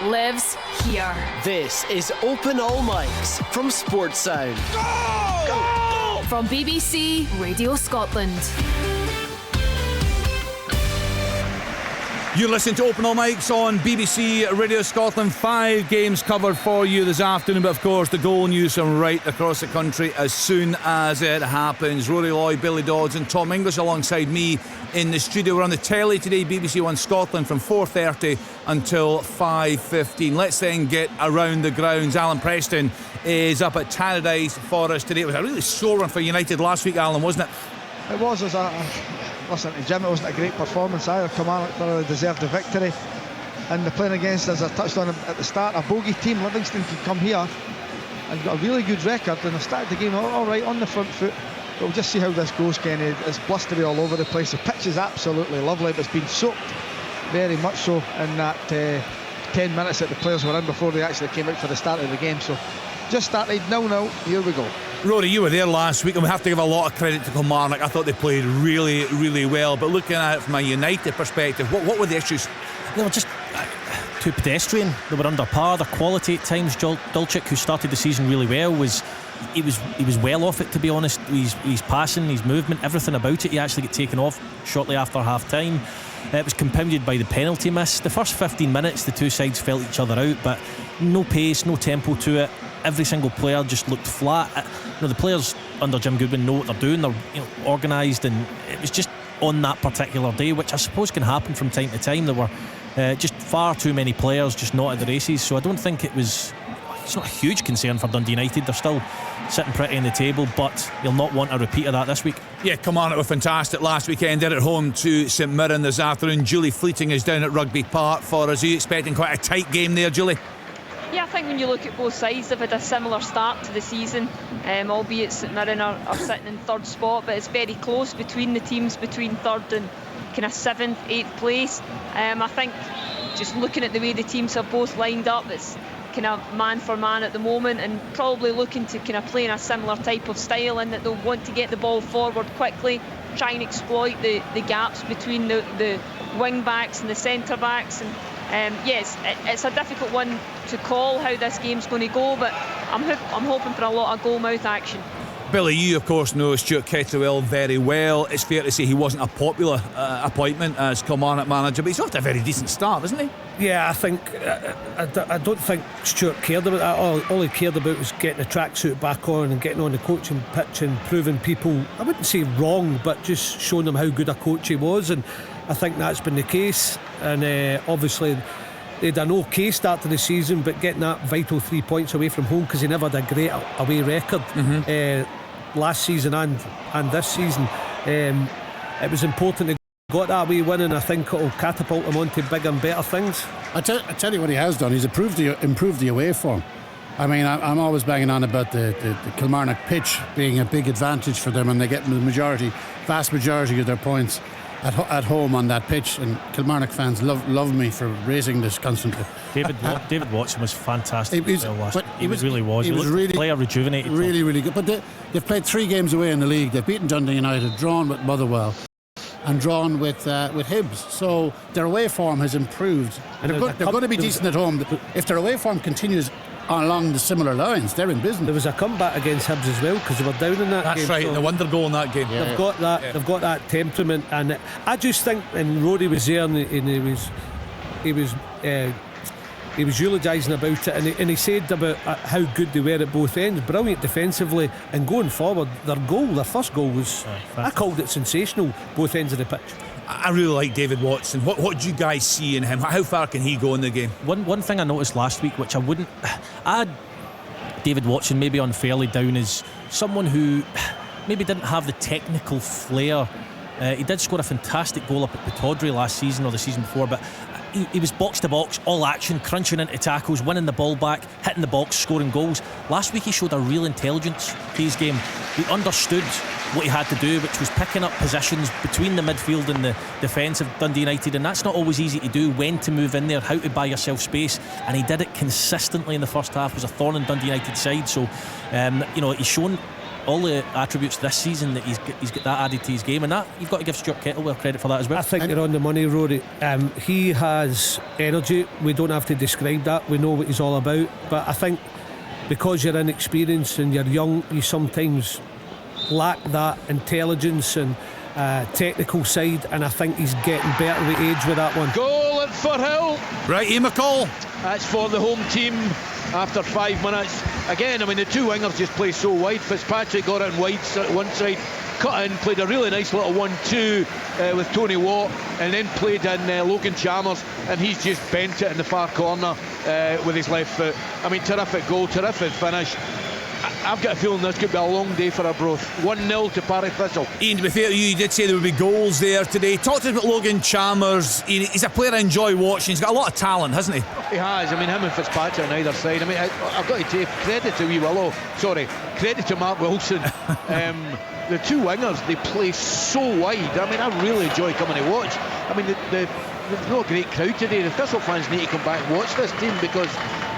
lives here. This is Open All Mics from Sports Sound. Go! Go! From BBC Radio Scotland. You listen to Open All Mics on BBC Radio Scotland. 5 games covered for you this afternoon, but of course the goal news from right across the country as soon as it happens. Rory Lloyd, Billy Dodds and Tom English alongside me in the studio. We're on the telly today, BBC One Scotland, from 4:30 until 5:15. Let's then get around the grounds. Alan Preston is up at Tannadice for us today. It was a really sore one for United last week, Alan, wasn't it? It was. Listen to Jim, it wasn't a great performance either. Kilmarnock thoroughly deserved the victory, and they're playing against, as I touched on at the start, a bogey team. Livingston can come here and got a really good record, and they've started the game all right on the front foot, but we'll just see how this goes, Kenny. It's blustery all over the place. The pitch is absolutely lovely, but it's been soaked very much so in that 10 minutes that the players were in before they actually came out for the start of the game. So just started 0-0, here we go. Rory, you were there last week, and we have to give a lot of credit to Kilmarnock. I thought they played really, really well, but looking at it from a United perspective, what were the issues? They were just too pedestrian. They were under par. Their quality at times. Dulcich, who started the season really well, was well off it, to be honest. He's passing, his movement, everything about it. He actually got taken off shortly after half time. It was compounded by the penalty miss. The first 15 minutes the two sides felt each other out, but no pace, no tempo to it. Every single player just looked flat. The players under Jim Goodwin know what they're doing. They're organised, and it was just on that particular day, which I suppose can happen from time to time. There were just far too many players just not at the races. So I don't think it's not a huge concern for Dundee United. They're still sitting pretty in the table, but you'll not want a repeat of that this week. Yeah, Kilmarnock were fantastic last weekend. They're at home to St Mirren this afternoon. Julie Fleeting is down at Rugby Park for us. Are you expecting quite a tight game there, Julie? Yeah, I think when you look at both sides, they've had a similar start to the season, albeit St Mirren are sitting in third spot, but it's very close between the teams, between third and kind of 7th, 8th place. I think just looking at the way the teams have both lined up, it's kind of man for man at the moment, and probably looking to kind of play in a similar type of style, in that they'll want to get the ball forward quickly, try and exploit the gaps between the wing backs and the centre backs. And yes, it's a difficult one to call how this game's going to go, but I'm hoping for a lot of goal-mouth action. Billy, you of course know Stuart Kettlewell very well. It's fair to say he wasn't a popular appointment as Kilmarnock manager, but he's off to a very decent start, isn't he? Yeah, I think I don't think Stuart cared about that. All he cared about was getting the tracksuit back on and getting on the coaching pitch and proving people, I wouldn't say wrong, but just showing them how good a coach he was, and I think that's been the case. And obviously they had an okay start to the season, but getting that vital 3 points away from home, because he never had a great away record last season and this season, it was important to got that wee win, and I think it'll catapult him onto bigger and better things. I tell you what he has done. He's improved the away form. I mean, I'm always banging on about the Kilmarnock pitch being a big advantage for them, and they get the vast majority of their points at home on that pitch, and Kilmarnock fans love me for raising this constantly. David Watson was fantastic. He was really player rejuvenated. Really good. But they've played 3 games away in the league. They've beaten Dundee United, drawn with Motherwell, and drawn with Hibs. So their away form has improved, and they're going to be decent at home. If their away form continues along the similar lines, they're in business. There was a comeback against Hibs as well, because they were down in that That's game. right, so the wonder goal in that game. Yeah. They've got that temperament, and I just think, and Rory was there, and he was eulogising about it, and he said about how good they were at both ends, brilliant defensively, and going forward, their first goal was, I called it sensational, both ends of the pitch. I really like David Watson. What do you guys see in him? How far can he go in the game? One thing I noticed last week, which I had David Watson maybe unfairly down as someone who maybe didn't have the technical flair. He did score a fantastic goal up at Pittodrie last season or the season before, but he was box to box, all action, crunching into tackles, winning the ball back, hitting the box, scoring goals. Last week he showed a real intelligence to his game. He understood what he had to do, which was picking up positions between the midfield and the defence of Dundee United, and that's not always easy to do, when to move in there, how to buy yourself space, and he did it consistently in the first half. It was a thorn in Dundee United's side, so he's shown all the attributes this season that he's got that added to his game, and that you've got to give Stuart Kettlewell credit for that as well. I think you're on the money, Rory. He has energy. We don't have to describe that. We know what he's all about. But I think because you're inexperienced and you're young, you sometimes lack that intelligence and technical side, and I think he's getting better with age with that one. Goal at Firhill. Right, Ian McCall. That's for the home team after 5 minutes. Again, I mean, the two wingers just play so wide. Fitzpatrick got it in wide one side, cut in, played a really nice little 1-2 with Tony Watt, and then played in Logan Chalmers, and he's just bent it in the far corner with his left foot. I mean, terrific goal, terrific finish. I've got a feeling this could be a long day for Arbroath. 1-0 to Partick Thistle. Ian, to be fair to you did say there would be goals there today. Talk to us about Logan Chalmers. He's a player I enjoy watching. He's got a lot of talent, hasn't he? He has. I mean, him and Fitzpatrick on either side. I mean, I've got to take credit to credit to Mark Wilson. The two wingers, they play so wide. I mean, I really enjoy coming to watch. I mean, there's not a great crowd today. The Thistle fans need to come back and watch this team, because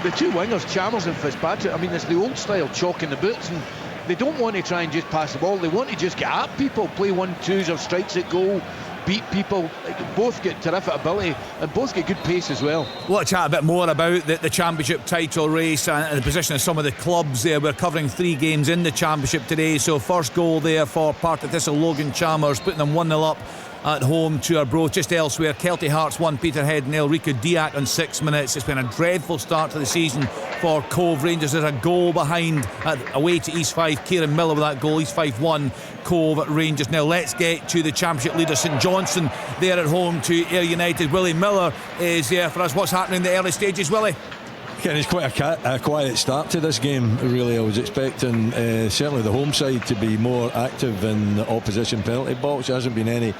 the two wingers, Chalmers and Fitzpatrick, I mean, it's the old style chalk in the boots, and they don't want to try and just pass the ball. They want to just get at people, play 1-2s or strikes at goal, beat people. Both get terrific ability and both get good pace as well. We'll chat a bit more about the championship title race and the position of some of the clubs there. We're covering 3 games in the championship today. So first goal there for Partick Thistle, Logan Chalmers, putting them 1-0 up at home to Arbroath. Just elsewhere, Kelty Hearts 1, Peterhead 0. Rico Diak on 6 minutes. It's been a dreadful start to the season for Cove Rangers. There's a goal behind away to East Fife. Kieran Miller with that goal. East Fife 1, Cove Rangers. Now let's get to the championship leader St Johnstone there at home to Ayr United. Willie Miller is there for us. What's happening in the early stages, Willie? Ken, it's quite a quiet start to this game, really. I was expecting certainly the home side to be more active in the opposition penalty box. There hasn't been any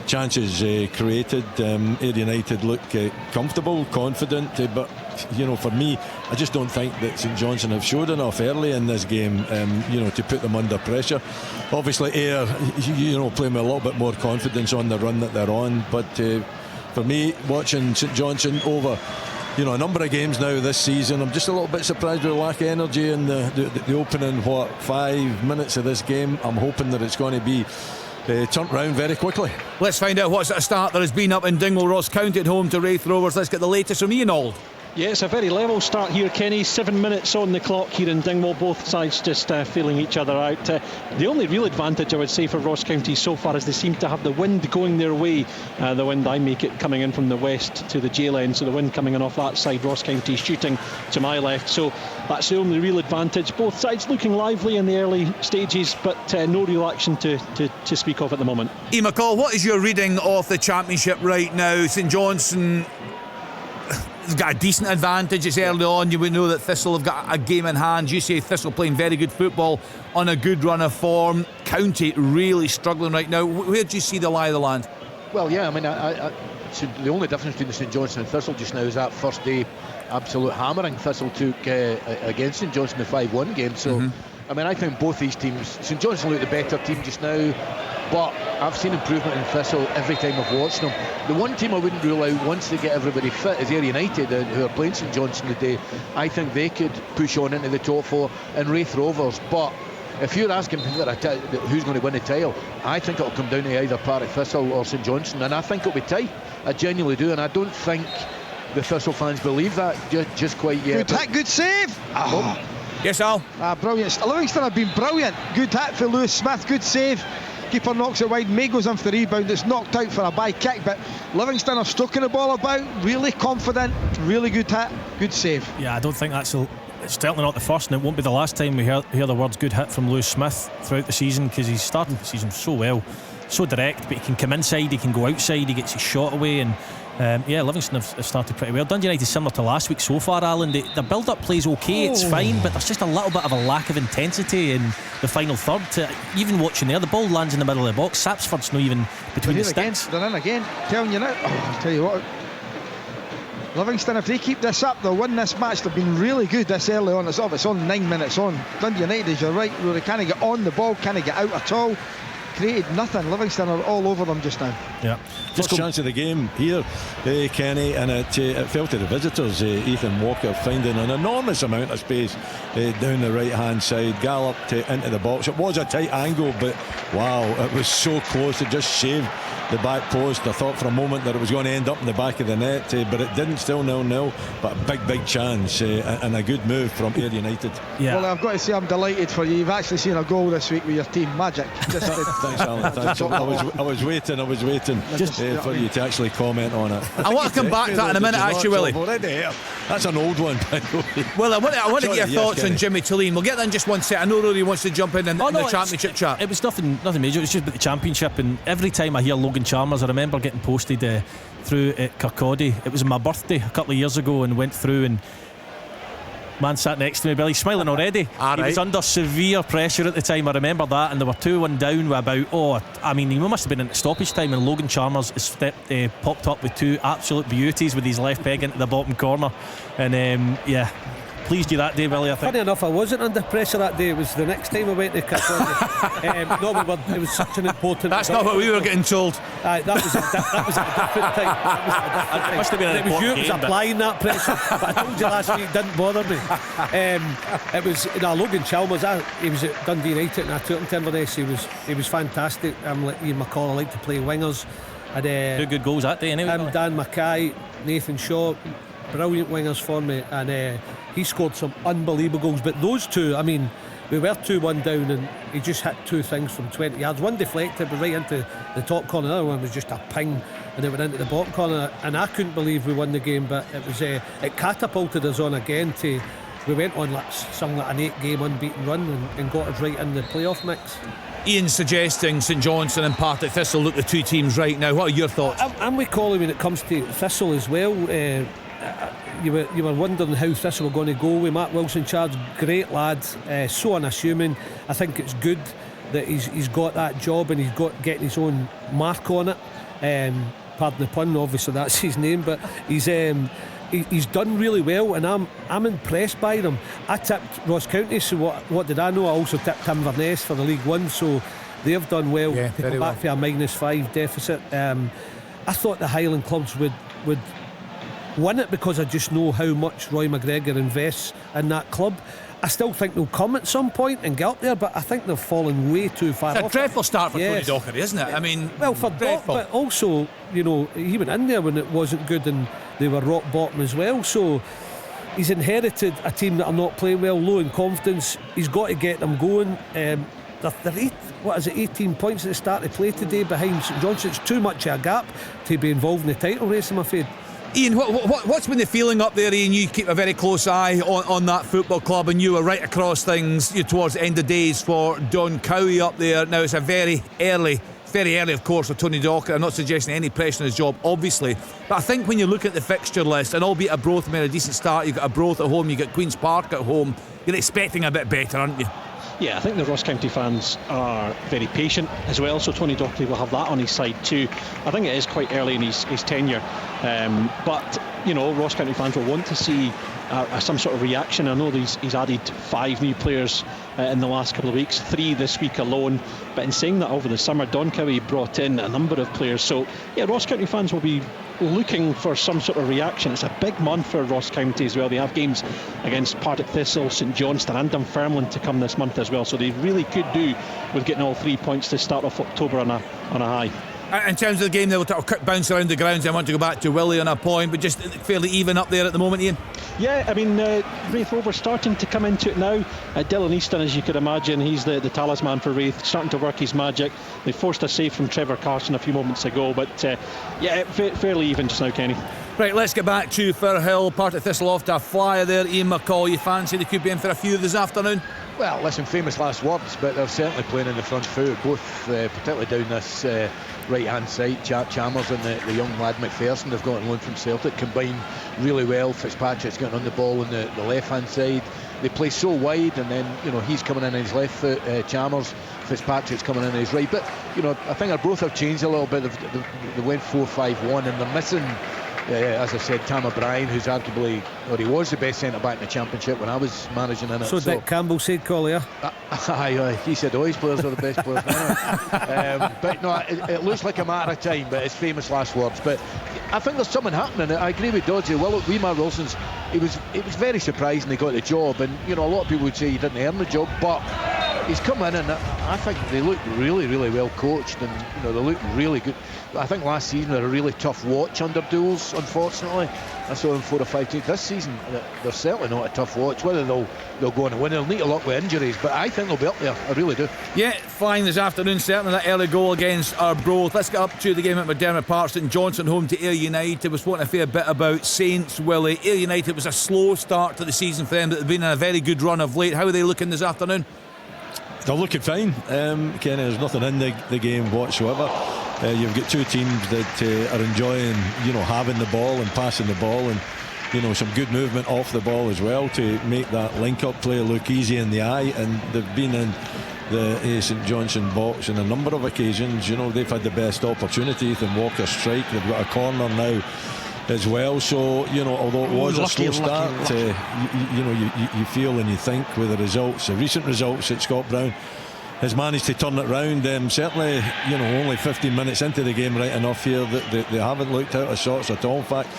chances created. Ayr United look comfortable, confident, but you know, for me, I just don't think that St Johnstone have showed enough early in this game, to put them under pressure. Obviously Ayr, playing with a little bit more confidence on the run that they're on, but for me, watching St Johnstone over a number of games now this season, I'm just a little bit surprised with the lack of energy in the opening 5 minutes of this game. I'm hoping that it's going to be turned round very quickly. Let's find out what's at a start there has been up in Dingwall. Ross County at home to Wraith Rovers. Let's get the latest from Ian Auld. Yeah, it's a very level start here, Kenny. 7 minutes on the clock here in Dingwall. Both sides just feeling each other out. The only real advantage, I would say, for Ross County so far is they seem to have the wind going their way. The wind, I make it, coming in from the west to the jail end. So the wind coming in off that side. Ross County shooting to my left. So that's the only real advantage. Both sides looking lively in the early stages, but no real action to speak of at the moment. Ian McCall, what is your reading of the championship right now? St Johnstone has got a decent advantage. It's early on. You would know that Thistle have got a game in hand. You say Thistle playing very good football on a good run of form. County really struggling right now. Where do you see the lie of the land? Well, yeah, I mean, the only difference between the St Johnstone and Thistle just now is that first day absolute hammering Thistle took against St Johnstone, the 5-1 game. So, I mean, I think both these teams, St Johnstone look the better team just now, but I've seen improvement in Thistle every time I've watched them. The one team I wouldn't rule out once they get everybody fit is Ayr United, who are playing St Johnstone today. I think they could push on into the top 4, and Wraith Rovers. But if you're asking who's going to win the title, I think it'll come down to either Partick Thistle or St Johnstone, and I think it'll be tight. I genuinely do, and I don't think the Thistle fans believe that just quite yet. Good hit, good save. Yes, Al. Brilliant. Livingston have been brilliant. Good hit for Lewis Smith, good save. Keeper knocks it wide. May goes in for the rebound. It's knocked out for a by kick, but Livingston are stoking the ball about, really confident, really good hit, good save. Yeah, I don't think it's certainly not the first, and it won't be the last time we hear the words good hit from Lewis Smith throughout the season, because he's starting the season so well, so direct, but he can come inside, he can go outside, he gets his shot away, and Livingston have started pretty well. Dundee United similar to last week so far, Alan. The build-up plays okay, it's fine, but there's just a little bit of a lack of intensity in the final third. Even watching there, the ball lands in the middle of the box. Sapsford's not even between the sticks. They're in again. Telling you now. I'll tell you what, Livingston, if they keep this up, they'll win this match. They've been really good this early on. It's on 9 minutes on. Dundee United, as you're right, where they can't get on the ball, can't get out at all. created nothing. Livingston are all over them just now. Yeah. First chance of the game here, Kenny, and it fell to the visitors. Ethan Walker finding an enormous amount of space down the right hand side, galloped into the box. It was a tight angle, but wow, it was so close. It just shaved the back post. I thought for a moment that it was going to end up in the back of the net, but it didn't. Still 0-0, but a big chance and a good move from Ayr United. Yeah. Well, I've got to say I'm delighted for you. You've actually seen a goal this week with your team. Magic. Thanks, Alan. Thanks. I was waiting for you to actually comment on it. I want to come back to that in a minute, actually, Willie. That's an old one, by the way. Well, I want to get your thoughts Kenny. on Jimmy Tulane. We'll get that in just one set. I know Rory wants to jump in the championship chat. It was nothing major. It was just about the championship, and every time I hear Logan Chalmers, I remember getting posted through at Kirkcaldy. It was my birthday a couple of years ago, and went through, and man sat next to me, Billy, smiling already. He was under severe pressure at the time, I remember that, and they were 2-1 down with about, he must have been in stoppage time, and Logan Chalmers popped up with two absolute beauties with his left peg into the bottom corner, and pleased you that day, Billy, I think. Funny enough, I wasn't under pressure that day. It was the next time I went to Kirkcaldy. It was such an important. That's not what we were getting told. That was a different time. It must have been it was you that was applying that pressure. But I told you last week it didn't bother me. It was Logan Chalmers. He was at Dundee United and I took him to Inverness. He was fantastic. I'm like Ian McCall. I like to play wingers. And, 2 good goals that day anyway. Dan Mackay, Nathan Shaw, brilliant wingers for me, and he scored some unbelievable goals. But those two, we were 2-1 down and he just hit 2 things from 20 yards. One deflected but right into the top corner, the other one was just a ping and it went into the bottom corner, and I couldn't believe we won the game. But it was it catapulted us on again to, we went on like an 8-game unbeaten run and got us right in the playoff mix. Ian suggesting St Johnstone and Partick Thistle look the two teams right now. What are your thoughts? I'm with Collie when it comes to Thistle as well. You were wondering how Thistle were going to go with Matt Wilson in charge. Great lad, so unassuming. I think it's good that he's got that job and he's got getting his own mark on it. Pardon the pun, obviously that's his name, but he's done really well, and I'm impressed by them. I tipped Ross County, so what did I know? I also tipped Inverness for the League One, so they've done well to come back for a -5 deficit. I thought the Highland clubs would win it because I just know how much Roy McGregor invests in that club. I still think they'll come at some point and get up there, but I think they've fallen way too far off. It's a dreadful start for Tony Dockery, isn't it? Well, for Doc, but also, he went in there when it wasn't good and they were rock bottom as well. So he's inherited a team that are not playing well, low in confidence. He's got to get them going. They're 18 points at the start of play today behind St Johnstone. It's too much of a gap to be involved in the title race, I'm afraid. Ian, what's been the feeling up there, Ian? You keep a very close eye on that football club, and you were right across things towards the end of days for Don Cowie up there. Now it's a very early, of course, for Tony Docker. I'm not suggesting any pressure on his job, obviously, but I think when you look at the fixture list, and albeit Arbroath made a decent start, you've got Arbroath at home, you've got Queen's Park at home, you're expecting a bit better, aren't you? Yeah, I think the Ross County fans are very patient as well, so Tony Dockery will have that on his side too. I think it is quite early in his tenure, but Ross County fans will want to see some sort of reaction. I know he's added 5 new players in the last couple of weeks, 3 this week alone, but in saying that, over the summer Don Cowie brought in a number of players, so yeah, Ross County fans will be looking for some sort of reaction. It's a big month for Ross County as well. They have games against Partick Thistle, St Johnstone and Dunfermline to come this month as well, so they really could do with getting all 3 points to start off October on a high. In terms of the game, they'll bounce around the grounds. I want to go back to Willie on a point, but just fairly even up there at the moment, Ian. Yeah, Raith Rovers starting to come into it now. Dylan Easton, as you could imagine, he's the talisman for Raith, starting to work his magic. They forced a save from Trevor Carson a few moments ago, but fairly even just now, Kenny. Right, let's get back to Firhill. Partick Thistle off to a flyer there. Ian McCall, you fancy they could be in for a few this afternoon? Well, listen, famous last words, but they're certainly playing in the front foot, both particularly down this right-hand side. Chalmers and the young lad McPherson, they've got on loan from Celtic, combine really well. Fitzpatrick's getting on the ball on the left-hand side. They play so wide, and then he's coming in on his left foot, Chalmers. Fitzpatrick's coming in on his right. But I think both have changed a little bit. They went 4-5-1, and they're missing as I said, Tam O'Brien, who's arguably, or he was the best centre-back in the Championship when I was managing in it. So Dick Campbell said, Collier. He said all his players are the best players. But no, it looks like a matter of time, but it's famous last words. But I think there's something happening. I agree with Dodgy. Well, Weimar Wilson's, it was very surprising he got the job, and a lot of people would say he didn't earn the job, but he's come in and I think they look really, really well coached, and they look really good. I think last season they were a really tough watch under Duels, unfortunately. I saw them 4 or 5 times. This season they're certainly not a tough watch. Whether they'll go on and win, they'll need a lot with injuries, but I think they'll be up there. I really do. Yeah, flying this afternoon, certainly that early goal against Arbroath. Let's get up to the game at McDermott Park. St Johnstone home to Ayr United. Was wanting a fair bit about Saints, Willie. Ayr United was a slow start to the season for them, but they've been in a very good run of late. How are they looking this afternoon? They're looking fine, Kenny. There's nothing in the game whatsoever. You've got two teams that are enjoying, having the ball and passing the ball, and some good movement off the ball as well to make that link-up play look easy in the eye. And they've been in the St Johnstone box on a number of occasions. They've had the best opportunity. Ethan Walker strike. They've got a corner now as well. So although it was a slow start, you feel and you think with the recent results that Scott Brown has managed to turn it round. Certainly, only 15 minutes into the game, right enough here that they haven't looked out of sorts at all. In fact,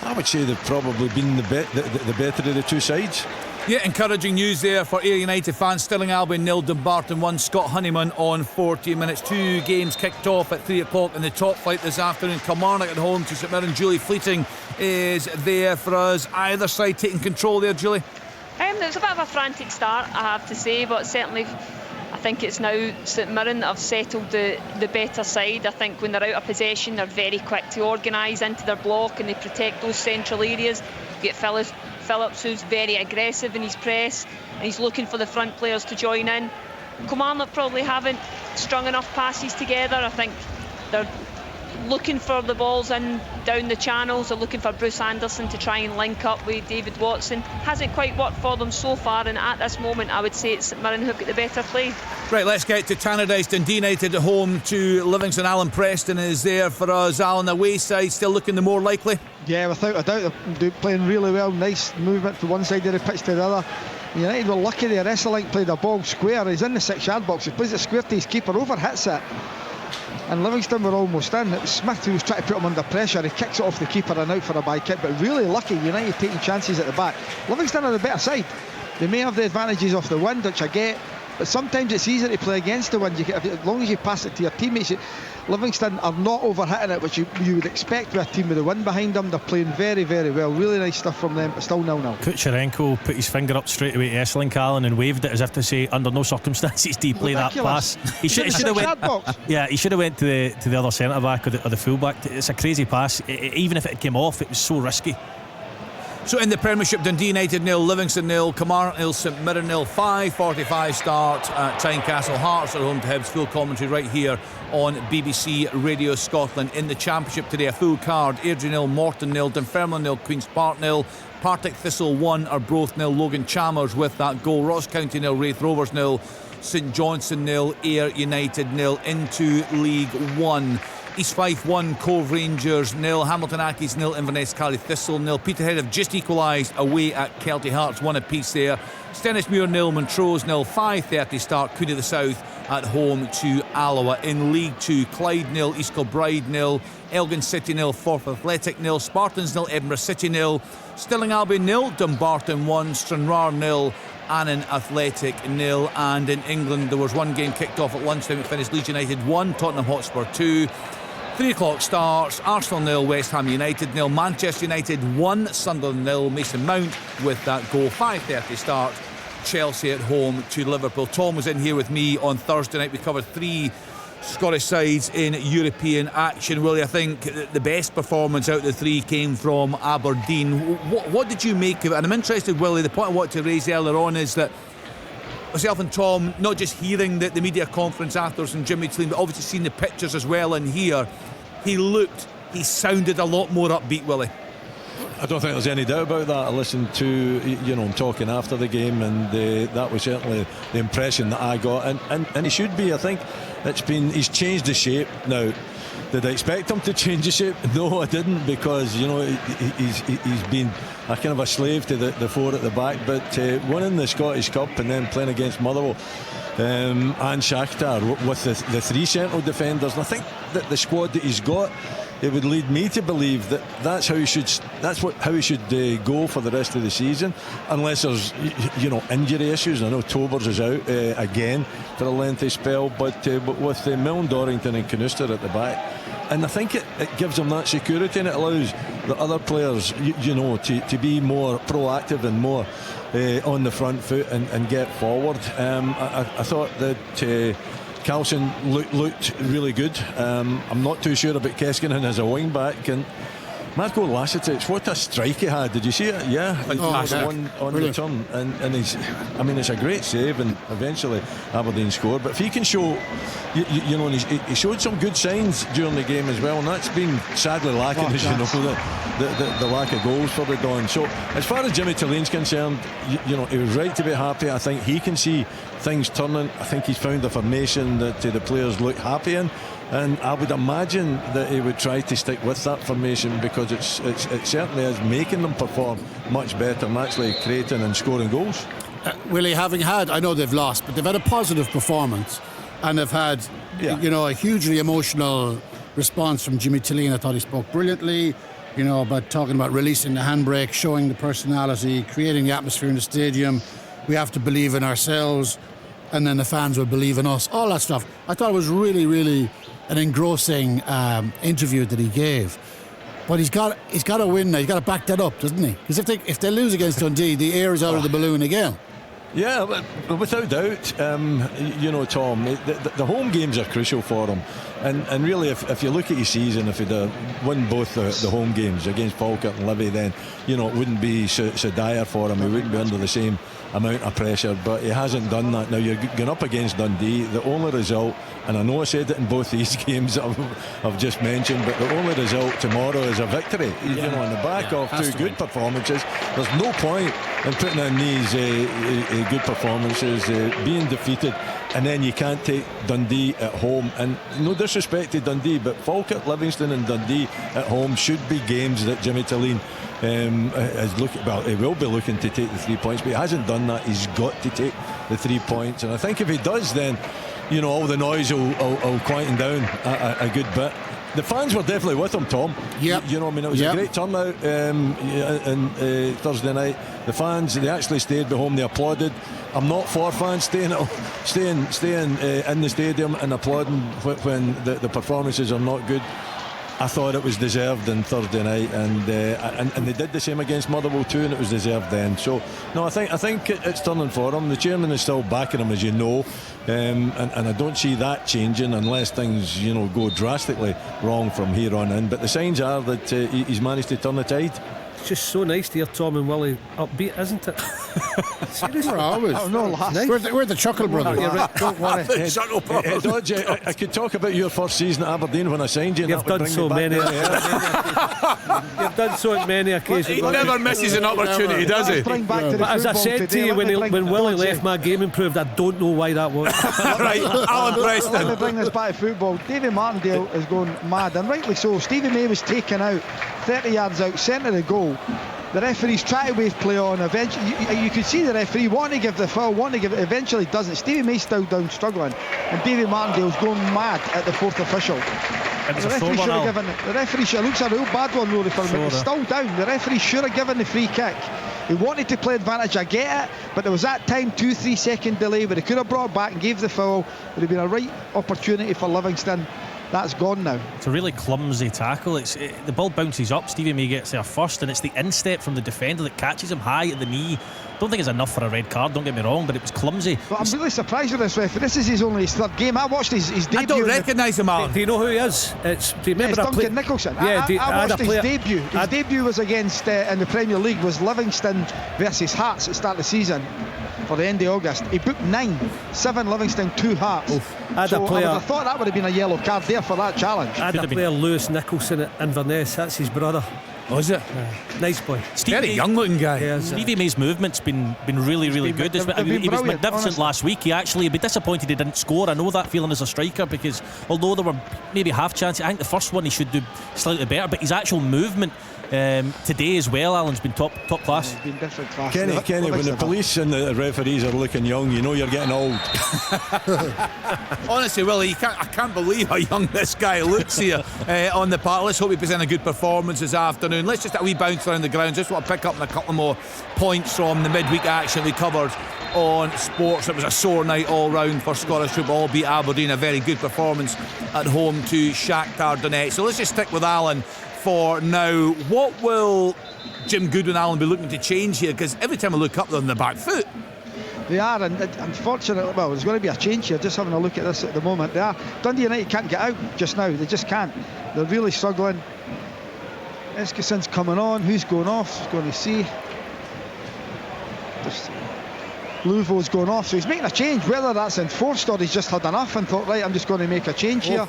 I would say they've probably been the better of the two sides. Yeah, encouraging news there for Ayr United fans. Stirling Albion 0, Dumbarton 1. Scott Honeyman on 14 minutes. 2 games kicked off at 3 o'clock in the top flight this afternoon. Kilmarnock at home to St Mirren. Julie Fleeting is there for us. Either side taking control there, Julie? It was a bit of a frantic start, I have to say, but certainly I think it's now St Mirren that have settled the better side. I think when they're out of possession, they're very quick to organise into their block and they protect those central areas. You get Phillips, who's very aggressive in his press, and he's looking for the front players to join in. Kilmarnock probably haven't strung enough passes together. I think they're looking for the balls in down the channels. They're looking for Bruce Anderson to try and link up with David Watson. Hasn't quite worked for them so far, and at this moment I would say it's St Mirren who've got the better play. Right, let's get to Tannadice. Dundee United at home to Livingston. Alan Preston is there for us. Alan, away side still looking the more likely? Yeah, without a doubt, they're playing really well. Nice movement from one side of the pitch to the other. United were lucky there. Esselink played a ball square. He's in the 6-yard box. He plays it square to his keeper, over hits it. And Livingston were almost in. It was Smith who was trying to put him under pressure. He kicks it off the keeper and out for a bye kick, but really lucky. United taking chances at the back. Livingston are the better side. They may have the advantages off the wind, which I get, but sometimes it's easier to play against the wind. As long as you pass it to your teammates. Livingston are not overhitting it, which you would expect with a team with the wind behind them. They're playing very, very well. Really nice stuff from them, but still 0-0. Kucherenko put his finger up straight away to Esselink, Allen, and waved it as if to say, under no circumstances do you play ridiculous. That pass. He should have went. Yeah, he should have went to the other centre back or the full back. It's a crazy pass. Even if it came off, it was so risky. So in the Premiership, Dundee United 0, Livingston 0, Kilmarnock 0, St Mirren 0. 5:45 start at Tynecastle. Hearts are home to Hibs. Full commentary right here on BBC Radio Scotland. In the Championship today, a full card: Airdrie 0, Morton 0, Dunfermline 0, Queen's Park 0, Partick Thistle 1, Arbroath 0. Logan Chalmers with that goal. Ross County 0, Raith Rovers 0, St Johnstone 0, Ayr United 0. Into League 1. East Fife 1, Cove Rangers 0, Hamilton Accies 0, Inverness Cally Thistle 0. Peterhead have just equalised away at Kelty Hearts, 1 apiece there. Stennismuir 0, Montrose 0. 5:30 start, Cooney the South at home to Alloa. In League 2, Clyde 0, East Kilbride 0, Elgin City 0, Forth Athletic 0, Spartans 0, Edinburgh City 0, Stirling Albion 0, Dumbarton 1, Stranraer 0, Annan Athletic 0. And in England there was one game kicked off at lunchtime. It finished Leeds United 1, Tottenham Hotspur 2. 3 o'clock starts, Arsenal 0, West Ham United 0, Manchester United 1, Sunderland 0. Mason Mount with that goal. 5:30 start, Chelsea at home to Liverpool. Tom was in here with me on Thursday night. We covered 3 Scottish sides in European action. Willie, I think the best performance out of the 3 came from Aberdeen. What did you make of it? And I'm interested, Willie, the point I wanted to raise earlier on is that myself and Tom, not just hearing the media conference afterwards and Jimmy Tleen, but obviously seeing the pictures as well in here, he sounded a lot more upbeat, Willie. I don't think there's any doubt about that. I listened to him talking after the game, and that was certainly the impression that I got, and he should be. I think he's changed the shape now. Did I expect him to change the shape? No, I didn't, because he's been a kind of a slave to the four at the back. But winning the Scottish Cup and then playing against Motherwell and Shakhtar with the three central defenders, and I think that the squad that he's got, it would lead me to believe that that's how he should go for the rest of the season, unless there's injury issues. I know Tobers is out again for a lengthy spell, but with Milne, Dorrington and Canuster at the back, and I think it gives him that security, and it allows the other players to be more proactive and more on the front foot and get forward. I thought that Carlson looked really good. I'm not too sure about Keskinen as a wing back, and Marko Lasitic, what a strike he had. Did you see it? Yeah, on the turn, and it's a great save, and eventually Aberdeen scored. But if he can show, he showed some good signs during the game as well, and that's been sadly lacking, as you know, the lack of goals for the Don. So as far as Jimmy Tillene's concerned, he was right to be happy. I think he can see things turning. I think he's found a formation that the players look happy in, and I would imagine that he would try to stick with that formation, because it certainly is making them perform much better, and actually creating and scoring goals. Willie, having had, I know they've lost, but they've had a positive performance, and they've had a hugely emotional response from Jimmy Tillene. I thought he spoke brilliantly, about talking about releasing the handbrake, showing the personality, creating the atmosphere in the stadium. We have to believe in ourselves, and then the fans will believe in us, all that stuff. I thought it was really, really an engrossing interview that he gave. But he's got to win now. He's got to back that up, doesn't he? Because if they lose against Dundee, the air is out of the balloon again. Yeah, but without doubt, Tom, the home games are crucial for him. And really, if you look at his season, if he'd won both the home games against Falkirk and Livy, then it wouldn't be so dire for him. He wouldn't be under the same amount of pressure, but he hasn't done that. Now you're going up against Dundee. The only result, and I know I said it in both these games I've just mentioned, but the only result tomorrow is a victory. On the back of two good performances. There's no point in putting in these good performances, being defeated, and then you can't take Dundee at home. And no disrespect to Dundee, but Falkirk, Livingston and Dundee at home should be games that Jimmy Tillene is looking. Well, he will be looking to take the 3 points, but he hasn't done that. He's got to take the 3 points, and I think if he does, then all the noise will quieten down a good bit. The fans were definitely with him, Tom. Yep. It was a great turnout on Thursday night. The fans, they actually stayed at home. They applauded. I'm not for fans staying in the stadium and applauding when the performances are not good. I thought it was deserved on Thursday night, and they did the same against Motherwell too, and it was deserved then. So no, I think it's turning for him. The chairman is still backing him, as you know, and I don't see that changing unless things go drastically wrong from here on in. But the signs are that he's managed to turn the tide. It's just so nice to hear Tom and Willie upbeat, isn't it? Seriously, we're always. Oh, no, nice. We're the Chuckle Brothers. Don't worry. Chuckle Brothers. Dodge, I could talk about your first season at Aberdeen when I signed you. You've done so many. You've done so many occasions. He never misses an opportunity, does he? But as I said to you when Willie left, my game improved. I don't know why that was. Right, Alan Preston. Let me bring this back to football. Davy Martindale is going mad, and rightly so. Stevie May was taken out 30 yards out, centre of the goal. The referee's trying to wave play on. Eventually, you could see the referee wanting to give the foul, wanting to give it, eventually doesn't. Stevie May's still down struggling, and Davy Martindale's going mad at the fourth official. The referee should have given it. The referee should, looks a real bad one, Rory, for him. It's still down. The referee should have given the free kick. He wanted to play advantage, I get it, but there was that time 2-3 second delay where he could have brought it back and gave the foul. It would have been a right opportunity for Livingston. That's gone now. It's a really clumsy tackle. The ball bounces up, Stevie May gets there first, and it's the instep from the defender that catches him high at the knee. Don't think it's enough for a red card, don't get me wrong, but it was clumsy. But I'm really surprised with this referee. This is his third game. I watched his debut. I don't recognise him, Alan. Do you know who he is? Do you remember Duncan Nicholson. Yeah, I watched his debut. His debut was against in the Premier League was Livingston versus Hearts at the start of the season for the end of August. He booked 9-7 Livingston, 2 Hearts. I thought that would have been a yellow card there for that challenge. I had a player, Lewis Nicholson at Inverness. That's his brother. Was it? Nice boy. Very young looking guy. Yeah, Stevie May's movement's been really good. they've been He was brilliant, magnificent honestly. last week. He'd be disappointed he didn't score. I know that feeling as a striker, because although there were maybe half chances, I think the first one he should do slightly better, but his actual movement today as well, Alan's been top class. It's been different class. Kenny, when the police and the referees are looking young, you know you're getting old. Honestly, Willie, I can't believe how young this guy looks here on the park. Let's hope he presents a good performance this afternoon. Let's just a wee bounce around the ground. Just want to pick up on a couple more points from the midweek action we covered on sports. It was a sore night all round for Scottish football. Beat Aberdeen, a very good performance at home to Shakhtar Donetsk. So let's just stick with Alan for now. What will Jim Goodwin, Alan, be looking to change here? Because every time I look up, they're on the back foot. They are, and unfortunately, well, there's going to be a change here. Just having a look at this at the moment, they are. Dundee United can't get out just now. They just can't. They're really struggling. Eskison's coming on. Who's going off? He's going to see. Louvo's going off, so he's making a change. Whether that's enforced or he's just had enough and thought, right, I'm just going to make a change here.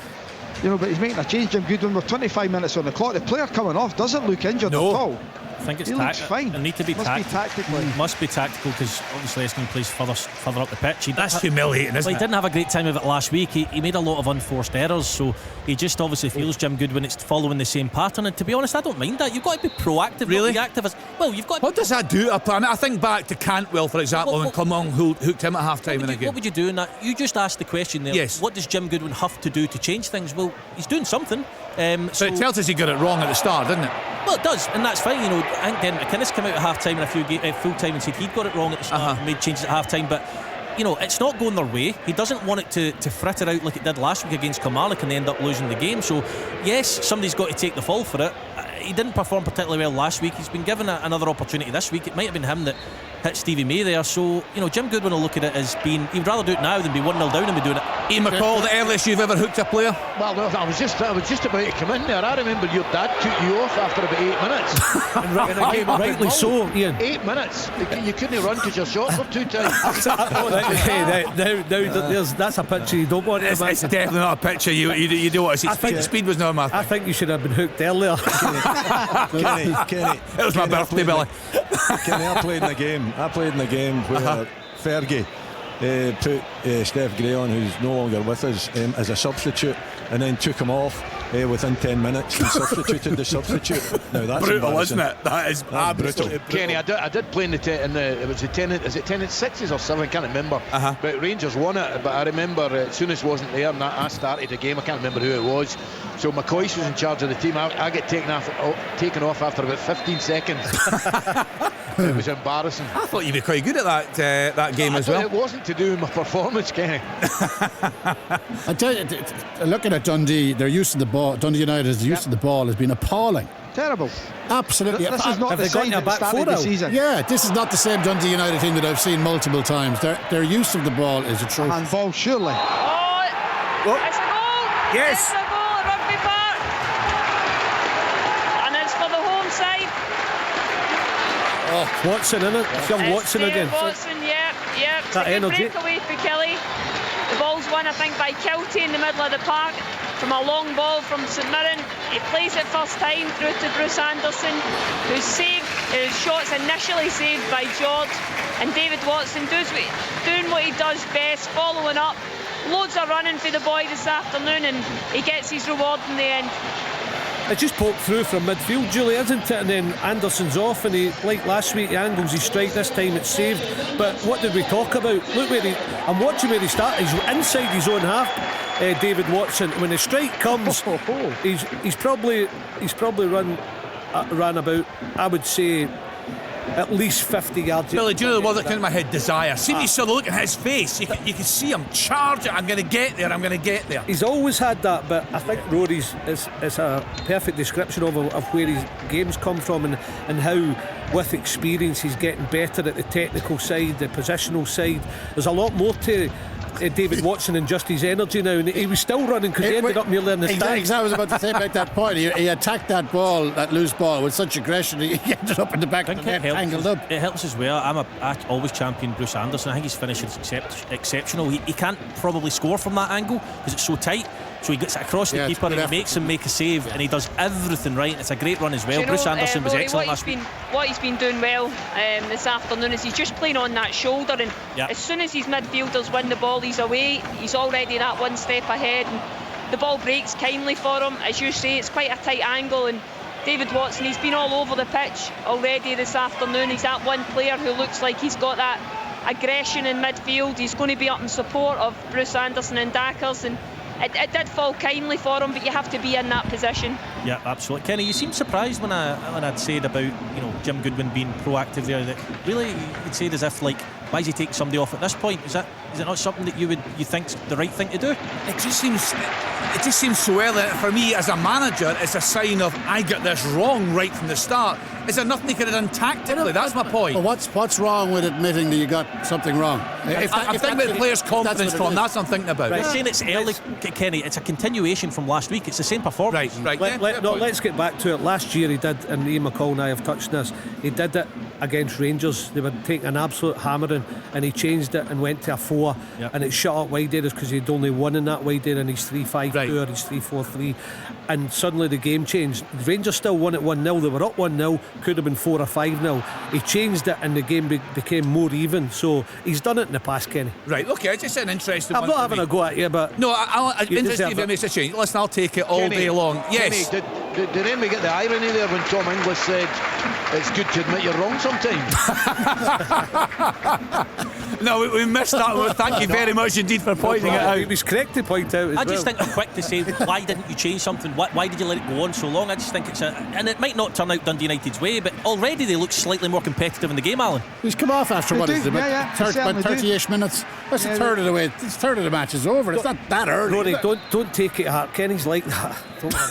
You know, but he's making a change. Jim Goodwin with 25 minutes on the clock. The player coming off doesn't look injured at all. I think it's he looks fine. It need to be tactical. Must be tactical, because obviously Essendon plays further up the pitch. That's humiliating, isn't it? He didn't have a great time of it last week. He made a lot of unforced errors, so he just obviously feels, Jim Goodwin, it's following the same pattern. And to be honest, I don't mind that. You've got to be proactive, really? Not reactive. You've got. What does that do to a player? I mean, I think back to Cantwell, for example, when Clement hooked him at half time in a game. What would you do in that? You just asked the question there. Yes. What does Jim Goodwin have to do to change things? Well, he's doing something. So it tells us he got it wrong at the start, doesn't it? Well, it does, and that's fine. You know, I think Dermot McInnes came out at half time and full time and said he'd got it wrong at the start and made changes at half time, but you know, it's not going their way. He doesn't want it to fritter out like it did last week against Kilmarnock and they end up losing the game. So yes, somebody's got to take the fall for it. He didn't perform particularly well last week. He's been given another opportunity this week. It might have been him that hit Stevie May there. So, you know, Jim Goodwin will look at it as being, he'd rather do it now than be 1-0 down and be doing it. Ian McCall, the earliest you've ever hooked a player? Well, I was just about to come in there. I remember your dad took you off after about 8 minutes. Rightly so, Ian. 8 minutes. You couldn't run because your shots were too tight. That's a picture you don't want. It's definitely not a picture you don't want to see. Speed was not my. I think you should have been hooked earlier. Kenny, it was my birthday, Billy. Kenny, I played in the game where Fergie put Steph Gray on, who's no longer with us, as a substitute, and then took him off within 10 minutes and substituted the substitute. Now that's brutal, isn't it? That is brutal. Kenny, I did play in the it was the 10 is it 10 and 6s or 7, I can't remember. But Rangers won it. But I remember as soon as wasn't there and I started the game, I can't remember who it was. So McCoy was in charge of the team. I get taken off after about 15 seconds. It was embarrassing. I thought you'd be quite good at that game as well. It wasn't to do with my performance, Kenny. I tell you, looking at Dundee, their use of the ball, Dundee United's use of the ball has been appalling. Terrible. Absolutely. This is not Have the they gotten side a that back started the four season. Yeah, this is not the same Dundee United team that I've seen multiple times. Their use of the ball is atrocious. And ball, surely. It's a goal. Yes. It's a goal at Rugby Park. And it's for the home side. Watson, innit? Young Watson David again. Watson, yep. It's That a good energy. breakaway for Kelly. The ball's won, I think, by Kelty in the middle of the park from a long ball from St Mirren. He plays it first time through to Bruce Anderson, whose shot's initially saved by George. And David Watson doing what he does best, following up. Loads of running for the boy this afternoon, and he gets his reward in the end. It just poked through from midfield, Julie, isn't it? And then Anderson's off, and he, like last week, he angles his strike. This time it's saved. But what did we talk about? Look where I'm watching where he started. He's inside his own half, David Watson. When the strike comes, he's probably ran about, I would say, at least 50 yards. Billy, do you know the word that came to my head? Desire. See when you saw the look at his face, you can see him charging. I'm going to get there. He's always had that, but I think Rory's is a perfect description of where his games come from and how, with experience, he's getting better at the technical side, the positional side. There's a lot more to David Watson and just his energy now, and he was still running because he ended up nearly in the stands. I was about to say about that point. He attacked that loose ball with such aggression. He ended up in the back of the net, tangled up. It helps as well. I always champion Bruce Anderson. I think his finish is exceptional. He can't probably score from that angle because it's so tight. So he gets it across the keeper and he makes him make a save, and he does everything right. It's a great run as well. Bruce Anderson was excellent last week. What he's been doing well this afternoon is he's just playing on that shoulder, and as soon as his midfielders win the ball, he's away. He's already that one step ahead, and the ball breaks kindly for him. As you say, it's quite a tight angle, and David Watson, he's been all over the pitch already this afternoon. He's that one player who looks like he's got that aggression in midfield. He's going to be up in support of Bruce Anderson and Dackers, and it did fall kindly for him, but you have to be in that position. Yeah, absolutely. Kenny, you seemed surprised when I'd said about Jim Goodwin being proactive there. That really you'd say as if like, why is he taking somebody off at this point? Is it not something that you think's the right thing to do? It just seems so early. For me as a manager, it's a sign of I got this wrong right from the start. Is there nothing he could have done tactically? That's my point. Well, what's wrong with admitting that you got something wrong? I'm thinking about the players' confidence, Tom. That's what I'm thinking about. Right. Saying it's early, Kenny. It's a continuation from last week. It's the same performance. Right. Let's get back to it. Last year he did, and Ian McCall and I have touched this. He did it against Rangers. They were taking an absolute hammering, and he changed it and went to a 4, and it shut up wide areas because he'd only won in that wide area, and he's 3-5-2 or he's 3-4-3, and suddenly the game changed. The Rangers still won at 1-0. They were up 1-0, could have been 4 or 5-0. He changed it, and the game became more even. So he's done it in the past, Kenny. Right. Okay. It's just an interesting. I'm not having a go at you, but no, I'm interested if he makes a change. Listen, I'll take it all day long. Yes. Kenny, did Emmy get the irony there when Tom Inglis said it's good to admit you're wrong sometimes? No, we missed that one. Thank you very much indeed for pointing it out. It was correct to point out. I just think they're quick to say, why didn't you change something? Why did you let it go on so long? I just think and it might not turn out Dundee United's way, but already they look slightly more competitive in the game, Alan. He's come off after what is it, about 30-ish minutes. That's a third of the way. It's a third of the match is over. It's not that early. Rory, don't take it hard. Kenny's like that. Don't worry.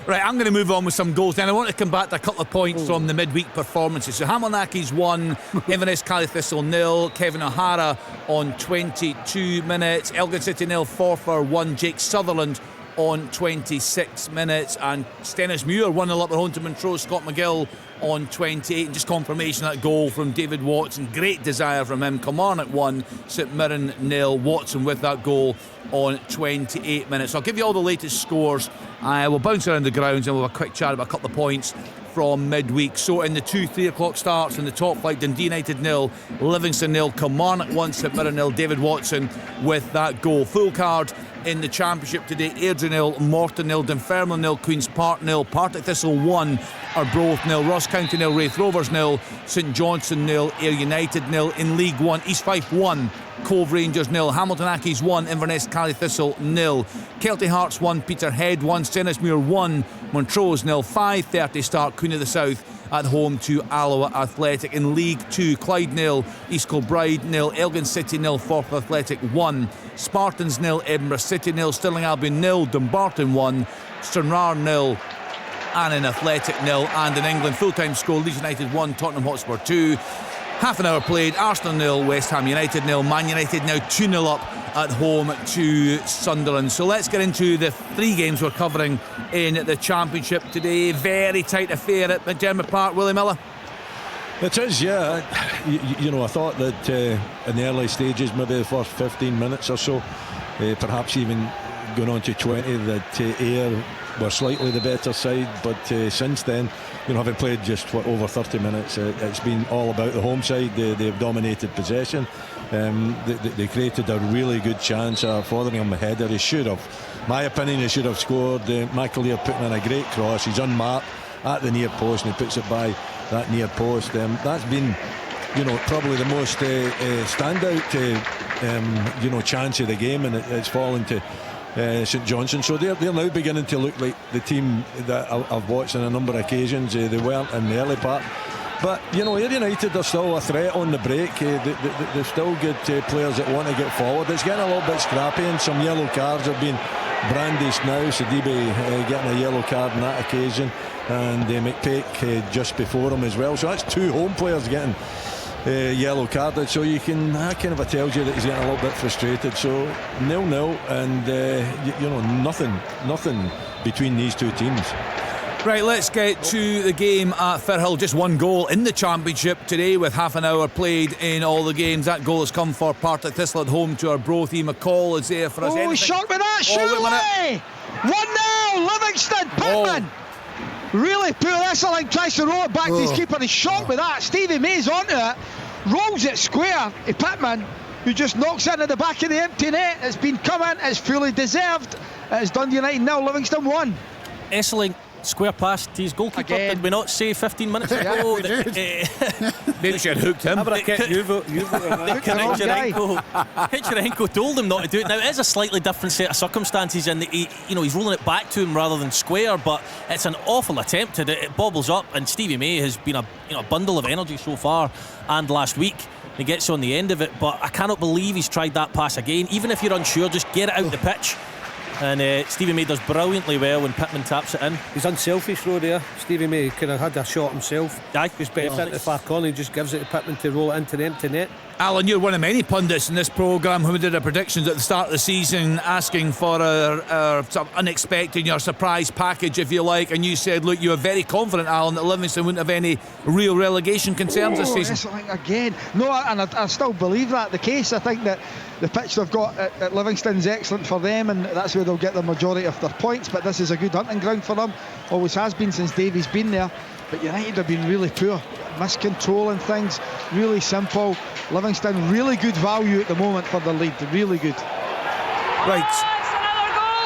Right, I'm going to move on with some goals. Then I want to come back to a couple of points from the midweek performances. So Hamilnaki's 1, Inverness Cali Thistle 0, Kevin O'Hara on 22 minutes, Elgin City 0, Forfar 1, Jake Sutherland on 26 minutes, and Stennismuir 1-0 up at home to Montrose, Scott McGill on 28, and just confirmation of that goal from David Watson. Great desire from him. Kilmarnock 1, St Mirren 0. Watson with that goal on 28 minutes. I'll give you all the latest scores. We'll bounce around the grounds and we'll have a quick chat about a couple of points from midweek. So in the 2-3 o'clock starts in the top flight, Dundee United 0, Livingston 0, Kilmarnock 1, St Mirren 0. David Watson with that goal. Full card in the Championship today: Airdrie 0, Morton 0, Dunfermline 0, Queen's Park 0, Partick Thistle 1, Arbroath 0, Ross County 0, Raith Rovers 0, St Johnstone 0, Ayr United 0. In League 1, East Fife 1, Cove Rangers 0, Hamilton Accies 1, Inverness Cali Thistle 0, Kelty Hearts 1, Peterhead 1, Stennismuir 1, Montrose 0. 5:30 start, Queen of the South at home to Alloa Athletic. In League 2, Clyde 0, East Kilbride 0, Elgin City 0, Forth Athletic 1, Spartans 0, Edinburgh City 0, Stirling Albion 0, Dumbarton 1, Stranraer 0, Annan Athletic 0. And in England, full-time score: Leeds United 1, Tottenham Hotspur 2. Half an hour played: Arsenal 0, West Ham United 0, Man United now 2-0 up at home to Sunderland. So let's get into the 3 games we're covering in the Championship today. Very tight affair at McDermott Park. Willie Miller. It is, yeah. I thought that in the early stages, maybe the first 15 minutes or so, perhaps even going on to 20, that Ayr were slightly the better side, but since then, having played just over 30 minutes, it's been all about the home side. They've dominated possession. They created a really good chance. Fotheringham header, he should have, my opinion, he should have scored. McAleer putting in a great cross. He's unmarked at the near post and he puts it by that near post. That's been, probably the most standout chance of the game, and it's fallen to St Johnstone. So they're now beginning to look like the team that I've watched on a number of occasions. They weren't in the early part, but Ayr United are still a threat on the break. They've still got players that want to get forward. It's getting a little bit scrappy, and some yellow cards have been brandished now. Sidibe getting a yellow card on that occasion, and McPake just before him as well. So that's 2 home players getting yellow carded, so that kind of tells you that he's getting a little bit frustrated. So 0-0, and nothing between these 2 teams. Right, let's get to the game at Firhill. Just one goal in the championship today with half an hour played in all the games. That goal has come for Partick Thistle at home to our Brothy. McCall is there for us. Oh, shot with that, surely! 1-0, Livingston, Pittman. Really poor. Esselink tries to roll it back to his keeper. He's shot with that. Stevie May's onto it, rolls it square to Pittman, who just knocks it into the back of the empty net. It's been coming, it's fully deserved. It's Dundee United 0, Livingston 1. Esselink square past his goalkeeper. Again. Did we not say 15 minutes ago? Maybe she had hooked him. Hitcherenko told him not to do it. Now it is a slightly different set of circumstances, and he's rolling it back to him rather than square. But it's an awful attempt. It bobbles up, and Stevie May has been a bundle of energy so far, and last week he gets on the end of it. But I cannot believe he's tried that pass again. Even if you're unsure, just get it out the pitch. And Stevie May does brilliantly well when Pittman taps it in. He's unselfish, though, there. Stevie May could have had a shot himself. He's better fit at the far corner. He just gives it to Pittman to roll it into the empty net. Alan, you're one of many pundits in this programme who did our predictions at the start of the season, asking for our sort of unexpected, your surprise package, if you like, and you said, look, you were very confident, Alan, that Livingston wouldn't have any real relegation concerns this season. Again, no, and I still believe that the case. I think that the pitch they've got at Livingston's excellent for them, and that's where they'll get the majority of their points. But this is a good hunting ground for them, always has been since Davy's been there. But United have been really poor, miscontrolling things, really simple. Livingston really good value at the moment for the lead, really good. Right. It's another goal.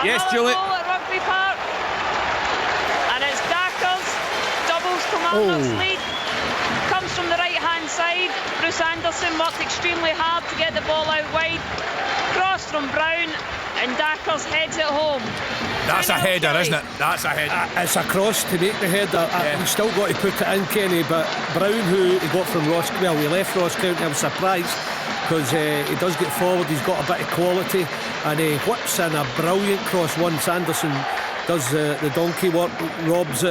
Yes, another Julie. goal at Rugby Park, and it's Dackers doubles Kilmarnock's lead. Comes from the right hand side. Bruce Anderson worked extremely hard to get the ball out wide. Cross from Brown, and Dackers heads it home. That's a header, isn't it? That's a header. It's a cross to make the header. He's still got to put it in, Kenny, but Brown, who he got from Ross, well, he left Ross County, I was surprised, because he does get forward, he's got a bit of quality, and he whips in a brilliant cross once Anderson does the donkey work, robs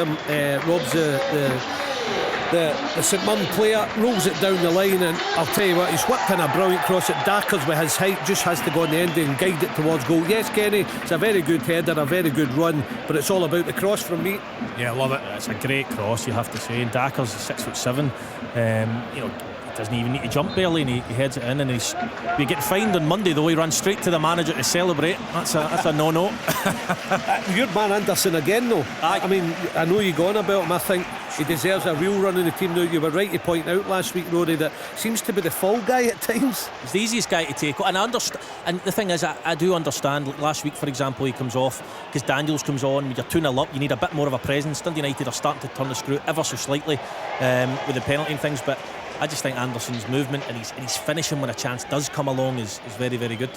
the St Mirren player, rolls it down the line, and I'll tell you what, he's whipped in a brilliant cross at Dackers with his height, just has to go on the end and guide it towards goal. Yes, Kenny, it's a very good header, a very good run, but it's all about the cross from me. Yeah, I love it. It's a great cross, you have to say. And Dackers is 6'7". He doesn't even need to jump barely, and he heads it in, and we get fined on Monday though. He runs straight to the manager to celebrate. That's a no-no. Your man Anderson again though. I mean, I know you're going about him. I think he deserves a real run in the team now. You were right to point out last week, Rory, that seems to be the fall guy at times. He's the easiest guy to take, and and the thing is, I do understand. Like last week, for example, he comes off because Daniels comes on. When you're 2-0 up, you need a bit more of a presence. Dundee United are starting to turn the screw ever so slightly with the penalty and things, but I just think Anderson's movement and he's finishing when a chance does come along is very, very good.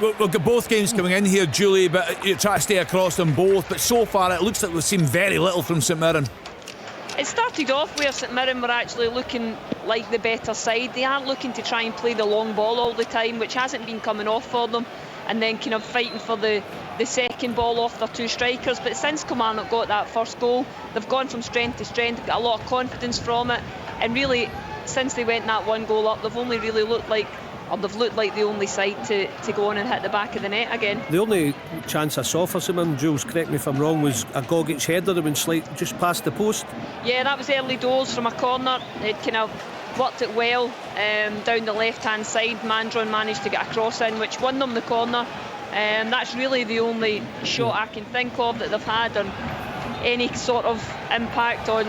We've got both games coming in here, Julie, but you try to stay across them both. But so far, it looks like we've seen very little from St Mirren. It started off where St Mirren were actually looking like the better side. They aren't looking to try and play the long ball all the time, which hasn't been coming off for them, and then kind of fighting for the second ball off their two strikers. But since Kilmarnock got that first goal, they've gone from strength to strength, got a lot of confidence from it, and really since they went that one goal up, they've only really looked like the only side to go on and hit the back of the net again. The only chance I saw for St Mirren, Jules, correct me if I'm wrong, was a Gogic header that went just past the post. Yeah, that was early doors from a corner. They'd kind of worked it well down the left hand side. Mandron managed to get a cross in, which won them the corner. That's really the only shot I can think of that they've had on any sort of impact on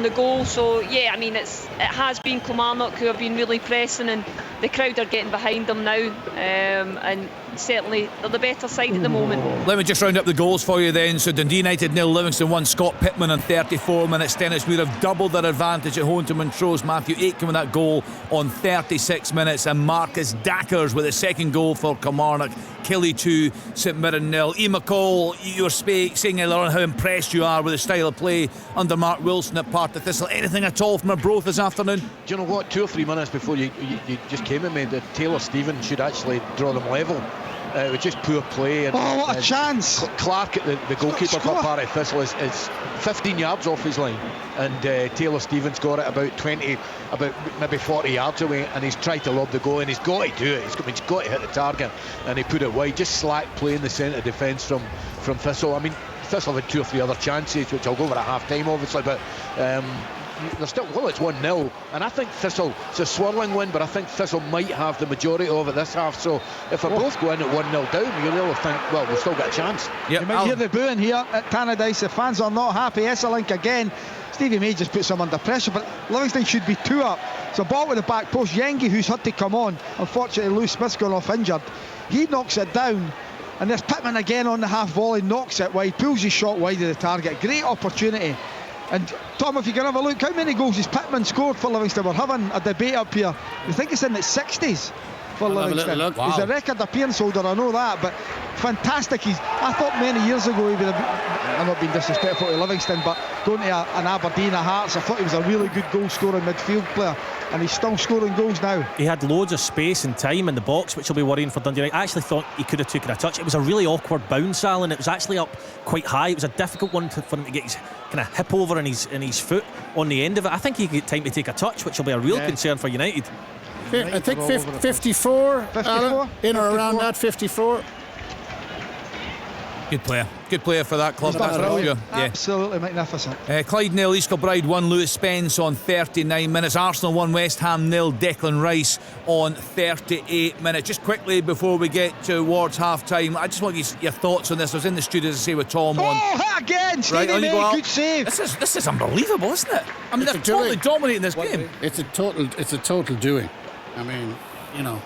the goal. So yeah, I mean it has been Kilmarnock who have been really pressing, and the crowd are getting behind them now, and certainly they're the better side at the moment. Let me just round up the goals for you then. So Dundee United 0, Livingston 1. Scott Pittman on 34 minutes. Stenhousemuir have doubled their advantage at home to Montrose. Matthew Aitken with that goal on 36 minutes, and Marcus Dackers with the second goal for Kilmarnock. Killy 2, St Mirren 0. Ian McCall, you were saying earlier on how impressed you are with the style of play under Mark Wilson at Partick Thistle. Anything at all from Arbroath this afternoon? Do you know what? 2 or 3 minutes before you just came at me that Taylor Stevens should actually draw them level. It was just poor play. And, what a chance! Clark, the goalkeeper for Partick Thistle, is 15 yards off his line, and Taylor Stevens got it about maybe 40 yards away, and he's tried to lob the goal, and he's got to do it. He's got to hit the target, and he put it wide. Just slack play in the centre defence from Thistle. I mean, Thistle had 2 or 3 other chances, which I'll go over at half-time, obviously, but they're still, well, it's 1-0, and I think Thistle, it's a swirling win, but I think Thistle might have the majority of it this half. So if they both go in at 1-0 down, you really think, well, we've still got a chance. You might hear the booing here at Tannadice. The fans are not happy. Esselink again. Stevie May just puts them under pressure, but Livingston should be 2 up. So ball with the back post. Yengi, who's had to come on, unfortunately Lou Smith's gone off injured, he knocks it down, and there's Pittman again on the half volley, knocks it wide, pulls his shot wide of the target. Great opportunity. And Tom, if you can have a look, how many goals has Pittman scored for Livingston? We're having a debate up here. I think it's in the 60s for Livingston. Wow. He's a record appearance holder, I know that, but fantastic. I thought many years ago he would have, I'm not being disrespectful to Livingston, but going to an Aberdeen, a Hearts, I thought he was a really good goal scoring midfield player, and he's still scoring goals now. He had loads of space and time in the box, which will be worrying for Dundee United. I actually thought he could have taken a touch. It was a really awkward bounce, Alan. It was actually up quite high. It was a difficult one for him to get his kind of hip over and his foot on the end of it. I think he could get time to take a touch, which will be a real concern for United. I think 54, 54? Alan, in or around that 54. Good player for that club, that's for sure. Absolutely magnificent. Clyde 0, East Kilbride 1, Lewis Spence on 39 minutes. Arsenal 1, West Ham 0, Declan Rice on 38 minutes. Just quickly before we get towards half time, I just want your thoughts on this. I was in the studio, as I say, with Tom on. Oh, again, Stevie May, good save. This is unbelievable, isn't it? I mean, they're totally dominating this game. It's a total doing. I mean, you know,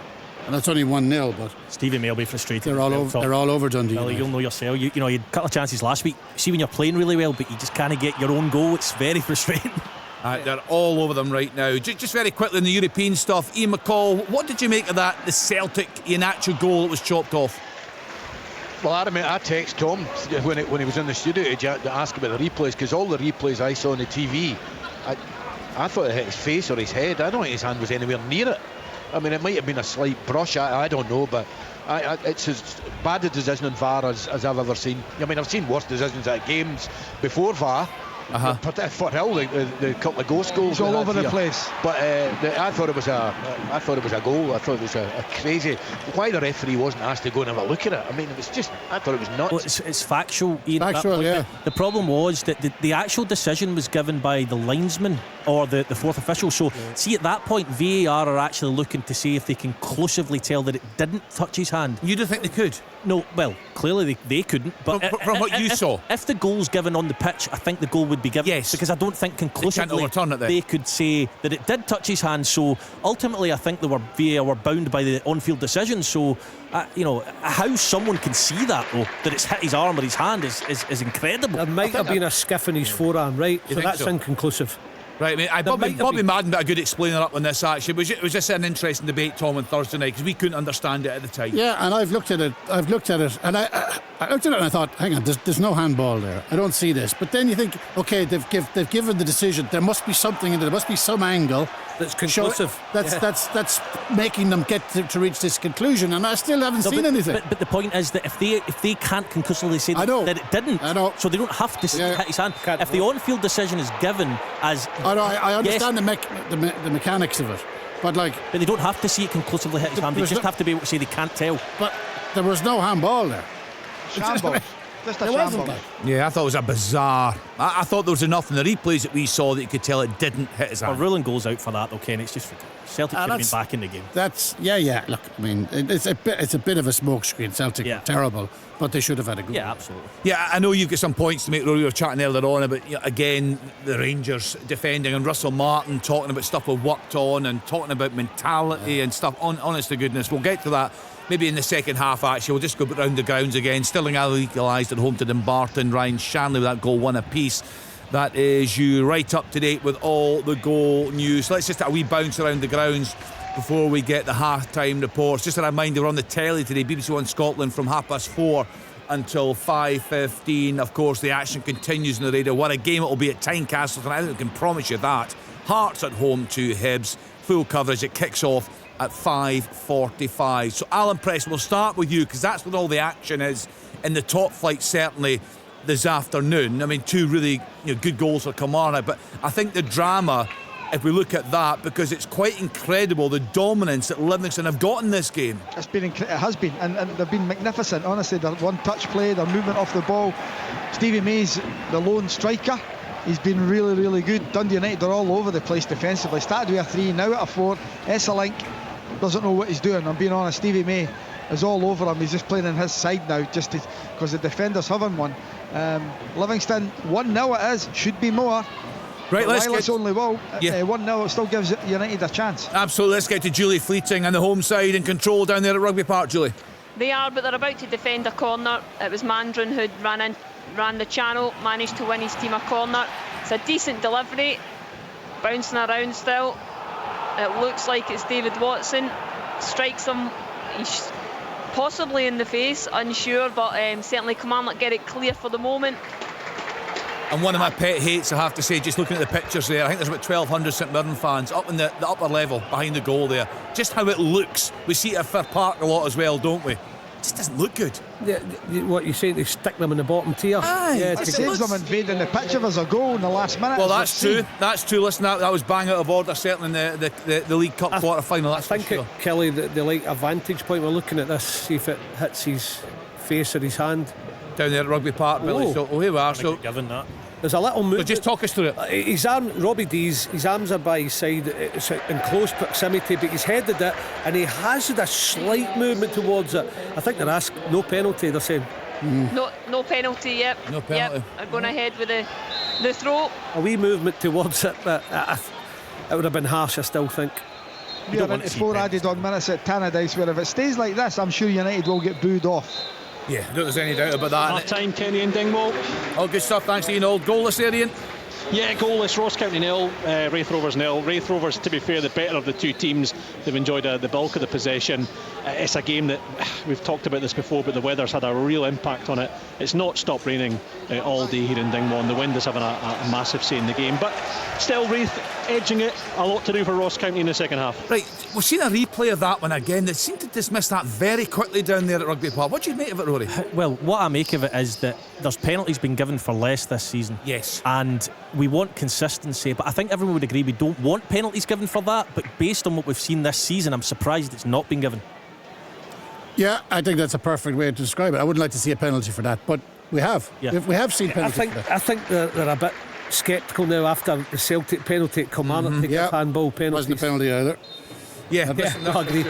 and that's only 1-0, but Stevie May will be frustrated. They're all over Dundee. Well, you'll know yourself. You know, you had a couple of chances last week. See, when you're playing really well, but you just can't get your own goal, it's very frustrating. They're all over them right now. Just very quickly in the European stuff, Ian McCall, what did you make of that? The Celtic Iheanacho goal that was chopped off. Well, I text Tom when he was in the studio to ask about the replays, because all the replays I saw on the TV, I thought it hit his face or his head. I don't think his hand was anywhere near it. I mean, it might have been a slight brush, I don't know, but it's as bad a decision in VAR as I've ever seen. I mean, I've seen worse decisions at games before VAR. For Hill, the couple of ghost goals, it's all over the place. But I thought it was a goal. I thought it was a crazy. Why the referee wasn't asked to go and have a look at it? I mean, it was just. I thought it was nuts. Well, it's factual. Ian, factual, yeah. The problem was that the actual decision was given by the linesman or the fourth official. So, see, at that point, VAR are actually looking to see if they conclusively tell that it didn't touch his hand. You don't think they could? No, well, clearly they couldn't. But from what you saw, if the goal's given on the pitch, I think the goal would be given. Yes, because I don't think conclusively they could say that it did touch his hand. So ultimately, I think VAR were bound by the on-field decision. So, you know, how someone can see that though, that it's hit his arm or his hand is incredible. There might have been a skiff in his forearm, right? So that's inconclusive. Right, I mean, Bobby Madden got a good explainer up on this actually. It was just an interesting debate, Tom, on Thursday night, because we couldn't understand it at the time. Yeah, and I've looked at it, and I looked at it and I thought, hang on, there's no handball there. I don't see this. But then you think, okay, they've given the decision. There must be something in there. There must be some angle that's conclusive. That's making them get to reach this conclusion, and I still haven't seen anything. But the point is that if they can't conclusively say that it didn't, so they don't have to hit his hand. If the on-field decision is given as I understand the mechanics of it, but they don't have to see it conclusively hit his hand. They just have to be able to say they can't tell. But there was no handball there. Shambles. Just a shambles. Yeah, I thought it was a bizarre. I thought there was enough in the replays that we saw that you could tell it didn't hit his hand. Ruling goals out for that, though, Ken. It's just Celtic should have been back in the game. That's Look, I mean, it's a bit of a smokescreen. Celtic terrible, but they should have had a good. Yeah, absolutely. Yeah, I know you've got some points to make. We were chatting earlier on about again the Rangers defending and Russell Martin talking about stuff we've worked on and talking about mentality and stuff. Honest to goodness, we'll get to that. Maybe in the second half, actually. We'll just go round the grounds again. Stirling equalised at home to Dumbarton. Ryan Shanley with that goal, 1 apiece. That is you right up to date with all the goal news. Let's just have a wee bounce around the grounds before we get the half-time reports. Just a reminder, we're on the telly today, BBC One Scotland, from 4:30 until 5:15. Of course, the action continues on the radio. What a game it will be at Tynecastle tonight. I think we can promise you that. Hearts at home to Hibs. Full coverage. It kicks off at 5:45. So Alan Preston, we'll start with you, because that's what all the action is in the top flight, certainly this afternoon. I mean, 2 really good goals for Kilmarnock, but I think the drama if we look at that, because it's quite incredible the dominance that Livingston have got in this game. It has been, and they've been magnificent. Honestly, their one-touch play, their movement off the ball. Stevie May's the lone striker. He's been really, really good. Dundee United are all over the place defensively. Started with a 3, now at a 4. Esselink doesn't know what he's doing. I'm being honest. Stevie May is all over him. He's just playing on his side now, just because the defenders haven't won. Livingston 1-0 it is. Should be more. Right, let's get only 1-0. It still gives United a chance. Absolutely. Let's get to Julie Fleeting and the home side in control down there at Rugby Park. Julie. They are, but they're about to defend a corner. It was Mandron who ran the channel, managed to win his team a corner. It's a decent delivery, bouncing around still. It looks like it's David Watson. Strikes him, he's possibly in the face, unsure, but certainly Kilmarnock get it clear for the moment. And one of my pet hates, I have to say, just looking at the pictures there, I think there's about 1,200 St Mirren fans up in the upper level behind the goal there. Just how it looks. We see it at Fir Park a lot as well, don't we? It just doesn't look good. What you say, they stick them in the bottom tier? Aye, it saves them invading the pitch if there's a goal in the last minute. Well, that's true. That's true. Listen, that was bang out of order, certainly in the League Cup quarter final. I think, Kelly, they like a vantage point. We're looking at this, see if it hits his face or his hand. Down there at Rugby Park, Billy. So here we are. So given that. There's a little movement. So just talk us through it. His arm, Robbie D's, his arms are by his side. It's in close proximity, but he's headed it, and he has had a slight movement towards it. I think they're asked no penalty. They're saying no penalty. Yep. No penalty. Yep. I'm going ahead with the throw. A wee movement towards it, but it would have been harsh. I still think. We are into 4 added on minutes at Tannadice, where if it stays like this, I'm sure United will get booed off. Yeah, no, there's any doubt about that. Half time, Kenny and Dingwall. Oh, good stuff. Thanks, Ian. Old goalless there, Ian. Yeah, goalless. Ross County 0, Wraith Rovers 0. Wraith Rovers, to be fair, the better of the two teams. They've enjoyed the bulk of the possession. It's a game that we've talked about this before, but the weather's had a real impact on it. It's not stopped raining all day here in Dingwall, and the wind is having a massive say in the game. But still, Wraith edging it. A lot to do for Ross County in the second half. Right, we've seen a replay of that one again. They seem to dismiss that very quickly down there at Rugby Park. What do you make of it, Rory? Well, what I make of it is that there's penalties been given for less this season. Yes. And we want consistency, but I think everyone would agree we don't want penalties given for that. But based on what we've seen this season, I'm surprised it's not been given. Yeah, I think that's a perfect way to describe it. I wouldn't like to see a penalty for that, but we have. Yeah. We have seen penalties for that. I think they're a bit sceptical now after the Celtic penalty at Kilmarnock. Handball penalties. Wasn't a penalty either. Yeah, I agree.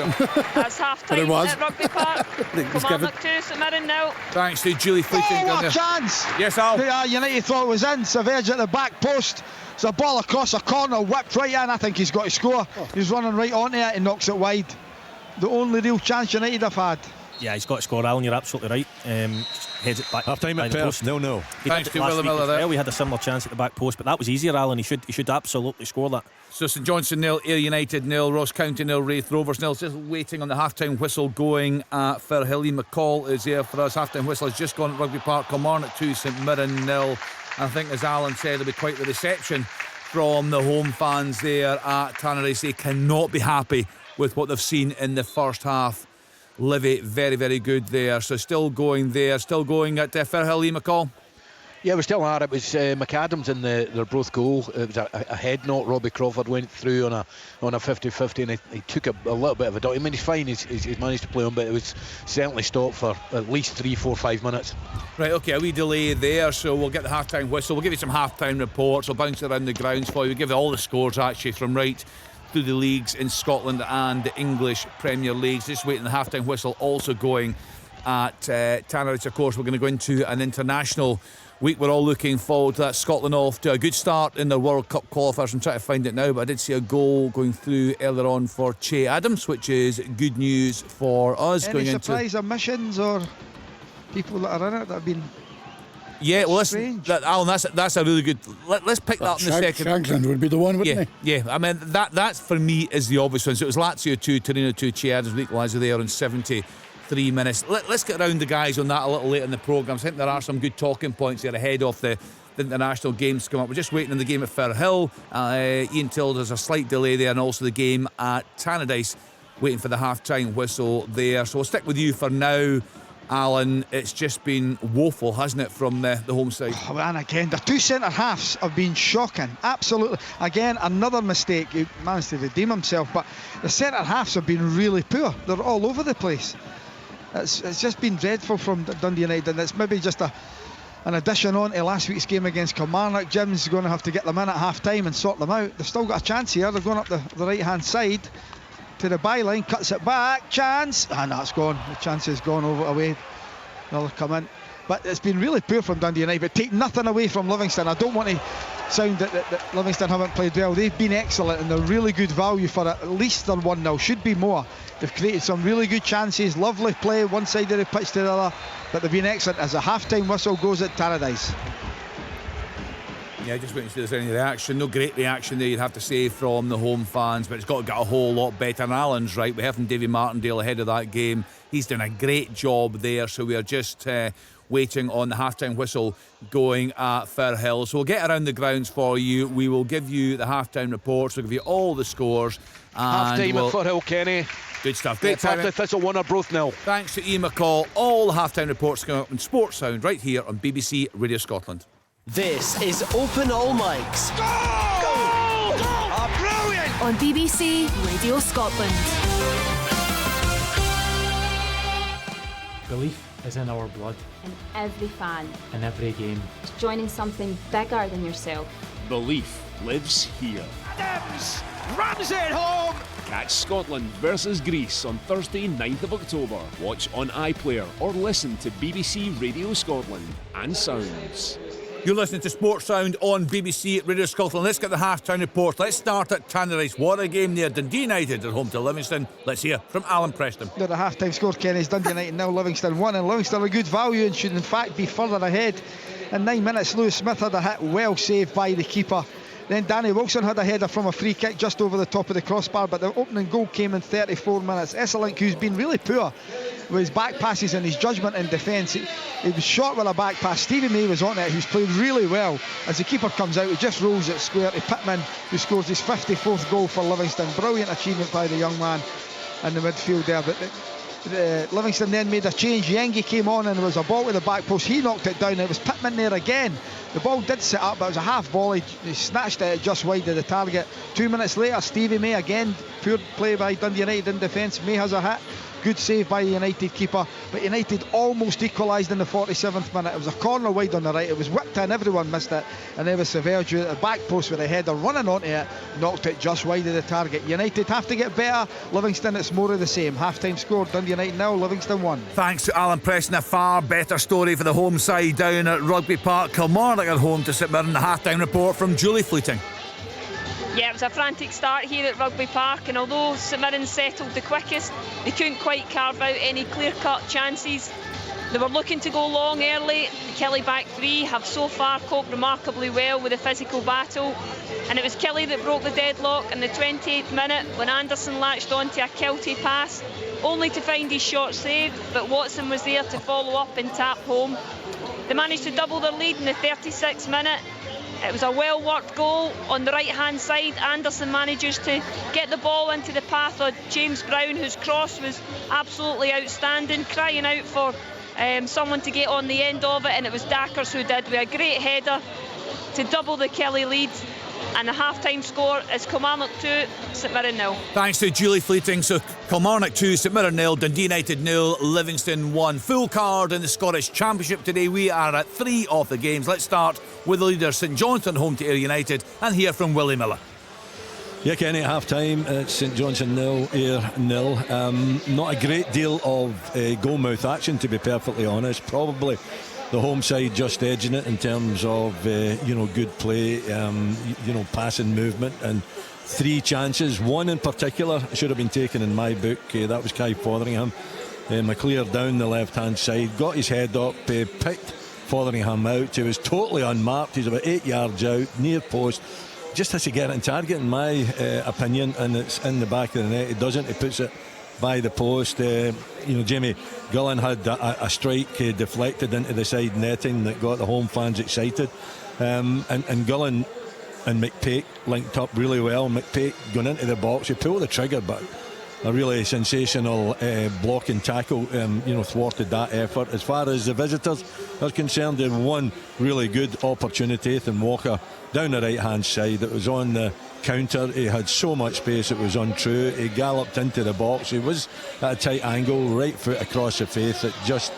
That's half time at Rugby Park. Kilmarnock 2, St Mirren 0. Thanks to Julie Fleeting. What a chance! Yes, Al. United thought it was in. Savage at the back post. It's a ball across a corner, whipped right in. I think he's got to score. He's running right onto it and knocks it wide. The only real chance United have had. Yeah, he's got to score, Alan. You're absolutely right. Just heads it back. Half time at Perth, 0-0. Thanks to Willie Miller there. We had a similar chance at the back post, but that was easier, Alan. He should absolutely score that. So St Johnstone 0, Ayr United 0, Ross County 0, Wraith Rovers 0. Just waiting on the half-time whistle going at Firhill. Ian McCall is there for us. Half-time whistle has just gone at Rugby Park. Kilmarnock 2, St Mirren 0. I think, as Alan said, there'll be quite the reception from the home fans there at Tannadice. They cannot be happy with what they've seen in the first half. Livy, very, very good there. So still going there, still going at Firhill. Ian McCall. Yeah, we still are. It was McAdams in their both goal. It was a head knock. Robbie Crawford went through on a 50-50, and he took a little bit of a dot. I mean, he's fine. He's managed to play on, but it was certainly stopped for at least 3, 4, 5 minutes. Right, okay, a wee delay there, so we'll get the half-time whistle. We'll give you some half-time reports. We'll bounce around the grounds for you. We'll give you all the scores, actually, from right through the leagues in Scotland and the English Premier Leagues. Just waiting the half-time whistle also going at Tannadice. Of course, we're going to go into an international week. We're all looking forward to that. Scotland off to a good start in their World Cup qualifiers. I'm trying to find it now, but I did see a goal going through earlier on for Che Adams, which is good news for us. Any going surprise omissions or people that are in it that have been... Yeah, well, listen, Alan, that's a really good... Let's pick that up in a second. Shankland would be the one, wouldn't he? Yeah, I mean, that for me is the obvious one. So it was Lazio 2, Torino 2, Che Adams with equaliser there in 73 minutes. Let's get around the guys on that a little later in the programme. I think there are some good talking points there ahead of the international games to come up. We're just waiting on the game at Firhill. Ian Till, there's a slight delay there, and also the game at Tannadice, waiting for the half-time whistle there. So we'll stick with you for now. Alan, it's just been woeful, hasn't it, from the home side? Oh, and again, the two centre halves have been shocking. Absolutely. Again, another mistake. He managed to redeem himself, but the centre halves have been really poor. They're all over the place. It's just been dreadful from Dundee United, and it's maybe just an addition on to last week's game against Kilmarnock. Jim's going to have to get them in at half time and sort them out. They've still got a chance here. They're going up the right hand side to the byline, cuts it back, chance, and that's gone. The chance has gone away. They'll come in. But it's been really poor from Dundee United, but take nothing away from Livingston. I don't want to sound that Livingston haven't played well. They've been excellent and they're really good value for at least their 1-0, should be more. They've created some really good chances, lovely play one side of the pitch to the other, but they've been excellent as the half-time whistle goes at Tannadice. Yeah, just waiting to see if there's any reaction. No great reaction there, you'd have to say, from the home fans, but it's got to get a whole lot better. And Alan's right, we heard from Davy Martindale ahead of that game. He's done a great job there, so we are just waiting on the half-time whistle going at Firhill. So we'll get around the grounds for you. We will give you the half-time reports, we'll give you all the scores. Half-time at Firhill, Kenny. Good stuff. Great time. Thistle won or both nil. Thanks to Ian McCall. All the half-time reports coming up in Sports Sound right here on BBC Radio Scotland. This is Open All Mics. Goal! Goal! Goal! Oh, brilliant! On BBC Radio Scotland. Belief is in our blood. In every fan. In every game. It's joining something bigger than yourself. Belief lives here. Adams rams it home. Catch Scotland versus Greece on Thursday, 9th of October. Watch on iPlayer or listen to BBC Radio Scotland and Sounds. You're listening to Sports Sound on BBC Radio Scotland. Let's get the half-time report. Let's start at Tannadice. What a game there. Dundee United at home to Livingston. Let's hear from Alan Preston. The half-time score, Kenny, is Dundee United 0, Livingston 1, and Livingston a good value and should in fact be further ahead. In 9 minutes, Lewis Smith had a hit well saved by the keeper. Then Danny Wilson had a header from a free kick just over the top of the crossbar, but the opening goal came in 34 minutes. Esselink, who's been really poor with his back passes and his judgment in defence, he was short with a back pass. Stevie May was on it, who's played really well. As the keeper comes out, he just rolls it square to Pittman, who scores his 54th goal for Livingston. Brilliant achievement by the young man in the midfield there. But Livingston then made a change. Yengi came on and there was a ball to the back post. He knocked it down. It was Pittman there again. The ball did set up, but it was a half volley. He snatched it just wide of the target. 2 minutes later, Stevie May again, poor play by Dundee United in defence. May has a hit. Good save by the United keeper, but United almost equalised in the 47th minute. It was a corner wide on the right. It was whipped in, everyone missed it, and there was Severju at the back post with a header running onto it, knocked it just wide of the target. United have to get better. Livingston, it's more of the same. Half-time score, Dundee United 0, Livingston 1. Thanks to Alan Preston. A far better story for the home side down at Rugby Park. Kilmarnock at home to St Mirren. The half-time report from Julie Fleeting. Yeah, it was a frantic start here at Rugby Park, and although St Mirren settled the quickest, they couldn't quite carve out any clear-cut chances. They were looking to go long early. The Kelly back three have so far coped remarkably well with the physical battle, and it was Kelly that broke the deadlock in the 28th minute when Anderson latched onto a Kelty pass, only to find his shot saved, but Watson was there to follow up and tap home. They managed to double their lead in the 36th minute. It was a well-worked goal on the right-hand side. Anderson manages to get the ball into the path of James Brown, whose cross was absolutely outstanding, crying out for someone to get on the end of it, and it was Dackers who did, with a great header to double the Kelly lead. And the half-time score is Kilmarnock 2, St Mirren 0. Thanks to Julie Fleeting. So Kilmarnock 2, St Mirren 0, Dundee United 0, Livingston 1. Full card in the Scottish Championship today. We are at 3 of the games. Let's start with the leader St Johnstone home to Ayr United and hear from Willie Miller. Yeah, Kenny, at half-time, it's St Johnstone 0, Ayr 0. Not a great deal of goal-mouth action, to be perfectly honest. Probably the home side just edging it in terms of good play, passing movement, and 3 chances. One in particular should have been taken in my book. That was Kai Fotheringham. McClear down the left-hand side, got his head up, picked Fotheringham out. He was totally unmarked. He's about 8 yards out, near post. Just has to get it in target, in my opinion, and it's in the back of the net. He doesn't. He puts it by the post. Jamie Gullen had a strike deflected into the side netting that got the home fans excited, and Gullen and McPake linked up really well. McPake going into the box, he pulled the trigger, but a really sensational block and tackle, thwarted that effort. As far as the visitors are concerned, they had one really good opportunity. Ethan Walker down the right hand side, it was on the counter, he had so much space, it was untrue. He galloped into the box, he was at a tight angle, right foot across the face, it just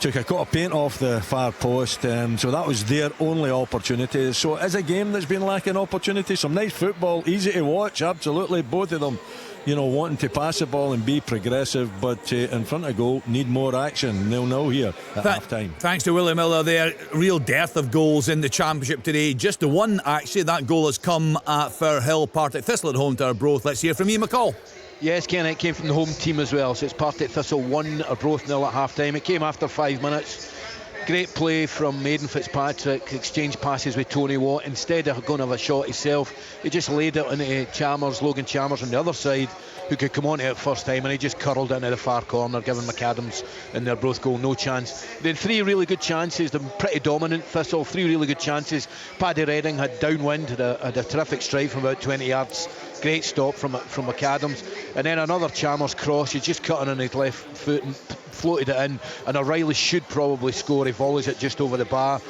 took a coat of paint off the far post, so that was their only opportunity. So it's a game that's been lacking opportunity. Some nice football, easy to watch, absolutely, both of them wanting to pass the ball and be progressive, but in front of goal need more action. 0-0 here at half time. Thanks to Willie Miller there. Real dearth of goals in the Championship today. Just the one, actually. That goal has come at Firhill. Partick Thistle at home to Arbroath. Let's hear from Ian McCall. Yes, Ken, it came from the home team as well. So it's Partick Thistle 1, Arbroath 0 at half time. It came after 5 minutes. Great play from Maiden Fitzpatrick, exchanged passes with Tony Watt. Instead of going to have a shot himself, he just laid it into Logan Chalmers on the other side, who could come on to it first time, and he just curled it into the far corner, giving McAdams in their Arbroath goal no chance. They had 3 really good chances. They're pretty dominant, Thistle, 3 really good chances. Paddy Redding had downwind, had a terrific strike from about 20 yards. Great stop from McAdams, and then another Chalmers cross. He just cut on his left foot and floated it in, and O'Reilly should probably score. He volleys it just over the bar.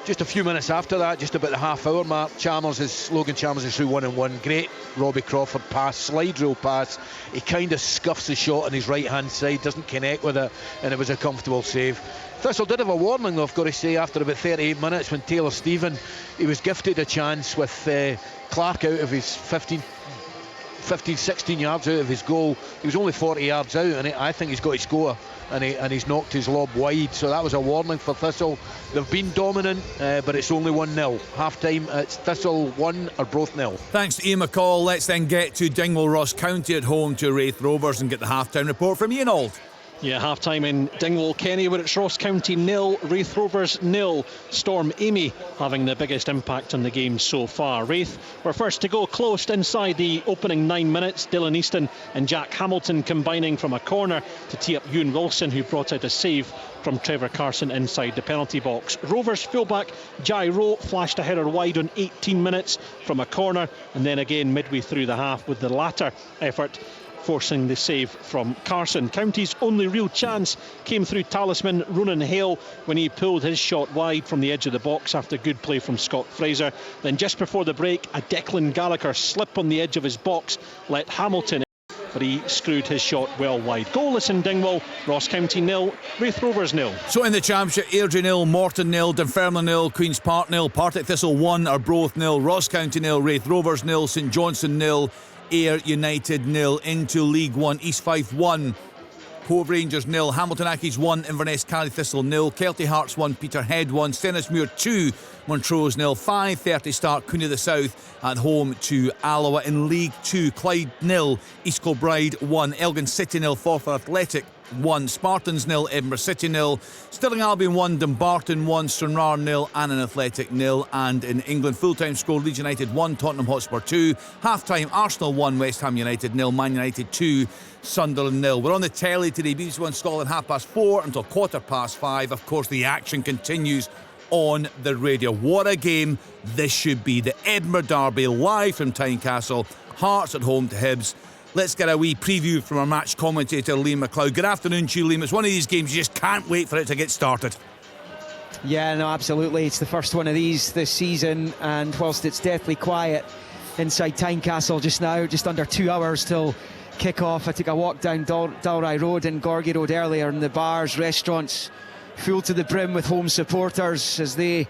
Just a few minutes after that, just about the half-hour mark, Logan Chalmers is through 1-1. Great Robbie Crawford pass, slide rule pass. He kind of scuffs the shot on his right-hand side, doesn't connect with it, and it was a comfortable save. Thistle did have a warning, though, I've got to say, after about 38 minutes when Taylor Stephen, he was gifted a chance with Clark out of his 16 yards out of his goal. He was only 40 yards out, and I think he's got to score, and he's knocked his lob wide, so that was a warning for Thistle. They've been dominant, but it's only 1-0. Half time, it's Thistle 1, Arbroath 0. Thanks to Ian McCall. Let's then get to Dingwall Ross County at home to Wraith Rovers and get the half time report from Ian Auld. Yeah, half-time in Dingwall, Kenny, where it's Ross County 0, Wraith Rovers 0. Storm Amy having the biggest impact on the game so far. Wraith were first to go, closed inside the opening 9 minutes. Dylan Easton and Jack Hamilton combining from a corner to tee up Ewan Wilson, who brought out a save from Trevor Carson inside the penalty box. Rovers fullback Jai Rowe flashed a header wide on 18 minutes from a corner, and then again midway through the half with the latter effort forcing the save from Carson. County's only real chance came through talisman Ronan Hale when he pulled his shot wide from the edge of the box after good play from Scott Fraser. Then just before the break, a Declan Gallagher slip on the edge of his box let Hamilton in, but he screwed his shot well wide. Goalless in Dingwall, Ross County 0, Wraith Rovers 0. So in the Championship, Airdrie 0, Morton 0, Dunfermline 0, Queen's Park 0, Partick Thistle 1, Arbroath 0, Ross County 0, Wraith Rovers 0, St Johnstone 0, Ayr United 0. Into League 1, East Fife 1, Cove Rangers 0, Hamilton Accies 1, Inverness Carry Thistle 0, Kelty Hearts 1, Peterhead 1, Stennismuir 2, Montrose 0. 5:30 start, Cooney the South at home to Alloa. In League 2, Clyde 0, East Kilbride 1, Elgin City 0, Forfar Athletic 1, Spartans 0, Edinburgh City 0, Stirling Albion 1, Dumbarton 1, Stranraer 0, Annan Athletic 0. And in England, full-time score, Leeds United 1, Tottenham Hotspur 2, half-time Arsenal 1, West Ham United 0, Man United 2, Sunderland 0. We're on the telly today, BBC One Scotland 4:30 until 5:15. Of course, the action continues on the radio. What a game this should be. The Edinburgh Derby live from Tynecastle, Hearts at home to Hibs. Let's get a wee preview from our match commentator, Liam McLeod. Good afternoon to you, Liam. It's one of these games you just can't wait for it to get started. Yeah, no, absolutely. It's the first one of these this season, and whilst it's deathly quiet inside Tynecastle just now, just under 2 hours till kick-off, I took a walk down Dalry Road and Gorgie Road earlier, and the bars, restaurants, full to the brim with home supporters as they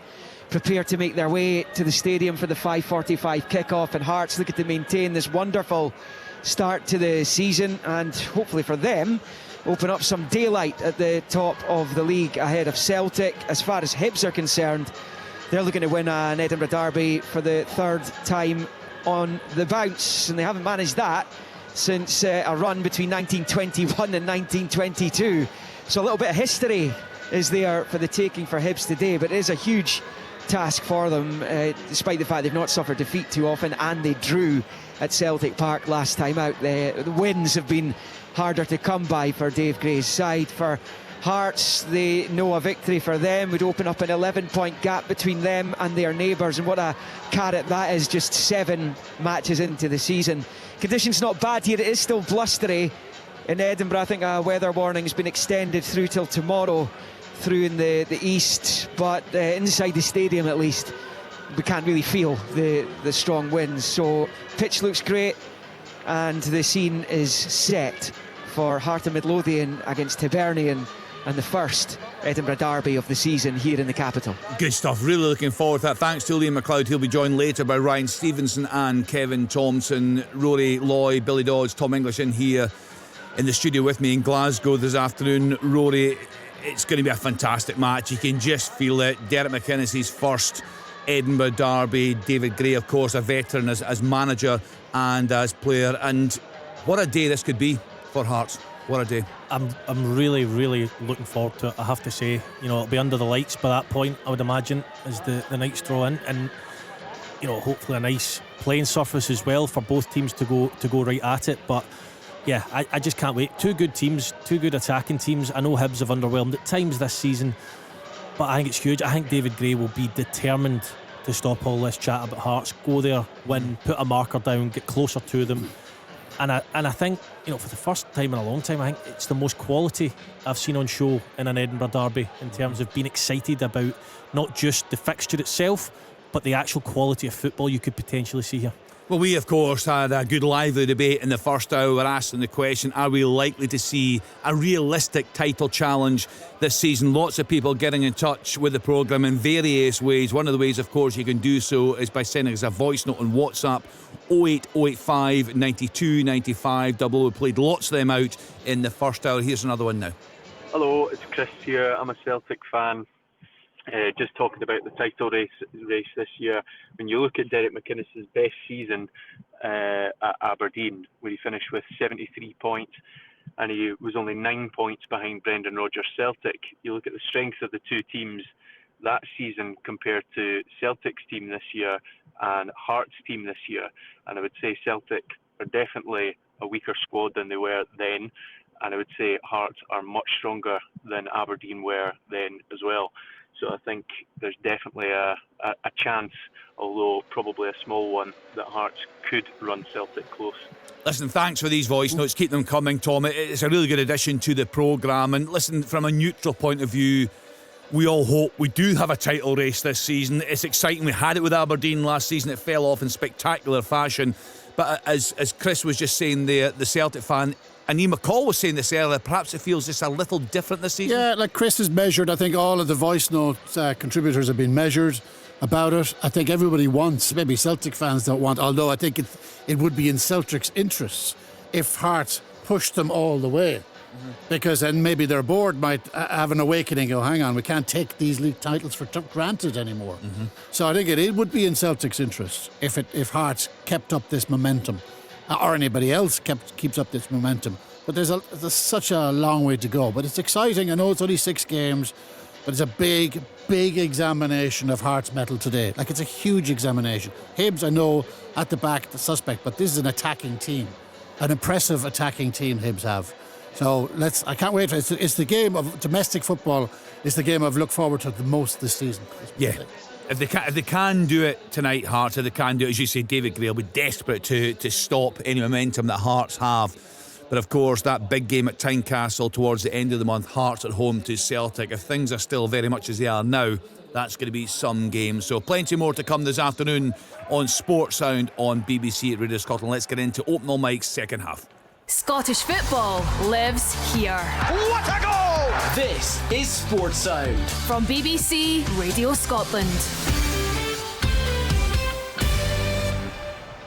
prepare to make their way to the stadium for the 5:45 kick-off. And Hearts looking to maintain this wonderful start to the season and hopefully for them open up some daylight at the top of the league ahead of Celtic. As far as Hibs are concerned, they're looking to win an Edinburgh Derby for the third time on the bounce, and they haven't managed that since a run between 1921 and 1922. So a little bit of history is there for the taking for Hibs today, but it is a huge task for them, despite the fact they've not suffered defeat too often, and they drew at Celtic Park last time out. The wins have been harder to come by for Dave Gray's side. For Hearts, they know a victory for them would open up an 11-point gap between them and their neighbours, and what a carrot that is, just 7 matches into the season. Conditions not bad here, it is still blustery in Edinburgh. I think a weather warning has been extended through till tomorrow through in the east, but inside the stadium at least we can't really feel the strong winds. So pitch looks great and the scene is set for Heart of Midlothian against Hibernian, and the first Edinburgh derby of the season here in the capital. Good stuff, really looking forward to that. Thanks to Liam McLeod. He'll be joined later by Ryan Stevenson and Kevin Thompson. Rory Loy, Billy Dodds, Tom English in here in the studio with me in Glasgow this afternoon. Rory, it's going to be a fantastic match. You can just feel it. Derek McInnes's first Edinburgh derby. David Gray, of course, a veteran as manager and as player. And what a day this could be for Hearts. What a day. I'm really, really looking forward to it, I have to say. You know, it'll be under the lights by that point, I would imagine, as the nights draw in, and you know, hopefully a nice playing surface as well for both teams to go right at it. But yeah, I just can't wait. 2 good teams, 2 good attacking teams. I know Hibs have underwhelmed at times this season, but I think it's huge. I think David Gray will be determined to stop all this chat about Hearts. Go there, win, put a marker down, get closer to them. And I think, you know, for the first time in a long time, I think it's the most quality I've seen on show in an Edinburgh derby in terms of being excited about not just the fixture itself, but the actual quality of football you could potentially see here. Well, we, of course, had a good lively debate in the first hour. We're asking the question, are we likely to see a realistic title challenge this season? Lots of people getting in touch with the programme in various ways. One of the ways, of course, you can do so is by sending us a voice note on WhatsApp, 08085 92 95 00. We played lots of them out in the first hour. Here's another one now. Hello, it's Chris here. I'm a Celtic fan. Just talking about the title race this year. When you look at Derek McInnes's best season at Aberdeen, where he finished with 73 points and he was only 9 points behind Brendan Rodgers' Celtic. You look at the strength of the two teams that season compared to Celtic's team this year and Hearts' team this year, and I would say Celtic are definitely a weaker squad than they were then, and I would say Hearts are much stronger than Aberdeen were then as well. So I think there's definitely a chance, although probably a small one, that Hearts could run Celtic close. Listen, thanks for these voice notes. Keep them coming, Tom. It's a really good addition to the programme. And listen, from a neutral point of view, we all hope we do have a title race this season. It's exciting. We had it with Aberdeen last season. It fell off in spectacular fashion. But as Chris was just saying there, the Celtic fan, and Ian McCall was saying this earlier, perhaps it feels just a little different this season. Yeah, like Chris is measured. I think all of the voice notes contributors have been measured about it. I think everybody wants, maybe Celtic fans don't want, although I think it would be in Celtic's interests if Hearts pushed them all the way. Because then maybe their board might have an awakening. Go, hang on, we can't take these league titles for granted anymore. So I think it would be in Celtic's interest if Hearts kept up this momentum, or anybody else keeps up this momentum. But there's such a long way to go. But it's exciting. I know it's only 6 games, but it's a big examination of Hearts' mettle today. Like, it's a huge examination. Hibs, I know, at the back, the suspect, but this is an attacking team, an impressive attacking team Hibs have. So I can't wait. It's the game of domestic football. It's the game I've looked forward to the most this season. Yeah. If they can do it tonight, Hearts, if they can do it, as you say, David Gray will be desperate to stop any momentum that Hearts have. But of course, that big game at Tynecastle towards the end of the month, Hearts at home to Celtic. If things are still very much as they are now, that's going to be some games. So plenty more to come this afternoon on Sports Sound on BBC Radio Scotland. Let's get into Open All Mike's second half. Scottish football lives here. What a goal! This is Sports Sound from BBC Radio Scotland.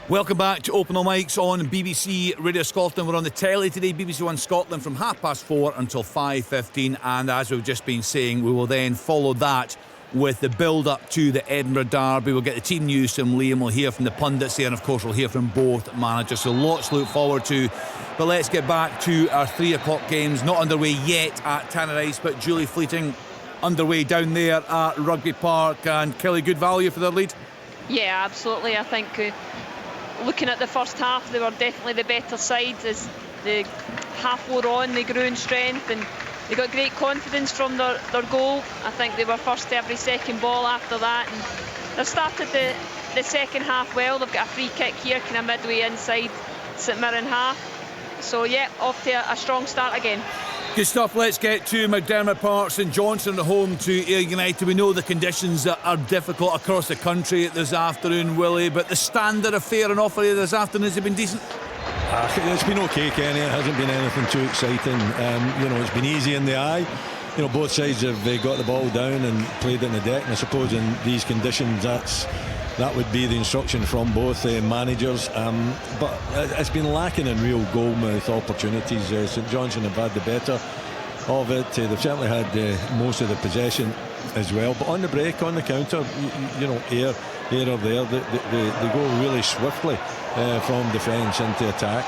Welcome back to Open All Mics on BBC Radio Scotland. We're on the telly today, BBC One Scotland, from 4:30 until 5:15, and as we've just been saying, we will then follow that with the build-up to the Edinburgh derby. We'll get the team news from Liam, we'll hear from the pundits there, and of course we'll hear from both managers, so lots to look forward to. But let's get back to our 3 o'clock games, not underway yet at Tannadice, but Julie Fleeting underway down there at Rugby Park, and Kelly, good value for their lead? Yeah, absolutely. I think looking at the first half, they were definitely the better side. As the half wore on, they grew in strength, and they got great confidence from their goal. I think they were first to every second ball after that, and they've started the second half well. They've got a free kick here, kind of midway inside St Mirren half. So yeah, off to a strong start again. Good stuff. Let's get to McDermott Park. St Johnstone at home to Ayr United. We know the conditions are difficult across the country this afternoon, Willie, but the standard of fare and offer here this afternoon, has it been decent? It's been okay, Kenny. It hasn't been anything too exciting. It's been easy in the eye. Both sides have got the ball down and played it in the deck, and I suppose in these conditions that would be the instruction from both managers, but it's been lacking in real goalmouth opportunities. St Johnstone have had the better of it. They've certainly had most of the possession as well, but on the break, on the counter, Ayr are there. They go really swiftly from defence into attack.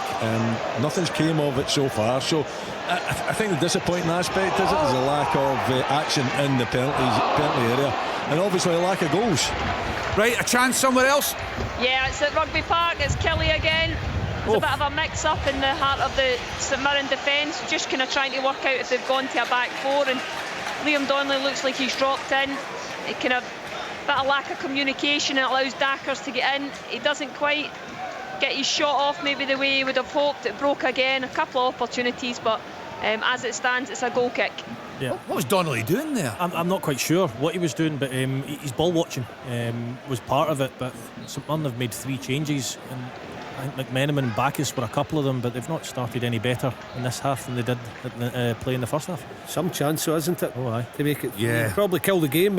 Nothing's came of it so far, so I think the disappointing aspect is a lack of action in the penalty area, and obviously a lack of goals. Right, a chance somewhere else? Yeah, it's at Rugby Park. It's Kelly again. There's a bit of a mix-up in the heart of the St Mirren defence, just kind of trying to work out if they've gone to a back four, and Liam Donnelly looks like he's dropped in. It kind of bit of lack of communication, and it allows Dackers to get in. He doesn't quite get his shot off maybe the way he would have hoped. It broke again, a couple of opportunities, but as it stands, it's a goal kick. Yeah. What was Donnelly doing there? I'm not quite sure what he was doing, but his ball watching was part of it. But St Mirren have made 3 changes, and I think McMenamin and Bacchus were a couple of them, but they've not started any better in this half than they did play in the first half. Some chance, so isn't it? Oh, aye. To make it, yeah, probably kill the game.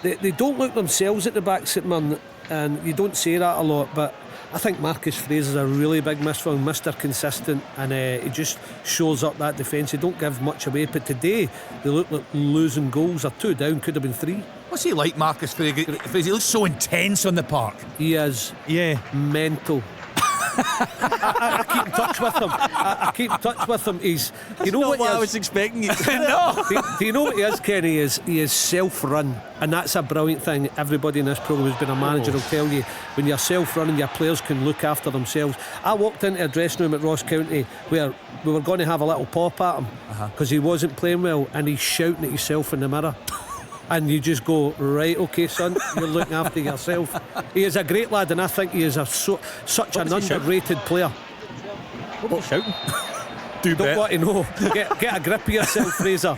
They don't look themselves at the back, St Mirren, and you don't say that a lot, but I think Marcus Fraser's a really big miss for him, Mr. Consistent, and he just shows up that defence. He don't give much away, but today they look like losing goals. They're 2 down, could have been 3. What's he like, Marcus Fraser? He looks so intense on the park. He is mental. I keep in touch with him. I keep in touch with him. He's, you know what I was expecting you. No. Do you know what he is, Kenny? He is self-run, and that's a brilliant thing. Everybody in this programme who's been a manager will tell you, when you're self-running, your players can look after themselves. I walked into a dressing room at Ross County where we were going to have a little pop at him because he wasn't playing well, and he's shouting at himself in the mirror. And you just go, right, okay, son, you're looking after yourself. He is a great lad, and I think he is such an underrated player. What was he shouting? Don't want to know. Get a grip of yourself, Fraser.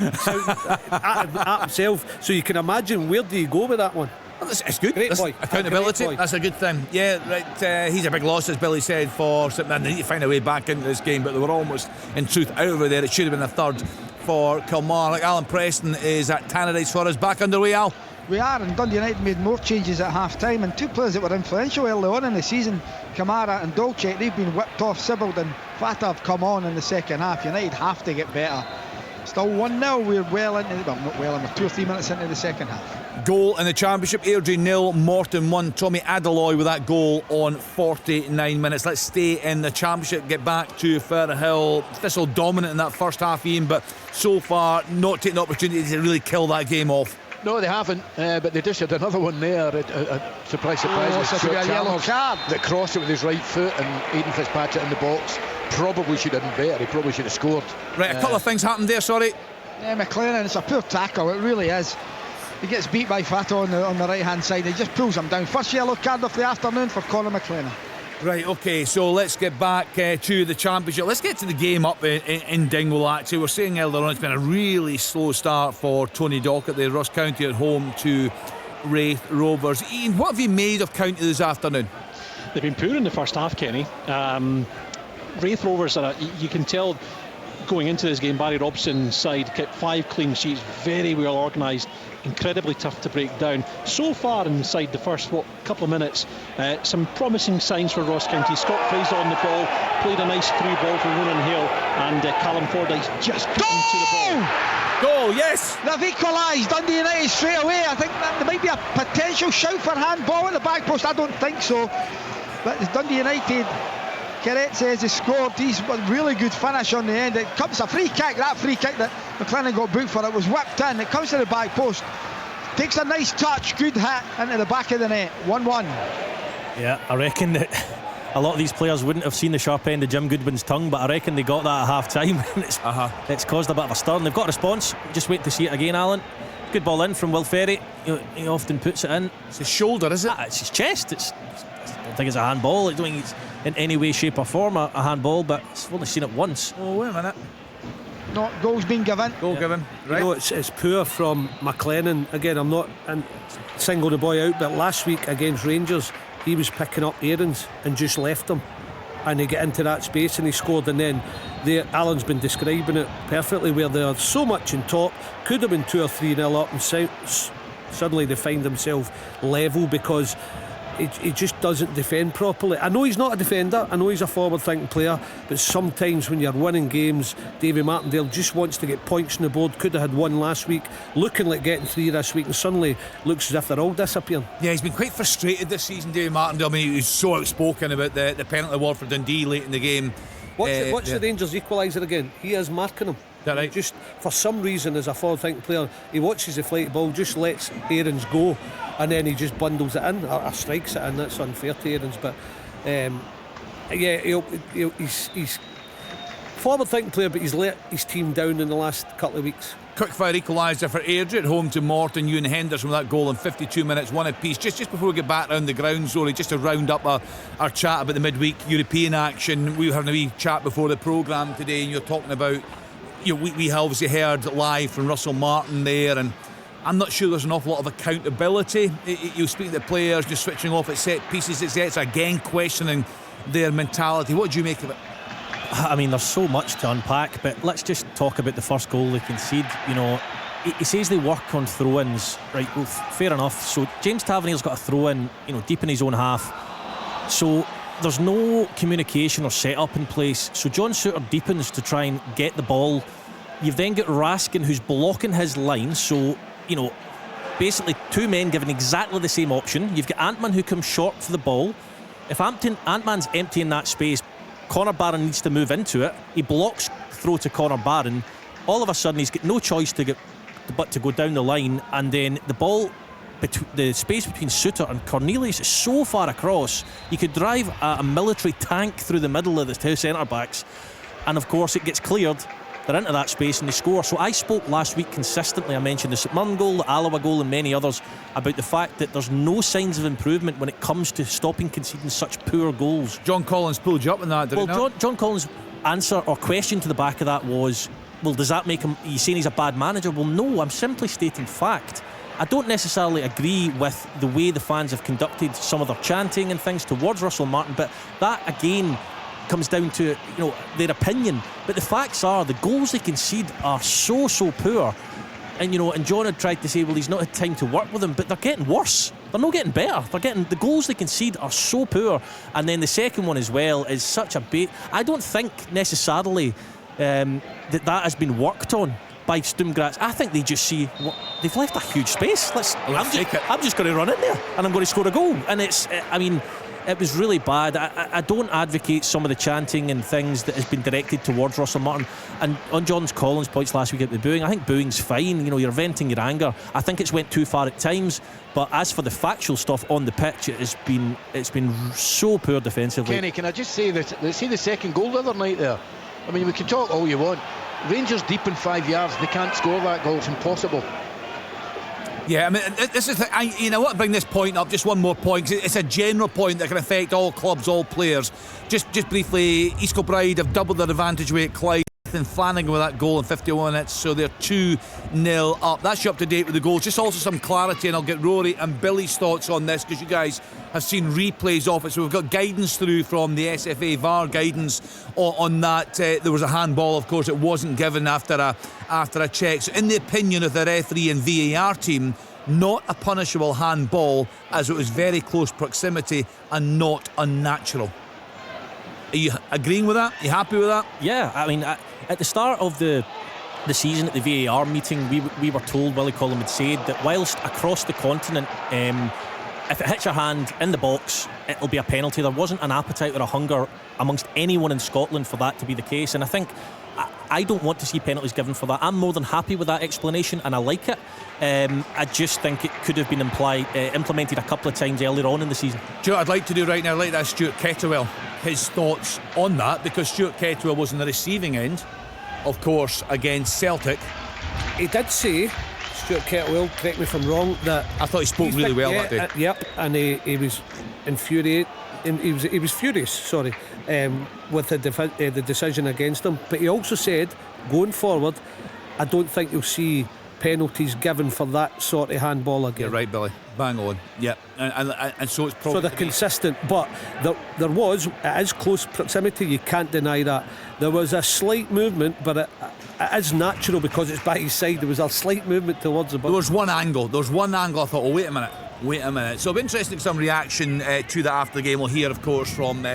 At himself, so you can imagine where do you go with that one. Well, it's good. Great boy. Accountability. Great boy. That's a good thing. Yeah, right. He's a big loss, as Billy said, for St Mirren. They need to find a way back into this game, but they were almost, in truth, out over there. It should have been a third for Kilmarnock. Alan Preston is at Tannadice for us. Back underway, Al. We are, and Dundee United made more changes at half-time, and 2 players that were influential early on in the season, Kamara and Dolce, they've been whipped off. Sibbald and Fata have come on in the second half. United have to get better. Still 1-0. We're we're 2 or 3 minutes into the second half. Goal in the Championship, Airdrie 0, Morton 1. Tommy Adeloy with that goal on 49 minutes. Let's stay in the Championship, get back to Firhill. Thistle dominant in that first half, Ian, but so far not taking the opportunity to really kill that game off. No, they haven't, but they just had another one there. Surprise, it's a yellow card. That crossed it with his right foot, and Aidan Fitzpatrick in the box probably should have been better. He probably should have scored. Right, a couple of things happened there, sorry. Yeah, McLennan, it's a poor tackle, it really is. He gets beat by Fata on the right hand side. He just pulls him down. First yellow card of the afternoon for Conor McLennan. Right, okay, so let's get back to the Championship. Let's get to the game up in Dingwall, actually. We're saying earlier on it's been a really slow start for Tony Dockett, the Ross County at home to Raith Rovers. Ian, what have you made of County this afternoon? They've been poor in the first half, Kenny. Raith Rovers, you can tell going into this game, Barry Robson's side kept 5 clean sheets, very well organised, incredibly tough to break down. So far inside the first couple of minutes, some promising signs for Ross County. Scott Fraser on the ball, played a nice through ball for Ronan Hill, and Callum Fordyce just put into the ball. Goal, yes! They've equalised Dundee United straight away. I think that there might be a potential shout for handball at the back post. I don't think so, but Dundee United, Correct says he scored. He's a really good finish on the end. It comes a free kick. That free kick that McLennan got booked for, it was whipped in. It comes to the back post, takes a nice touch, good hit into the back of the net. 1-1. Yeah, I reckon that a lot of these players wouldn't have seen the sharp end of Jim Goodwin's tongue, but I reckon they got that at half time. It's caused a bit of a stir, and they've got a response. Just wait to see it again, Alan. Good ball in from Will Ferry. He often puts it in. It's his shoulder, is it? It's his chest. I don't think it's a handball. I don't think it's in any way, shape or form a handball, but I've only seen it once. Oh, wait a minute. No, goal's been given. Goal given. Right. It's poor from McLennan. Again, I'm not single the boy out, but last week against Rangers, he was picking up errands and just left them, and they get into that space and he scored. And then Alan's been describing it perfectly, where they're so much in top, could have been 2 or 3-0 up, and suddenly they find themselves level because he just doesn't defend properly. I know he's not a defender, I know he's a forward thinking player, but sometimes when you're winning games, Davy Martindale just wants to get points on the board. Could have had 1 last week, looking like getting 3 this week, and suddenly looks as if they're all disappearing. Yeah, he's been quite frustrated this season, Davy Martindale. I mean, he was so outspoken about the penalty award for Dundee late in the game. Watch the Rangers equaliser again. He is marking him. That right? Just for some reason, as a forward thinking player, he watches the flight ball, just lets Aarons go, and then he just bundles it in or strikes it in. That's unfair to Aarons, but he's forward thinking player, but he's let his team down in the last couple of weeks. Quick fire equaliser for Airdrie at home to Morton. Ewan Henderson with that goal in 52 minutes, 1 apiece. Just before we get back around the grounds, Rory, just to round up our chat about the midweek European action. We were having a wee chat before the programme today, and you're talking about, we obviously heard live from Russell Martin there, and I'm not sure there's an awful lot of accountability. You speak to the players, just switching off at set pieces. It's again questioning their mentality. What do you make of it? I mean, there's so much to unpack, but let's just talk about the first goal they concede. He says they work on throw-ins, right? Well, fair enough. So James Tavernier's got a throw-in, deep in his own half. So there's no communication or set-up in place. So John Souttar deepens to try and get the ball. You've then got Raskin, who's blocking his line. So, basically 2 men given exactly the same option. You've got Antman who comes short for the ball. If Antman's empty in that space, Connor Barron needs to move into it. He blocks throw to Connor Barron. All of a sudden he's got no choice but to go down the line, and then the ball, the space between Souttar and Cornelius is so far across, you could drive a military tank through the middle of the 2 centre backs, and of course it gets cleared. They're into that space and they score. So I spoke last week consistently, I mentioned the St Mirren goal, the Alloa goal and many others, about the fact that there's no signs of improvement when it comes to stopping conceding such poor goals. John Collins pulled you up on that, did he not? John Collins' answer or question to the back of that was, well, does that make him, are you saying he's a bad manager? Well, no, I'm simply stating fact. I don't necessarily agree with the way the fans have conducted some of their chanting and things towards Russell Martin, but that again comes down to their opinion. But the facts are the goals they concede are so poor, and and John had tried to say, well, he's not had time to work with them, but they're getting worse. They're not getting better. The goals they concede are so poor. And then the second one as well is such a bait. I don't think necessarily that has been worked on by Sturm Graz. I think they just see they've left a huge space. I'm just going to run in there and I'm going to score a goal. And it was really bad. I don't advocate some of the chanting and things that has been directed towards Russell Martin. And on John Collins' points last week at the booing, I think booing's fine. You're venting your anger. I think it's went too far at times. But as for the factual stuff on the pitch, it's been so poor defensively. Kenny, can I just say that? See the second goal the other night there. I mean, we can talk all you want. Rangers deep in 5 yards. They can't score that goal. It's impossible. Yeah, I mean, this is I want to bring this point up, just one more point, 'cause it's a general point that can affect all clubs, all players. Just briefly, East Kilbride have doubled their advantage away at Clyde, and Flanagan with that goal in 51 minutes, so they're 2-0 up. That's you up to date with the goals. Just also some clarity, and I'll get Rory and Billy's thoughts on this, because you guys have seen replays of it. So we've got guidance through from the SFA, VAR guidance on that. There was a handball, of course, it wasn't given after a check. So in the opinion of the referee and VAR team, not a punishable handball, as it was very close proximity and not unnatural. Are you agreeing with that? Are you happy with that? Yeah, I mean, at the start of the season at the VAR meeting, we were told, Willie Collum had said that whilst across the continent, if it hits your hand in the box, it'll be a penalty. There wasn't an appetite or a hunger amongst anyone in Scotland for that to be the case. And I think I don't want to see penalties given for that. I'm more than happy with that explanation, and I like it. I just think it could have been implemented a couple of times earlier on in the season. Do you know what I'd like to do right now? I'd like to ask Stuart Kettlewell his thoughts on that, because Stuart Kettlewell was on the receiving end, of course, against Celtic. He did say, Stuart Kettlewell, correct me if I'm wrong, that I thought he spoke really well that day. Yep, and he was infuriated. He was furious, sorry, with the decision against him. But he also said, going forward, I don't think you'll see penalties given for that sort of handball again. You're right, Billy. Bang on. Yep. And so it's probably... So they're consistent, but it is close proximity, you can't deny that. There was a slight movement, but it is natural because it's by his side. There was a slight movement towards the ball. There was one angle I thought, oh, wait a minute. So it'll be interesting, some reaction to that after the game. We'll hear, of course, from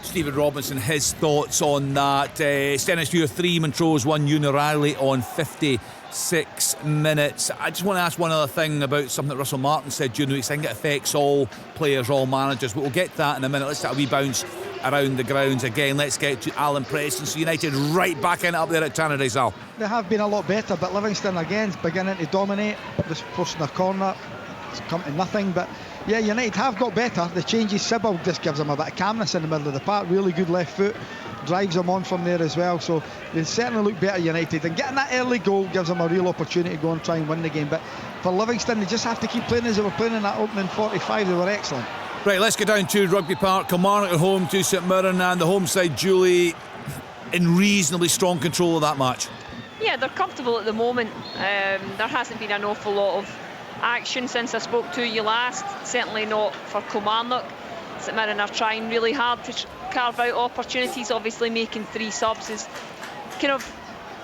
Stephen Robinson, his thoughts on that. Stennismuir 3, Montrose 1, Uniriley on 56 minutes. I just want to ask one other thing about something that Russell Martin said during the week. I think it affects all players, all managers, but we'll get to that in a minute. Let's take a wee bounce around the grounds again. Let's get to Alan Preston. So United right back in up there at Tannadice, Al. They have been a lot better, but Livingston again is beginning to dominate, just forcing a corner. It's come to nothing, but yeah, United have got better. The changes, Sybil just gives them a bit of calmness in the middle of the park. Really good left foot, drives them on from there as well. So they certainly look better, United, and getting that early goal gives them a real opportunity to go and try and win the game. But for Livingston, they just have to keep playing as they were playing in that opening 45. They were excellent. Right, let's get down to Rugby Park. Kilmarnock at home to St Mirren, and the home side, Julie, in reasonably strong control of that match. Yeah, they're comfortable at the moment. There hasn't been an awful lot of action since I spoke to you last, certainly not for Kilmarnock. St Mirren are trying really hard to carve out opportunities. Obviously making 3 subs is kind of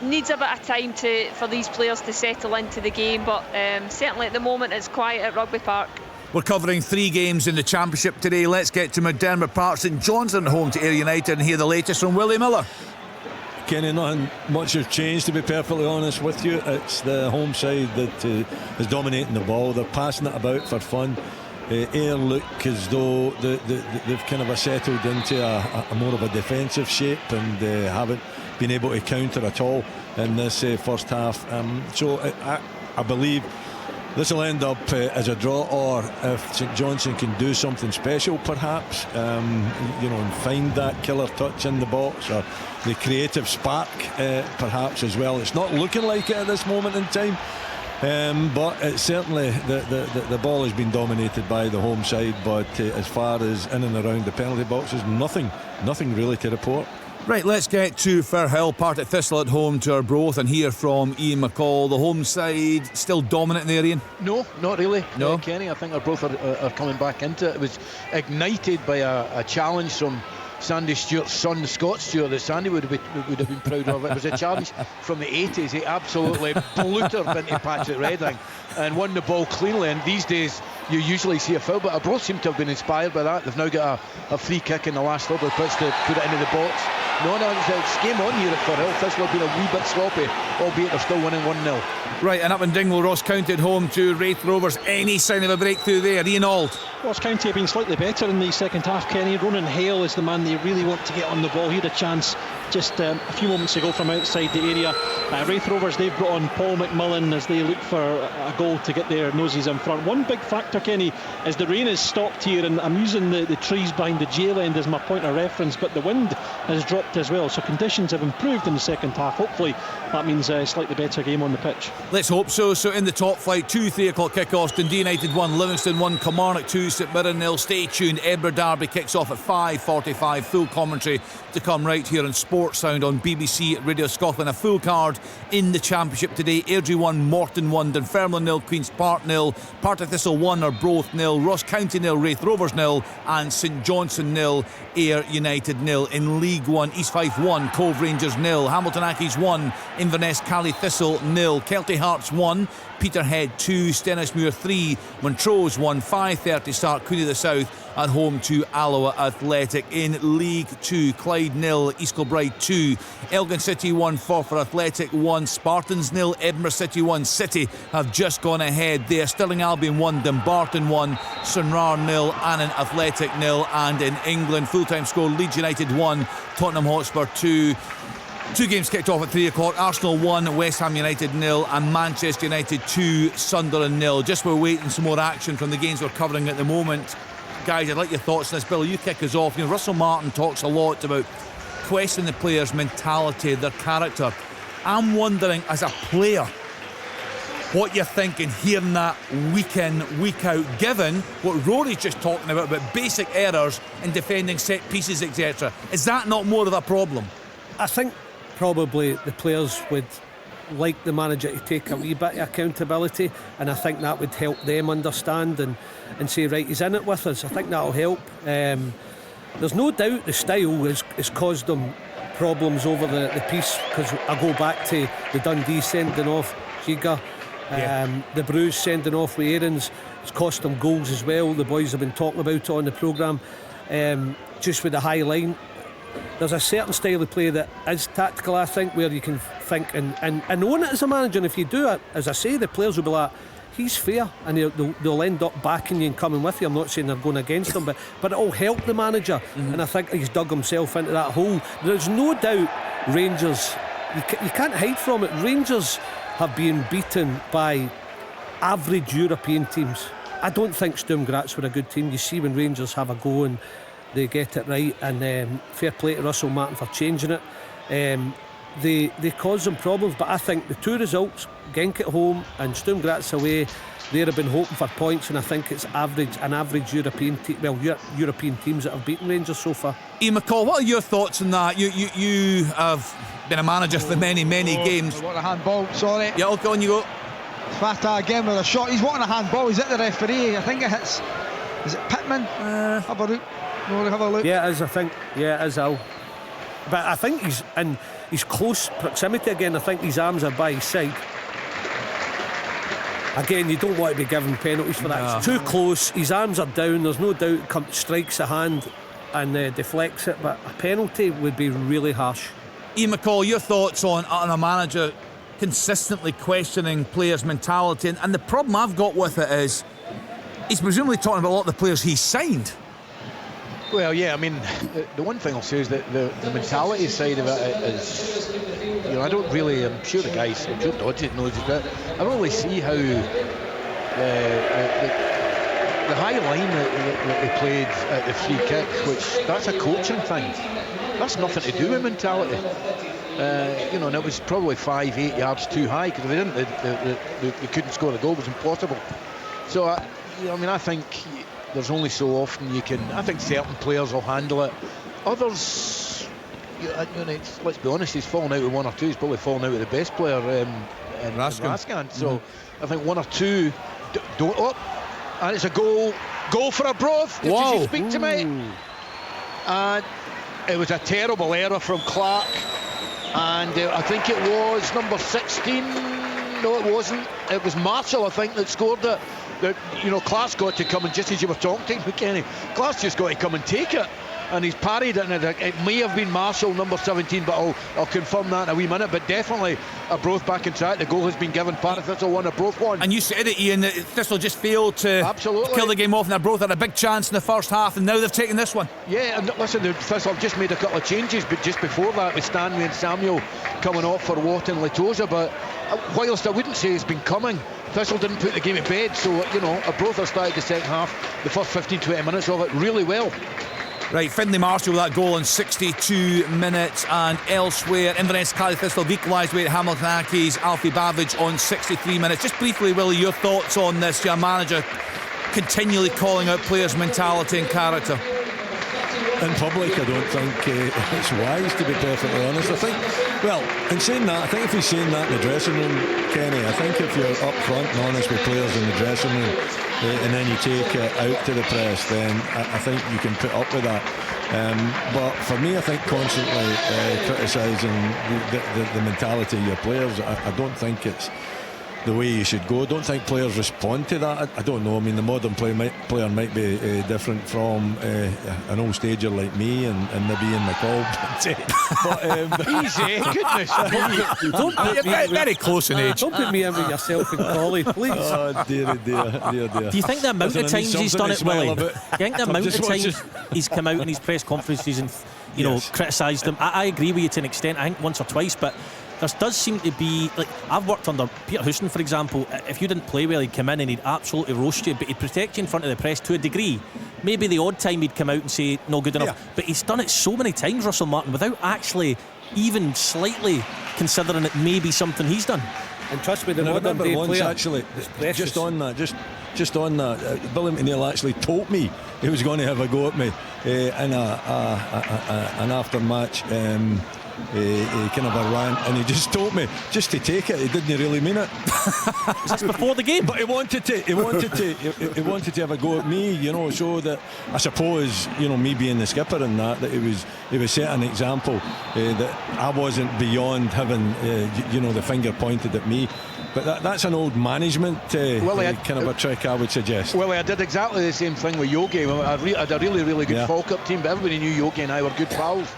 needs a bit of time for these players to settle into the game, but certainly at the moment it's quiet at Rugby Park. We're covering 3 games in the Championship today. Let's get to McDermott Park. St Johnstone at home to Ayr United and hear the latest from Willie Miller. Kenny, nothing much has changed, to be perfectly honest with you. It's the home side that is dominating the ball. They're passing it about for fun. Ayr look as though they've kind of settled into a more of a defensive shape, and haven't been able to counter at all in this first half. So I believe this will end up as a draw, or if St Johnstone can do something special perhaps, and find that killer touch in the box, or the creative spark perhaps as well. It's not looking like it at this moment in time, but it's certainly the ball has been dominated by the home side, but as far as in and around the penalty boxes, nothing really to report. Right, let's get to Firhill. Partick Thistle at home to Arbroath, and hear from Ian McCall. The home side still dominant in the area? No, not really. No, Kenny, I think Arbroath are coming back into it. It was ignited by a challenge from Sandy Stewart's son, Scott Stewart, that Sandy would have been proud of. It was a challenge from the 80s. He absolutely bluttered into Patrick Redding and won the ball cleanly. And these days you usually see a foul, but Arbroath seem to have been inspired by that. They've now got a free kick in the last third of the pitch to put it into the box. No, it's game on here at Firhill. Thistle have been a wee bit sloppy, albeit they're still winning 1-0. Right, and up in Dingwall, Ross County at home to Wraith Rovers. Any sign of a breakthrough there? Ian Auld. Ross County have been slightly better in the second half, Kenny. Ronan Hale is the man they really want to get on the ball. He had a chance just a few moments ago from outside the area. Wraith Rovers, they've brought on Paul McMullen as they look for a goal to get their noses in front. One big factor, Kenny, is the rain has stopped here, and I'm using the trees behind the jail end as my point of reference, but the wind has dropped as well, so conditions have improved in the second half. Hopefully that means a slightly better game on the pitch. Let's hope so. So in the top flight, 2 3 o'clock kickoffs. Dundee United 1, Livingston 1, Kilmarnock 2, St Mirren 0. Stay tuned. Edinburgh Derby kicks off at 5:45. Full commentary to come right here on Sports Sound on BBC Radio Scotland. A full card in the Championship today. Airdrie 1, Morton 1, Dunfermline 0, Queen's Park 0, Partick Thistle 1, Arbroath 0, Ross County 0, Wraith Rovers 0, and St Johnstone 0, Ayr United 0. In League 1, East Fife 1, Cove Rangers 0, Hamilton Accies 1, Inverness Cally Thistle 0, Kelty Hearts 1, Peterhead 2, Stennismuir 3, Montrose 1. 5:30 start. Cooney the South at home to Alloa Athletic. In League 2, Clyde 0, East Kilbride 2, Elgin City 1, Forfar Athletic 1, Spartans 0, Edinburgh City 1. City have just gone ahead there. Stirling Albion 1, Dumbarton 1, Sunrar 0, Annan Athletic 0. And in England, full-time score, Leeds United 1, Tottenham Hotspur 2. Two games kicked off at 3 o'clock. Arsenal 1, West Ham United 0, and Manchester United 2, Sunderland 0. Just we're waiting some more action from the games we're covering at the moment. Guys, I'd like your thoughts on this. Billy, you kick us off. Russell Martin talks a lot about questioning the players' mentality, their character. I'm wondering, as a player, what you're thinking hearing that week in, week out, given what Rory's just talking about basic errors in defending set pieces, etc. Is that not more of a problem? I think probably the players would like the manager to take a wee bit of accountability, and I think that would help them understand and say, right, he's in it with us. I think that'll help. There's no doubt the style has caused them problems over the piece, because I go back to the Dundee sending off Giga, the Bruce sending off with Aarons. It's cost them goals as well. The boys have been talking about it on the programme. Just with the high line, there's a certain style of play that is tactical, I think, where you can think and own it as a manager. And if you do it, as I say, the players will be like, he's fair, and they'll end up backing you and coming with you. I'm not saying they're going against him, but it'll help the manager. And I think he's dug himself into that hole. There's no doubt Rangers, you can't hide from it, Rangers have been beaten by average European teams. I don't think Sturm Graz were a good team. You see when Rangers have a go and they get it right, and fair play to Russell Martin for changing it. They cause them problems, but I think the two results, Genk at home and Sturm Graz away, they have been hoping for points, and I think it's an average European team, European teams that have beaten Rangers so far. Ian McCall, what are your thoughts on that? You have been a manager for many games. I want a handball, sorry. Yeah, okay, on you go. Fata again with a shot. He's wanting a handball. He's at the referee. I think it hits. Is it Pittman? Have a look. No, have a look. Yeah, it is, I think. Yeah, it is Al. But I think he's in his close proximity again. I think his arms are by his side. Again, you don't want to be giving penalties for that. It's too close. His arms are down. There's no doubt strikes the hand and deflects it. But a penalty would be really harsh. Ian McCall, your thoughts on a manager consistently questioning players' mentality, and the problem I've got with it is he's presumably talking about a lot of the players he's signed. Well, yeah, I mean, the one thing I'll say is that the mentality side of it is, I don't really, I'm sure Dodgy knows it, but I don't really see how the high line that they played at the free kick, which that's a coaching thing. That's nothing to do with mentality. And it was probably 5-8 yards too high, because if they didn't, they couldn't score the goal. It was impossible. So, I think there's only so often you can. I think certain players will handle it. Others, let's be honest, he's fallen out with one or two. He's probably fallen out with the best player in Raskin. So I think one or two don't. And it's a goal for a Broth. Did you speak to me? And it was a terrible error from Clark. And I think it was number 16. No, it wasn't. It was Marshall, I think, that scored it. Clark's got to come, and just as you were talking, McKenny, Clark's just got to come and take it, and he's parried it, and it may have been Marshall, number 17, but I'll confirm that in a wee minute. But definitely a Broth back in track. The goal has been given. Part of Thistle won, a Broth won. And you said it, Ian, that Thistle just failed to kill the game off, and a Broth had a big chance in the first half, and now they've taken this one. Yeah, and listen, Thistle have just made a couple of changes, but just before that with Stanley and Samuel coming off for Watt and Latoja. But whilst I wouldn't say it's been coming, Thistle didn't put the game to bed, so a Broth have started the second half, the first 15-20 minutes of it, really well. Right, Finlay Marshall with that goal in 62 minutes, and elsewhere Inverness Cali Thistle have equalised with Hamilton Accies, Alfie Babbage on 63 minutes. Just briefly, Willie, your thoughts on this, your manager continually calling out players' mentality and character? In public, I don't think it's wise, to be perfectly honest. I think, in saying that, I think if he's saying that in the dressing room, Kenny, I think if you're up front and honest with players in the dressing room, and then you take it out to the press, then I think you can put up with that. But for me, I think constantly criticising the mentality of your players, I don't think it's the way you should go. I don't think players respond to that. I don't know. I mean, the modern player might be different from an old stager like me and maybe in McCall. But easy, goodness. Don't put me very close in age. Don't put me in with yourself and Collie, please. Oh dear. Do you think the amount of times he's done it, Willie? Do you think the amount of times he's come out in his press conferences and you know, criticised him. I agree with you to an extent, I think once or twice, but there does seem to be, like, I've worked under Peter Houston, for example. If you didn't play well, he'd come in and he'd absolutely roast you, but he'd protect you in front of the press to a degree. Maybe the odd time he'd come out and say no good enough, but he's done it so many times, Russell Martin, without actually even slightly considering it may be something he's done. And trust me, the modern day player, actually, just on that, Billy McNeil actually told me he was going to have a go at me in an after-match kind of a rant, and he just told me just to take it. He didn't really mean it. That's before the game. But he wanted to have a go at me, you know, so that I suppose, you know, me being the skipper and that he was setting an example that I wasn't beyond having you know, the finger pointed at me. But that's an old management kind of a trick, I would suggest. Well, I did exactly the same thing with Yogi. I had a really good Falkirk team, but everybody knew Yogi and I were good pals.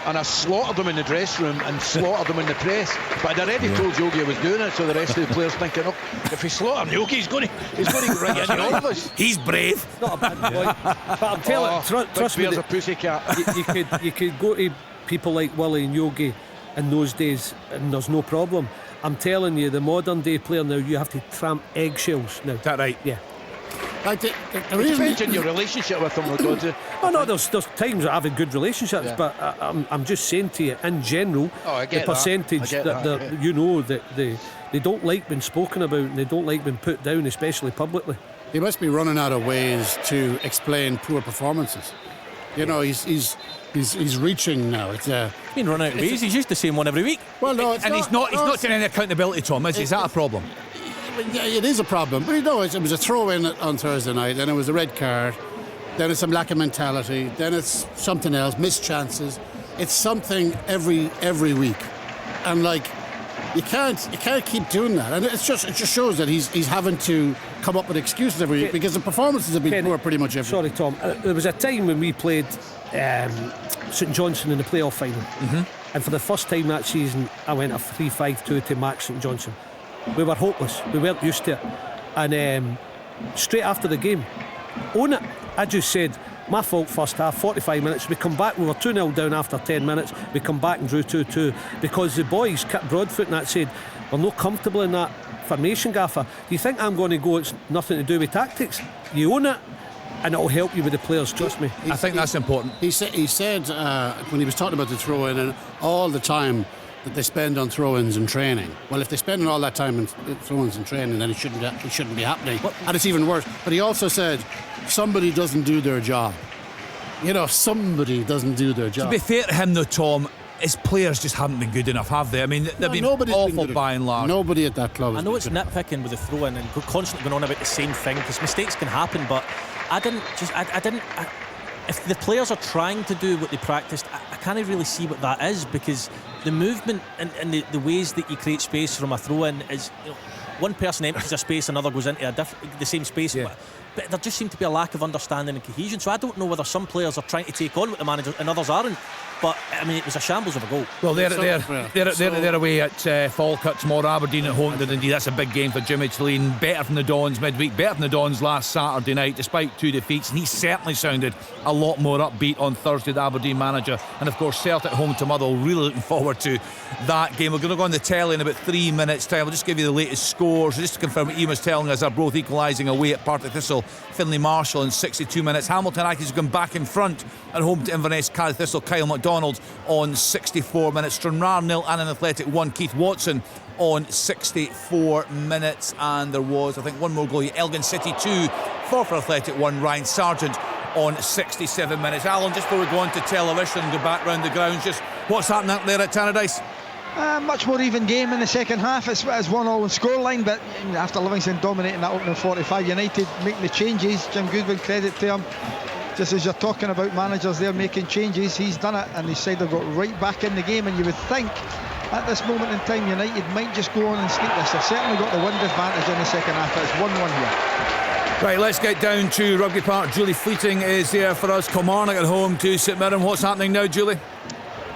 And I slaughtered him in the dressing room and slaughtered him in the press. But I'd already told Yogi I was doing it, so the rest of the players thinking, oh, if he slaughtered Yogi, he's going to ring in all of us. He's brave. Not a bad boy. But I'm telling you, trust me, a pussycat. you could go to people like Willie and Yogi in those days, and there's no problem. I'm telling you, the modern day player now, you have to tramp eggshells now. Is that right? Yeah. It depends on your relationship with them, though. No, there's times I have a good relationships, but I'm just saying to you, in general, the percentage that you know that they don't like being spoken about and they don't like being put down, especially publicly. He must be running out of ways to explain poor performances. You know, he's reaching now. It's he's been running out of ways. He's used the same one every week. Well, no, he's not taking any accountability, Tom. Is that a problem? Yeah, it is a problem, but you know, it was a throw-in on Thursday night, then it was a red card, then it's some lack of mentality, then it's something else, missed chances. It's something every week, and like you can't keep doing that, and it just shows that he's having to come up with excuses every week because the performances have been poor pretty much every. Sorry, Tom. There was a time when we played St Johnstone in the playoff final, and for the first time that season, I went a 3-5-2 to Max St Johnstone. We were hopeless. We weren't used to it. And straight after the game, own it. I just said, my fault first half, 45 minutes. We come back, we were 2-0 down after 10 minutes. We come back and drew 2-2 because the boys kept Broadfoot and that said, we're not comfortable in that formation, Gaffer. Do you think I'm going to go, it's nothing to do with tactics? You own it, and it'll help you with the players, trust me. I think that's important. He said when he was talking about the throw-in and all the time that they spend on throw-ins and training. Well, if they spend all that time on throw-ins and training, then it shouldn't be happening. And it's even worse. But he also said somebody doesn't do their job. You know, somebody doesn't do their job. To be fair to him, though, Tom, his players just haven't been good enough, have they? I mean, they've been awful by and large. Nobody at that club. I know it's nitpicking with the throw-in and constantly going on about the same thing because mistakes can happen, but I didn't. If the players are trying to do what they practiced, I can't really see what that is, because the movement and the ways that you create space from a throw-in is, you know, one person empties a space, another goes into the same space. Yeah. But there just seemed to be a lack of understanding and cohesion. So I don't know whether some players are trying to take on what the manager and others aren't. But I mean, it was a shambles of a goal. Well, they're away at Falkirk tomorrow. Aberdeen at home. Indeed, that's a big game for Jimmy Chalene. Better than the Dons midweek. Better than the Dons last Saturday night, despite 2 defeats. And he certainly sounded a lot more upbeat on Thursday, the Aberdeen manager. And of course, Celtic at home to Motherwell. Really looking forward to that game. We're going to go on the telly in about 3 minutes' time. I'll just give you the latest scores just to confirm what Ian was telling us. Are both equalising away at Partick Thistle. Finlay Marshall in 62 minutes. Hamilton Accies going back in front at home to Inverness. Cardiff Thistle. Kyle MacDonald on 64 minutes. Stranraer 0, Annan Athletic 1. Keith Watson on 64 minutes. And there was, I think, one more goal. Elgin City 2, Forfar Athletic 1. Ryan Sargent on 67 minutes. Alan, just before we go on to television and go back round the grounds, just what's happening there at Tannadice? Much more even game in the second half. It's 1-0 scoreline, but after Livingston dominating that opening 45, United making the changes. Jim Goodwin, credit to him. Just as you're talking about managers there making changes, he's done it, and his side have got right back in the game. And you would think at this moment in time United might just go on and sneak this. They've certainly got the wind advantage in the second half. It's 1-1 here. Right, let's get down to Rugby Park. Julie Fleeting is there for us. Kilmarnock at home to St Mirren. What's happening now, Julie?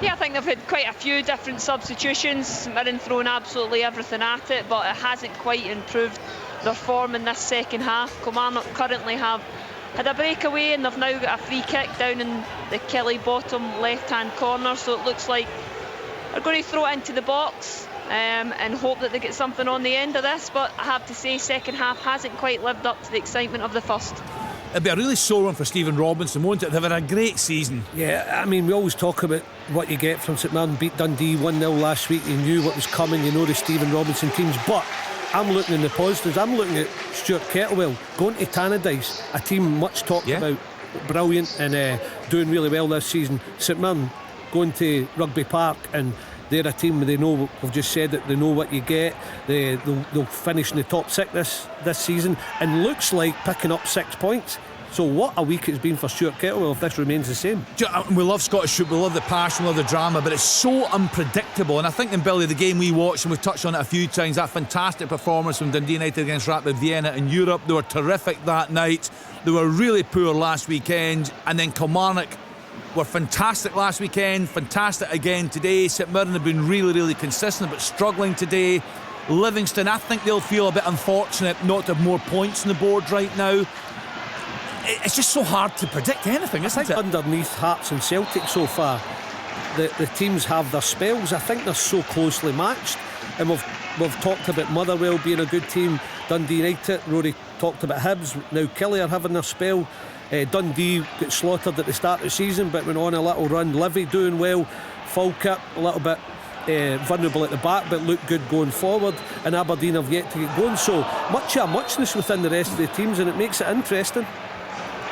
Yeah, I think they've had quite a few different substitutions. St Mirren throwing absolutely everything at it, but it hasn't quite improved their form in this second half. Kilmarnock currently have had a breakaway, and they've now got a free kick down in the Kelly bottom left-hand corner, so it looks like they're going to throw it into the box and hope that they get something on the end of this. But I have to say, second half hasn't quite lived up to the excitement of the first. It'd be a really sore one for Stephen Robinson, won't it? They've had a great season. Yeah, I mean, we always talk about what you get from St Mirren. Beat Dundee 1-0 last week. You knew what was coming. You know the Stephen Robinson teams. But I'm looking in the positives. I'm looking at Stuart Kettlewell going to Tannadice, a team much talked about, brilliant and doing really well this season. St Mirren going to Rugby Park, and they're a team they know. We've just said that they know what you get. They'll finish in the top 6 this season, and looks like picking up 6 points. So what a week it's been for Stuart Kettlewell if this remains the same. We love Scottish football, we love the passion, we love the drama, but it's so unpredictable. And I think in Billy, the game we watched, and we've touched on it a few times, that fantastic performance from Dundee United against Rapid Vienna in Europe. They were terrific that night. They were really poor last weekend, and then Kilmarnock were fantastic last weekend, fantastic again today. St Mirren have been really, really consistent, but struggling today. Livingston, I think they'll feel a bit unfortunate not to have more points on the board right now. It's just so hard to predict anything, isn't it? Underneath Hearts and Celtic so far, the teams have their spells. I think they're so closely matched, and we've talked about Motherwell being a good team, Dundee United, Rory talked about Hibs, now Killie are having their spell. Dundee got slaughtered at the start of the season but went on a little run. Livy doing well, Falkirk a little bit vulnerable at the back but look good going forward, and Aberdeen have yet to get going. So muchness within the rest of the teams, and it makes it interesting.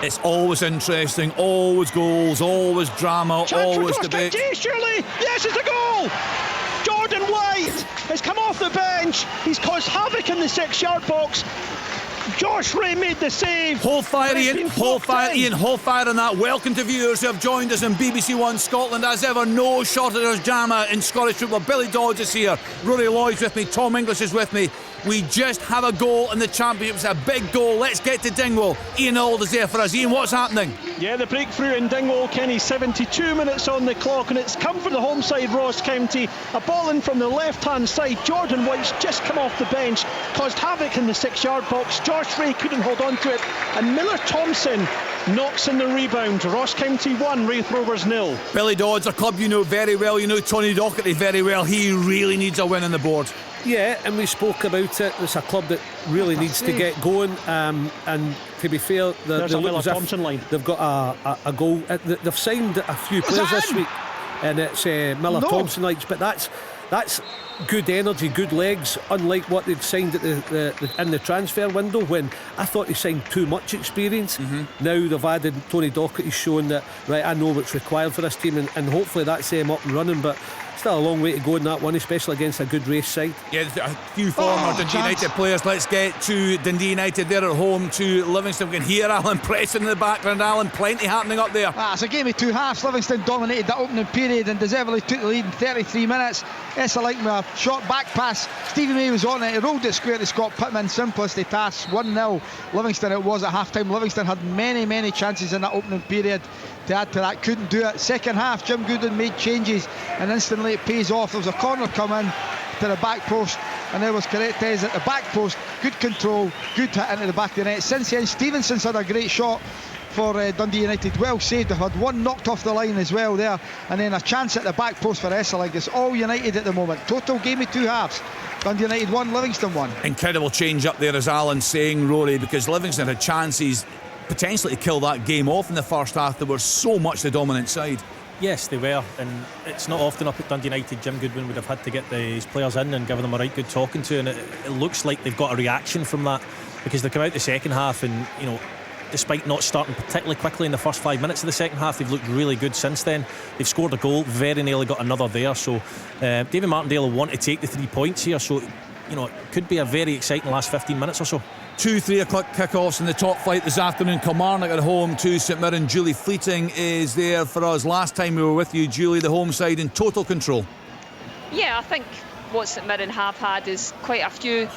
It's always interesting, always goals, always drama, always debate. Surely, yes, it's a goal. Jordan White has come off the bench. He's caused havoc in the 6-yard box. Josh Ray made the save. Hold fire, Ian. Hold fire on that. Welcome to viewers who have joined us on BBC One Scotland. As ever, no shortage of drama in Scottish football. Billy Dodds is here. Rory Lloyd's with me. Tom English is with me. We just have a goal in the Championship. It's a big goal. Let's get to Dingwall. Ian Auld is there for us. Ian, what's happening? Yeah, the breakthrough in Dingwall, Kenny. 72 minutes on the clock, and it's come from the home side, Ross County. A ball in from the left-hand side. Jordan White's just come off the bench, caused havoc in the 6-yard box. Josh Ray couldn't hold on to it, and Miller Thompson knocks in the rebound. Ross County 1, Raith Rovers 0. Billy Dodds, a club you know very well. You know Tony Docherty very well. He really needs a win on the board. Yeah, and we spoke about it. It's a club that really needs to get going, and to be fair, there's a Miller Thompson line. They've got a goal. They've signed a few players this week, and it's Miller Thompson lights, but that's good energy, good legs, unlike what they'd signed at in the transfer window, when I thought they signed too much experience. Now they've added Tony Docherty, showing that, right, I know what's required for this team, and hopefully that's them up and running, but still a long way to go in that one, especially against a good race side. Yeah, a few former Dundee United players. Let's get to Dundee United. They're at home to Livingston. We can hear Alan Preston in the background. Alan, plenty happening up there. It's a game of two halves. Livingston dominated the opening period and deservedly took the lead in 33 minutes. Esselink with a short back pass. Stevie May was on it. He rolled it square to Scott Pittman. Simplistic task. 1-0 Livingston it was at half time. Livingston had many chances in that opening period to add to that, couldn't do it. Second half, Jim Gooden made changes and instantly it pays off. There was a corner come in to the back post, and there was Corretes at the back post. Good control, good hit into the back of the net. Since then, Stevenson's had a great shot for Dundee United, well saved. They've had one knocked off the line as well there, and then a chance at the back post for Esselink. It's all United at the moment. Total game of two halves. Dundee United 1, Livingston 1. Incredible change up there, as Alan's saying, Rory, because Livingston had chances potentially to kill that game off in the first half. They were so much the dominant side. Yes, they were, and it's not often up at Dundee United Jim Goodwin would have had to get his players in and give them a right good talking to, and it looks like they've got a reaction from that, because they come out the second half and, you know, despite not starting particularly quickly in the first 5 minutes of the second half, they've looked really good since then. They've scored a goal, very nearly got another there, so David Martindale will want to take the 3 points here, so, you know, it could be a very exciting last 15 minutes or so. 2 3 o'clock kick-offs in the top flight this afternoon. Kilmarnock at home to St Mirren. Julie Fleeting is there for us. Last time we were with you, Julie, the home side in total control. Yeah, I think what St Mirren have had is quite a few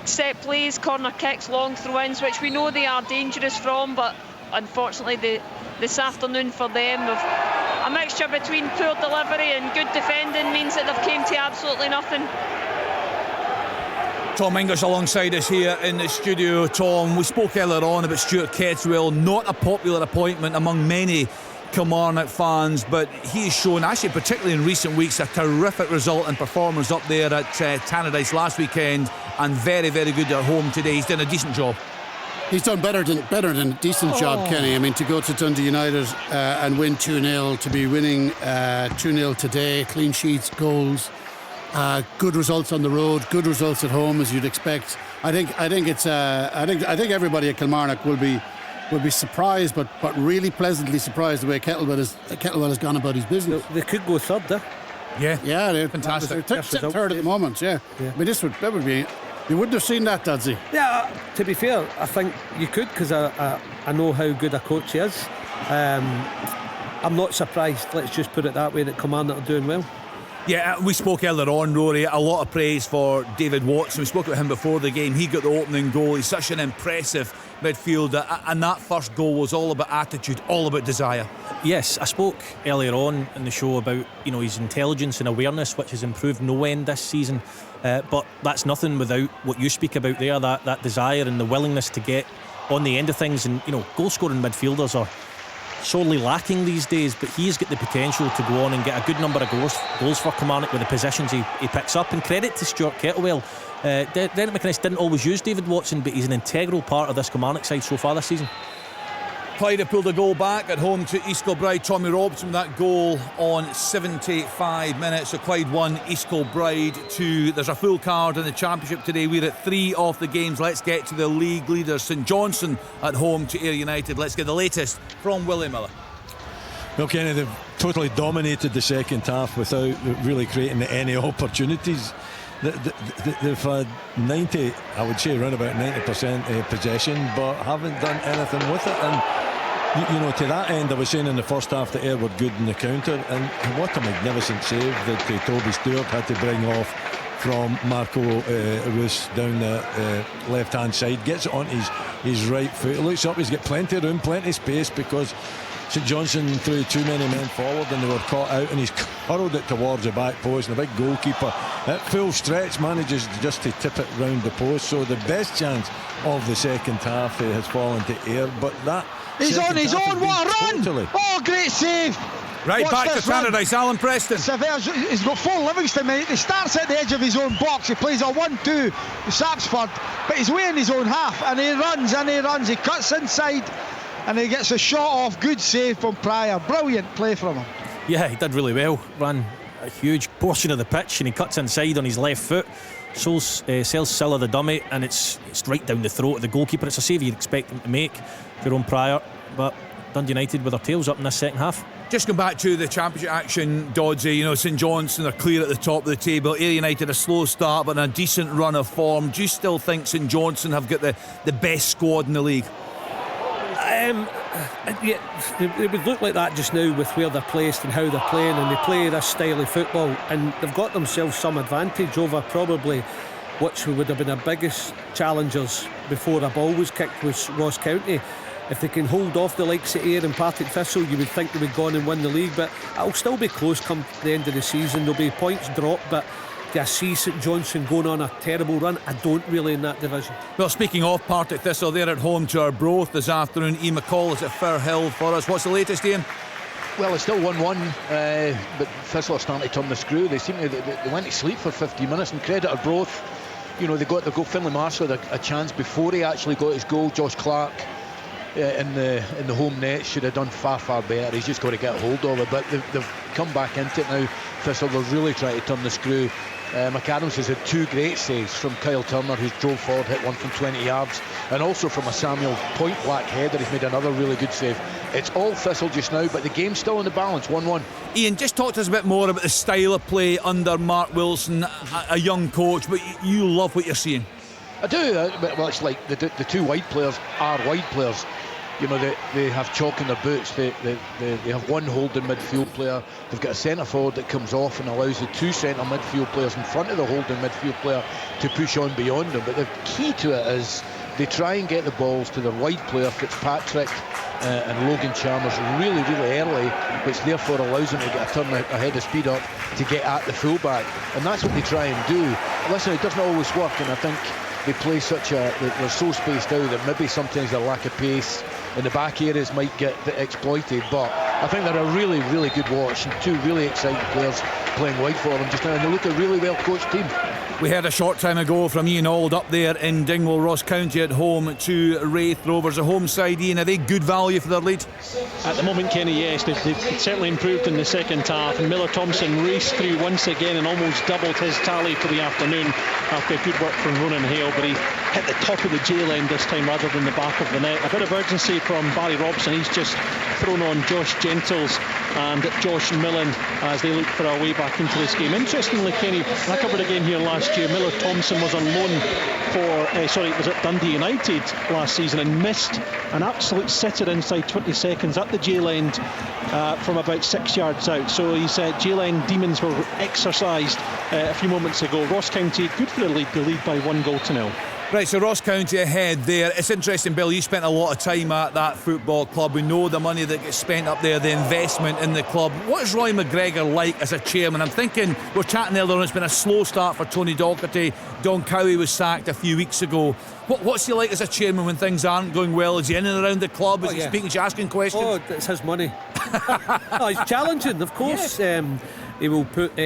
set plays, corner kicks, long throw-ins, which we know they are dangerous from, but unfortunately this afternoon for them, a mixture between poor delivery and good defending means that they've came to absolutely nothing. Tom Ingers alongside us here in the studio. Tom, we spoke earlier on about Stuart Kettlewell, not a popular appointment among many Kilmarnock fans, but he's shown, actually particularly in recent weeks, a terrific result and performance up there at Tannadice last weekend, and very, very good at home today. He's done a decent job. He's done better than a decent job, Kenny. I mean, to go to Dundee United and win 2-0, to be winning 2-0 today, clean sheets, goals, good results on the road, good results at home, as you'd expect. I think everybody at Kilmarnock will be surprised, but really pleasantly surprised the way Kettlewell has gone about his business. They could go third there. Yeah, they're fantastic. They're third at the moment. Yeah. I mean, that would be. You wouldn't have seen that, Dadsy. Yeah, to be fair, I think you could, because I know how good a coach he is. I'm not surprised, let's just put it that way, that Kilmarnock are doing well. Yeah, we spoke earlier on, Rory, a lot of praise for David Watson. We spoke about him before the game. He got the opening goal. He's such an impressive midfielder, and that first goal was all about attitude, all about desire. Yes, I spoke earlier on in the show about his intelligence and awareness, which has improved no end this season, but that's nothing without what you speak about there, that desire and the willingness to get on the end of things. And goal scoring midfielders are sorely lacking these days, but he's got the potential to go on and get a good number of goals for Kilmarnock with the positions he picks up. And credit to Stuart Kettlewell. Derek McInnes didn't always use David Watson, but he's an integral part of this Kilmarnock side so far this season. Clyde have pulled a goal back at home to East Kilbride. Tommy Robson with that goal on 75 minutes. So Clyde 1, East Kilbride 2. There's a full card in the Championship today. We're at 3 of the games. Let's get to the league leaders. St Johnstone at home to Ayr United. Let's get the latest from Willie Miller. Well, Kenny, they've totally dominated the second half without really creating any opportunities. They've had 90, I would say around about 90% possession, but haven't done anything with it. And to that end, I was saying in the first half that Ayr were good in the counter, and what a magnificent save that Toby Stewart had to bring off from Marco Roos down the left hand side. Gets it on his right foot, looks up, he's got plenty of room, plenty of space, because St Johnstone threw too many men forward and they were caught out, and he's curled it towards the back post, and the big goalkeeper at full stretch manages just to tip it round the post. So the best chance of the second half has fallen to Ayr, but that he's on his own, what a run! Totally. Oh, great save! Right, watch back to Tannadice, Alan Preston. He's got 4 Livingston men. He starts at the edge of his own box. He plays a 1-2 Sapsford, but he's way in his own half, and he runs. He cuts inside, and he gets a shot off. Good save from Pryor. Brilliant play from him. Yeah, he did really well. Ran a huge portion of the pitch, and he cuts inside on his left foot. Sells Silla the dummy, and it's right down the throat of the goalkeeper. It's a save you'd expect him to make, Jerome Pryor, but Dundee United with their tails up in this second half. Just come back to the Championship action, Dodsey. St Johnstone are clear at the top of the table. Ayr United a slow start, but a decent run of form. Do you still think St Johnstone have got the best squad in the league? Yeah, it would look like that just now with where they're placed and how they're playing, and they play this style of football, and they've got themselves some advantage over probably which would have been their biggest challengers before a ball was kicked, was Ross County. If they can hold off the likes of Ayr and Partick Thistle, you would think they would go on and win the league, but it'll still be close come the end of the season. There'll be points dropped, but I see St Johnstone going on a terrible run. I don't really in that division. Well, speaking of Partick Thistle, they're at home to Arbroath this afternoon. Ian McCall is at Firhill for us. What's the latest, Ian? Well, it's still 1-1, but Thistle are starting to turn the screw. They went to sleep for 50 minutes, and credit Arbroath. They got the goal. Finlay Marshall had a chance before he actually got his goal. Josh Clark in the home net should have done far better. He's just got to get hold of it, but they've come back into it now. Thistle will really try to turn the screw. McAdams has had 2 great saves from Kyle Turner, who's drove forward, hit one from 20 yards, and also from a Samuel point blank header. He's made another really good save. It's all Thistle just now, but the game's still in the balance, 1-1. Ian, just talk to us a bit more about the style of play under Mark Wilson, a young coach, but you love what you're seeing. I do. Well, it's like the 2 wide players are wide players. They have chalk in their boots. They have one holding midfield player. They've got a centre forward that comes off and allows the 2 centre midfield players in front of the holding midfield player to push on beyond them. But the key to it is they try and get the balls to their wide player Fitzpatrick and Logan Chalmers really early, which therefore allows them to get a turn ahead of speed up to get at the fullback, and that's what they try and do. Listen, it doesn't always work, and I think they play they're so spaced out that maybe sometimes their lack of pace in the back areas might get exploited, but I think they're a really good watch, and two really exciting players playing wide for them just now, and they look a really well coached team. We heard a short time ago from Ian Auld up there in Dingwall. Ross County at home to Wraith Rovers. A home side, Ian, are they good value for their lead? At the moment, Kenny, yes, they've certainly improved in the second half, and Miller Thompson raced through once again and almost doubled his tally for the afternoon after good work from Ronan Hale, but he hit the top of the jail end this time rather than the back of the net. A bit of urgency from Barry Robson. He's just thrown on Josh Gentles and Josh Millen as they look for a way back into this game. Interestingly, Kenny, I covered a game here last year. Miller Thompson was on loan was at Dundee United last season and missed an absolute sitter inside 20 seconds at the jail end from about 6 yards out. So his jail end demons were exercised a few moments ago. Ross County good for the lead by 1-0. Right, so Ross County ahead there. It's interesting, Bill, you spent a lot of time at that football club. We know the money that gets spent up there, the investment in the club. What is Roy McGregor like as a chairman? I'm thinking, we're chatting earlier on, it's been a slow start for Tony Docherty. Don Cowie was sacked a few weeks ago. What's he like as a chairman when things aren't going well? Is he in and around the club? Is he speaking to you, asking questions? Oh, it's his money. It's challenging, of course. Yeah. He will put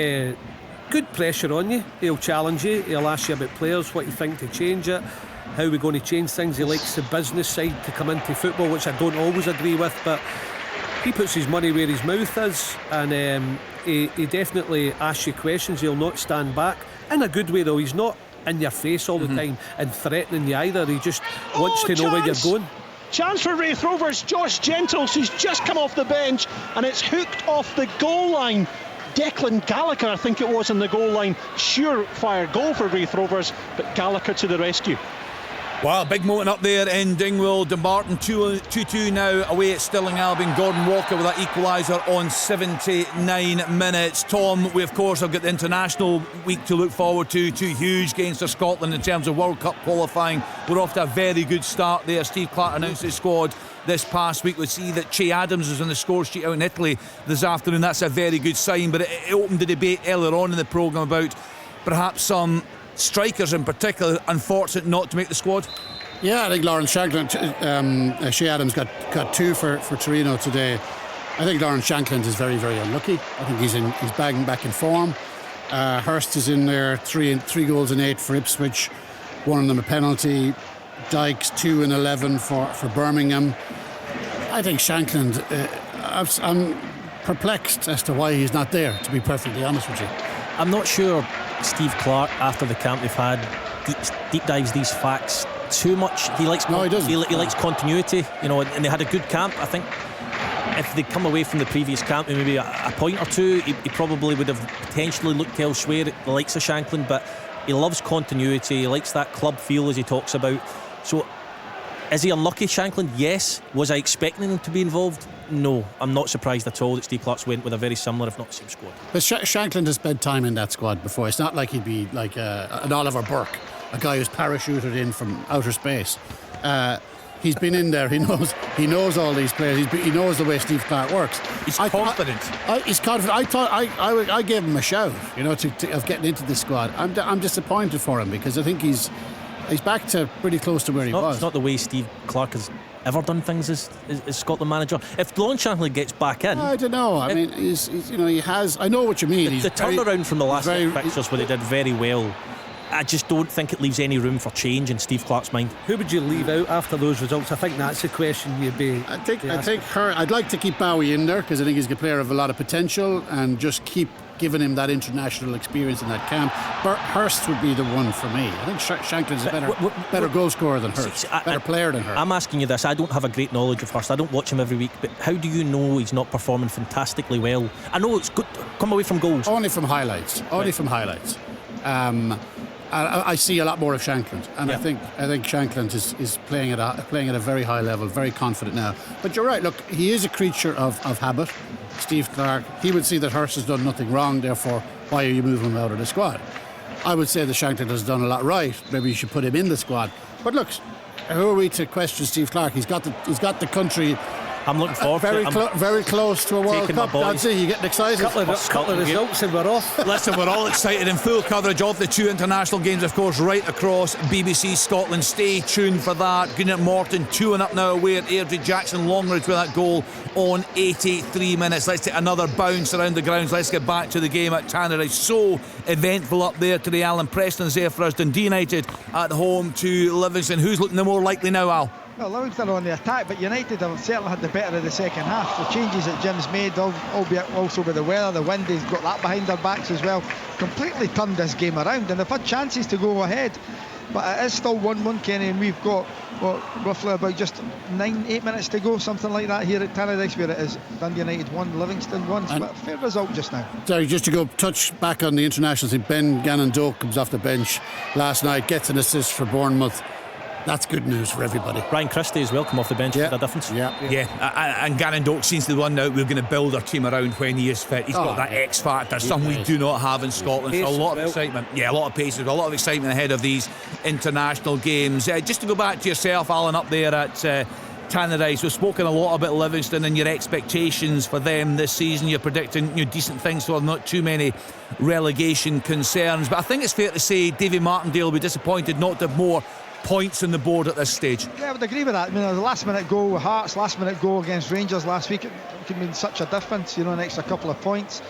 good pressure on you. He'll challenge you. He'll ask you about players, what you think to change it, how we're going to change things. He likes the business side to come into football, which I don't always agree with, but he puts his money where his mouth is, and he definitely asks you questions. He'll not stand back in a good way, though. He's not in your face all the time and threatening you either. He just wants to know where you're going. Chance for Wraith Rovers. Josh Gentles, who's just come off the bench, and it's hooked off the goal line. Declan Gallagher, I think it was, on the goal line. Surefire goal for Wraith Rovers, but Gallagher to the rescue. Wow, big moment up there in Dingwall. Dumbarton 2-2 now away at Stirling Albion. Gordon Walker with that equaliser on 79 minutes. Tom, we of course have got the international week to look forward to. Two huge games for Scotland in terms of World Cup qualifying. We're off to a very good start there. Steve Clarke announced his squad this past week. We see that Che Adams is on the score sheet out in Italy this afternoon. That's a very good sign, but it opened the debate earlier on in the programme about perhaps some strikers in particular unfortunate not to make the squad. Yeah, I think Lawrence Shanklin, Che Adams got two for Torino today. I think Lawrence Shanklin is very unlucky. I think he's back in form. Hurst is in there, three goals and 8 for Ipswich, one of them a penalty. Dykes 2 and 11 for Birmingham. I think Shanklin, I'm perplexed as to why he's not there, to be perfectly honest with you. I'm not sure Steve Clarke, after the camp they've had, deep dives these facts too much. He likes he likes continuity, and they had a good camp. I think if they come away from the previous camp with maybe a point or two, he probably would have potentially looked elsewhere at the likes of Shanklin, but he loves continuity. He likes that club feel, as he talks about. So is he unlucky, Shanklin? Yes. Was I expecting him to be involved? No. I'm not surprised at all that Steve Clarke went with a very similar, if not the same squad. But Shanklin has spent time in that squad before. It's not like he'd be like an Oliver Burke, a guy who's parachuted in from outer space. He's been in there. He knows all these players. He knows the way Steve Clarke works. He's confident. He's confident. I thought I gave him a shout, of getting into the squad. I'm disappointed for him because I think he's back to pretty close to where he was. It's not the way Steve Clarke has ever done things as Scotland manager. If Lawrence Shanklin gets back in, I don't know. I mean, he has. I know what you mean. The turnaround from the last fixtures where they did very well. I just don't think it leaves any room for change in Steve Clarke's mind. Who would you leave out after those results? I think that's the question you'd be. I think I'd like to keep Bowie in there because I think he's a player of a lot of potential, and just keep giving him that international experience in that camp. Hurst would be the one for me. I think Shanklin's a better goal scorer than Hurst, better player than Hurst. I'm asking you this. I don't have a great knowledge of Hurst. I don't watch him every week, but how do you know he's not performing fantastically well? I know it's good. Come away from goals. Only from highlights. I see a lot more of Shanklin, and I think Shanklin is playing at a very high level, very confident now. But you're right. Look, he is a creature of habit. Steve Clarke, he would see that Hurst has done nothing wrong. Therefore, why are you moving him out of the squad? I would say that Shanklin has done a lot right. Maybe you should put him in the squad. But look, who are we to question Steve Clarke? He's got the country I'm looking forward to it. Very close to a World Cup. That's it. You're getting excited. Couple of results and we're off. Listen, we're all excited in full coverage of the 2 international games, of course, right across BBC Scotland. Stay tuned for that. Greenock Morton 2-up now away at Airdrie. Jackson Longridge with that goal on 83 minutes. Let's take another bounce around the grounds. Let's get back to the game at Tannery. So eventful up there today. Alan Preston's there for us. Dundee United at home to Livingston. Who's looking the more likely now, Al? Well, Livingston are on the attack, but United have certainly had the better of the second half. The changes that Jim's made, albeit also with the weather, the wind, he's got that behind their backs as well, completely turned this game around, and they've had chances to go ahead. But it is still 1-1, Kenny, and we've got roughly about just 8 minutes to go, something like that here at Tannadice, where it is Dundee United 1, Livingston 1. But a fair result just now. Sorry, just to go touch back on the internationals, Ben Gannon-Doak comes off the bench last night, gets an assist for Bournemouth. That's good news for everybody. Ryan Christie as well come off the bench for a difference. And Gannon-Doak seems to be the one now we're going to build our team around when he is fit. He's got that X factor, something we do not have in Scotland. So a lot of excitement. Yeah, a lot of pace, a lot of excitement ahead of these international games. Just to go back to yourself, Alan, up there at Tannadice, we've spoken a lot about Livingston and your expectations for them this season. You're predicting decent things, so not too many relegation concerns. But I think it's fair to say Davy Martindale will be disappointed not to have more points on the board at this stage. Yeah, I would agree with that. I mean, the last minute goal with Hearts, last minute goal against Rangers last week, it could mean such a difference, an extra couple of points.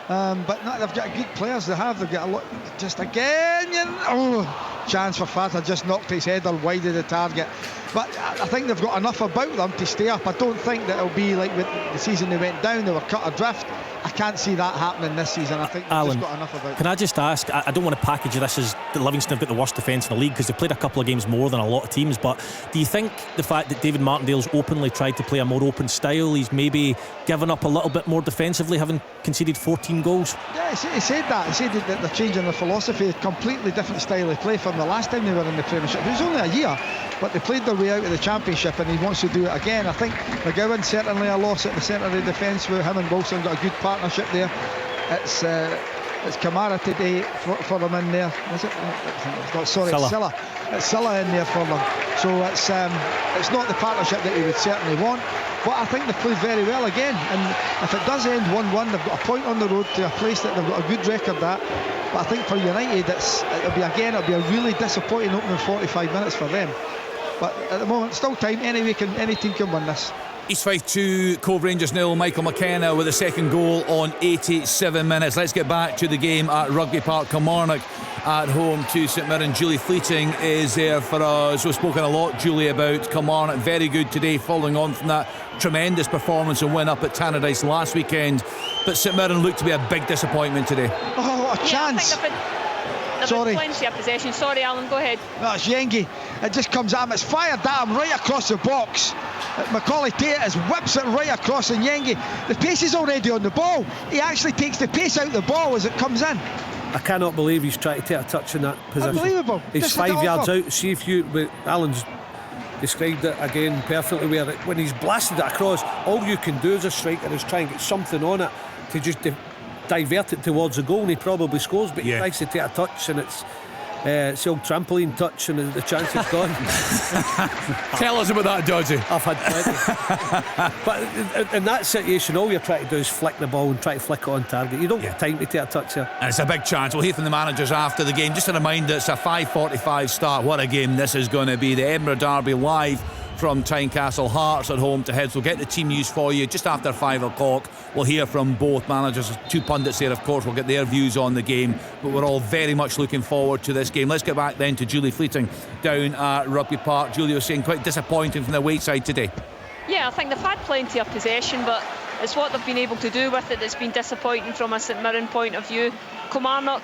But no, they've got good players. They've got a lot. Just again, chance for Fata, just knocked his header wide of the target. But I think they've got enough about them to stay up. I don't think that it'll be like with the season they went down, they were cut adrift. I can't see that happening this season. I think they've just got enough about. Can I just ask, I don't want to package this as the Livingston have got the worst defence in the league, because they've played a couple of games more than a lot of teams, but do you think the fact that David Martindale's openly tried to play a more open style, he's maybe given up a little bit more defensively, having conceded 14 goals? Yeah, he said that. He said that they're changing their philosophy, a completely different style of play from the last time they were in the Premiership. It was only a year, but they played their way out of the Championship, and he wants to do it again. I think McGowan certainly a loss at the centre of the defence, with him and Wilson got a good partnership there. It's Kamara today for them in there. Is it? It's not, sorry, Silla. It's Silla. It's Silla in there for them. So it's not the partnership that he would certainly want. But I think they've played very well again. And if it does end 1-1, they've got a point on the road to a place that they've got a good record at. But I think for United, it'll be a really disappointing opening 45 minutes for them. But at the moment, still time. Any team can win this. East Fife 2, Cove Rangers 0. Michael McKenna with the second goal on 87 minutes. Let's get back to the game at Rugby Park. Kilmarnock at home to St Mirren. Julie Fleeting is there for us. We've spoken a lot, Julie, about Kilmarnock. Very good today, following on from that tremendous performance and win up at Tannadice last weekend. But St Mirren looked to be a big disappointment today. Oh, a chance. They've had plenty of possession. Sorry, Alan, go ahead. No, it's Yengi. It just comes at him. It's fired at him right across the box. Macaulay Tate whips it right across, and Yengi, the pace is already on the ball. He actually takes the pace out of the ball as it comes in. I cannot believe he's trying to take a touch in that position. Unbelievable. He's 5 yards out. See if Alan's described it again perfectly, where when he's blasted it across, all you can do as a striker is try and get something on it to just divert it towards the goal, and he probably scores, but he tries to take a touch, and it's the old trampoline touch, and the chance is gone. Tell us about that, Dodgy. I've had plenty. But in that situation, all you're trying to do is flick the ball and try to flick it on target. You don't get time to take a touch here. And it's a big chance. We'll hear from the managers after the game. Just a reminder, it's a 5:45 start. What a game this is going to be. The Edinburgh Derby live from Tynecastle. Hearts at home to Heads. We'll get the team news for you just after 5 o'clock. We'll hear from both managers. 2 pundits there, of course. We'll get their views on the game, but we're all very much looking forward to this game. Let's get back then to Julie Fleeting down at Rugby Park. Julie was saying quite disappointing from the away side today. Yeah, I think they've had plenty of possession, but it's what they've been able to do with it that's been disappointing from a St Mirren point of view. Kilmarnock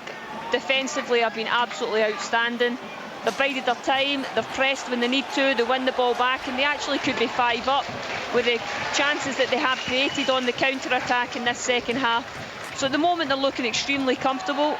defensively have been absolutely outstanding. They've bided their time, they've pressed when they need to, they win the ball back, and they actually could be 5 up with the chances that they have created on the counter-attack in this second half. So at the moment they're looking extremely comfortable.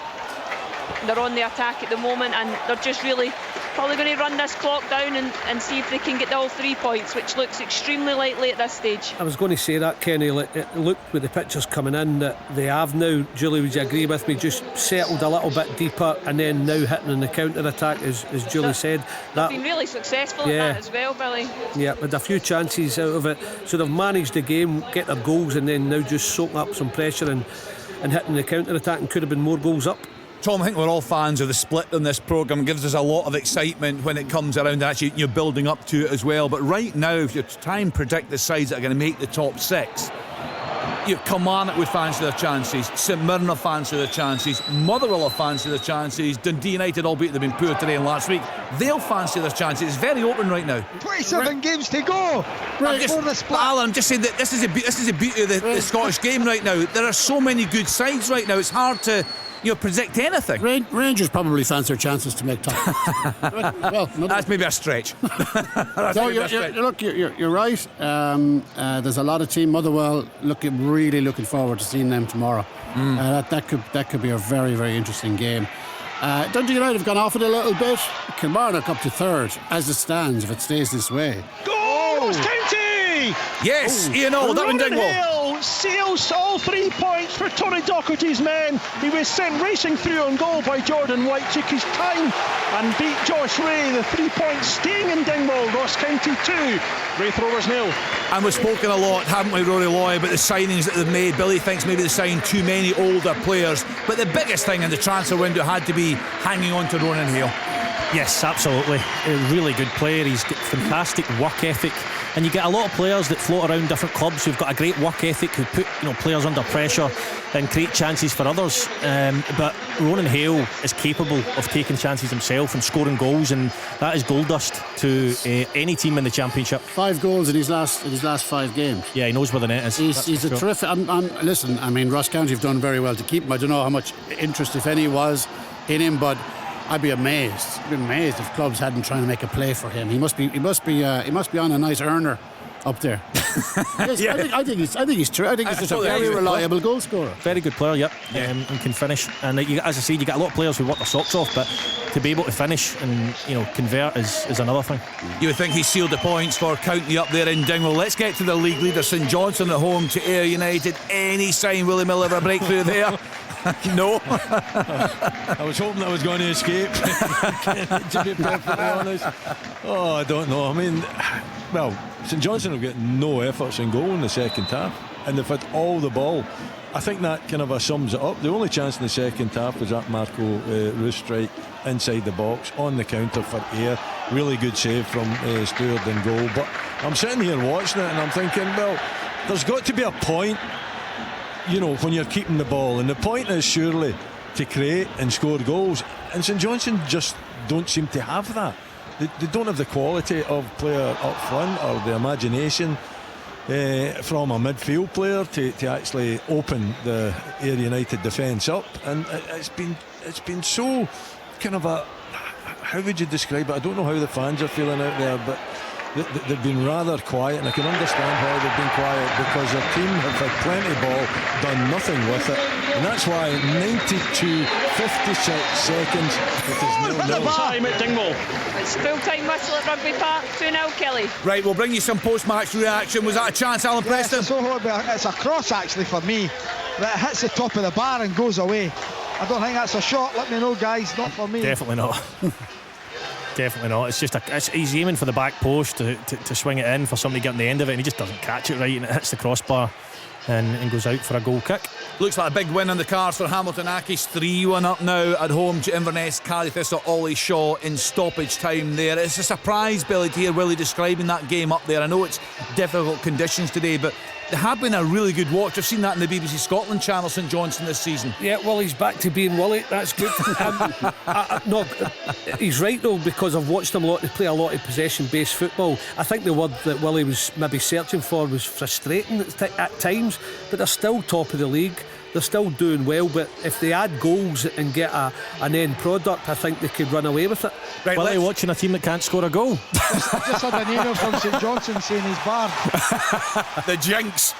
They're on the attack at the moment, and they're just really probably going to run this clock down and see if they can get all 3 points, which looks extremely likely at this stage. I was going to say that, Kenny. It looked with the pictures coming in that they have now, Julie, would you agree with me, just settled a little bit deeper and then now hitting in the counter-attack, as Julie said. They've been really successful at that as well, Billy. Yeah, with a few chances out of it. So they've managed the game, get their goals, and then now just soaking up some pressure and hitting the counter-attack, and could have been more goals up. Tom, I think we're all fans of the split on this programme. It gives us a lot of excitement when it comes around, and actually you're building up to it as well. But right now, if you try and predict the sides that are going to make the top 6, you Kilmarnock would fancy their chances, St Mirren have fancied their chances, Motherwell have fancied their chances, Dundee United, albeit they've been poor today and last week, they'll fancy their chances. It's very open right now. 27 games to go before the split. Alan, I'm just saying that this is the beauty of the Scottish game right now. There are so many good sides right now, it's hard to predict anything. Rangers probably fancy their chances to make top. Well, that's maybe a stretch. Look, you're right. There's a lot of team. Motherwell really looking forward to seeing them tomorrow. That could be a very, very interesting game. Dundee United have gone off it a little bit. Kilmarnock up to 3rd as it stands if it stays this way. Goals County! Yes, Ian Hall, that one Dingwall. Hill seals all 3 points for Tony Docherty's men. He was sent racing through on goal by Jordan White, took his time and beat Josh Ray. The 3 points staying in Dingwall. Ross County 2, Raith Rovers 0. And we've spoken a lot, haven't we, Rory Loy, about the signings that they've made. Billy thinks maybe they signed too many older players, but the biggest thing in the transfer window had to be hanging on to Ronan Hale. Yes, absolutely. A really good player. He's got fantastic work ethic, and you get a lot of players that float around different clubs who've got a great work ethic, who put players under pressure and create chances for others. But Ronan Hale is capable of taking chances himself and scoring goals, and that is gold dust to any team in the Championship. 5 goals in his last 5 games. Yeah, he knows where the net is. He's a terrific. Listen, I mean, Ross County have done very well to keep him. I don't know how much interest, if any, was in him, but I'd be amazed. If clubs hadn't tried to make a play for him. He must be on a nice earner up there. Yes, yeah. I think he's true. I think he's just a very reliable goal scorer. Very good player, yep. And can finish. And as I said, you get a lot of players who work their socks off, but to be able to finish and convert is another thing. You would think he sealed the points for County up there in Dingwall. Let's get to the league leader, St Johnstone at home to Ayr United. Any sign Willie Miller of a breakthrough there? No. I was hoping I was going to escape, to be perfectly honest. Oh, I don't know. I mean, well, St Johnstone have got no efforts in goal in the second half, and they've had all the ball. I think that kind of sums it up. The only chance in the second half was that Marco Roos strike inside the box on the counter for Ayr. Really good save from Stewart in goal. But I'm sitting here watching it and I'm thinking, well, there's got to be a point, when you're keeping the ball, and the point is surely to create and score goals, and St Johnstone just don't seem to have that. They don't have the quality of player up front or the imagination from a midfield player to actually open the Ayr United defence up, and it's been so kind of a, how would you describe it? I don't know how the fans are feeling out there, but they've been rather quiet, and I can understand why they've been quiet, because their team have had plenty of ball, done nothing with it, and that's why 56 seconds it is 0-0. Time at Dingwall. It's full-time whistle at Rugby Park, 2-0 Kelly. Right, we'll bring you some post-match reaction. Was that a chance, Alan Preston? It's a cross actually for me, that hits the top of the bar and goes away. I don't think that's a shot. Let me know, guys. Not for me. Definitely not. Definitely not. It's just he's aiming for the back post to swing it in for somebody getting the end of it, and he just doesn't catch it right, and it hits the crossbar and goes out for a goal kick. Looks like a big win on the cards for Hamilton Accies. 3-1 up now at home to Inverness. Cardiff Thistle, Ollie Shaw in stoppage time there. It's a surprise, Billy, to hear Willie describing that game up there. I know it's difficult conditions today, but they have been a really good watch. I've seen that in the BBC Scotland channel, St Johnstone this season. Yeah, well, he's back to being Willie. That's good. No, he's right though, because I've watched him a lot. They play a lot of possession-based football. I think the word that Willie was maybe searching for was frustrating at times, but they're still top of the league. they're still doing well, but if they add goals and get an end product, I think they could run away with it. Right, well, are you watching a team that can't score a goal? Just had an email from St Johnson saying he's barred. The jinx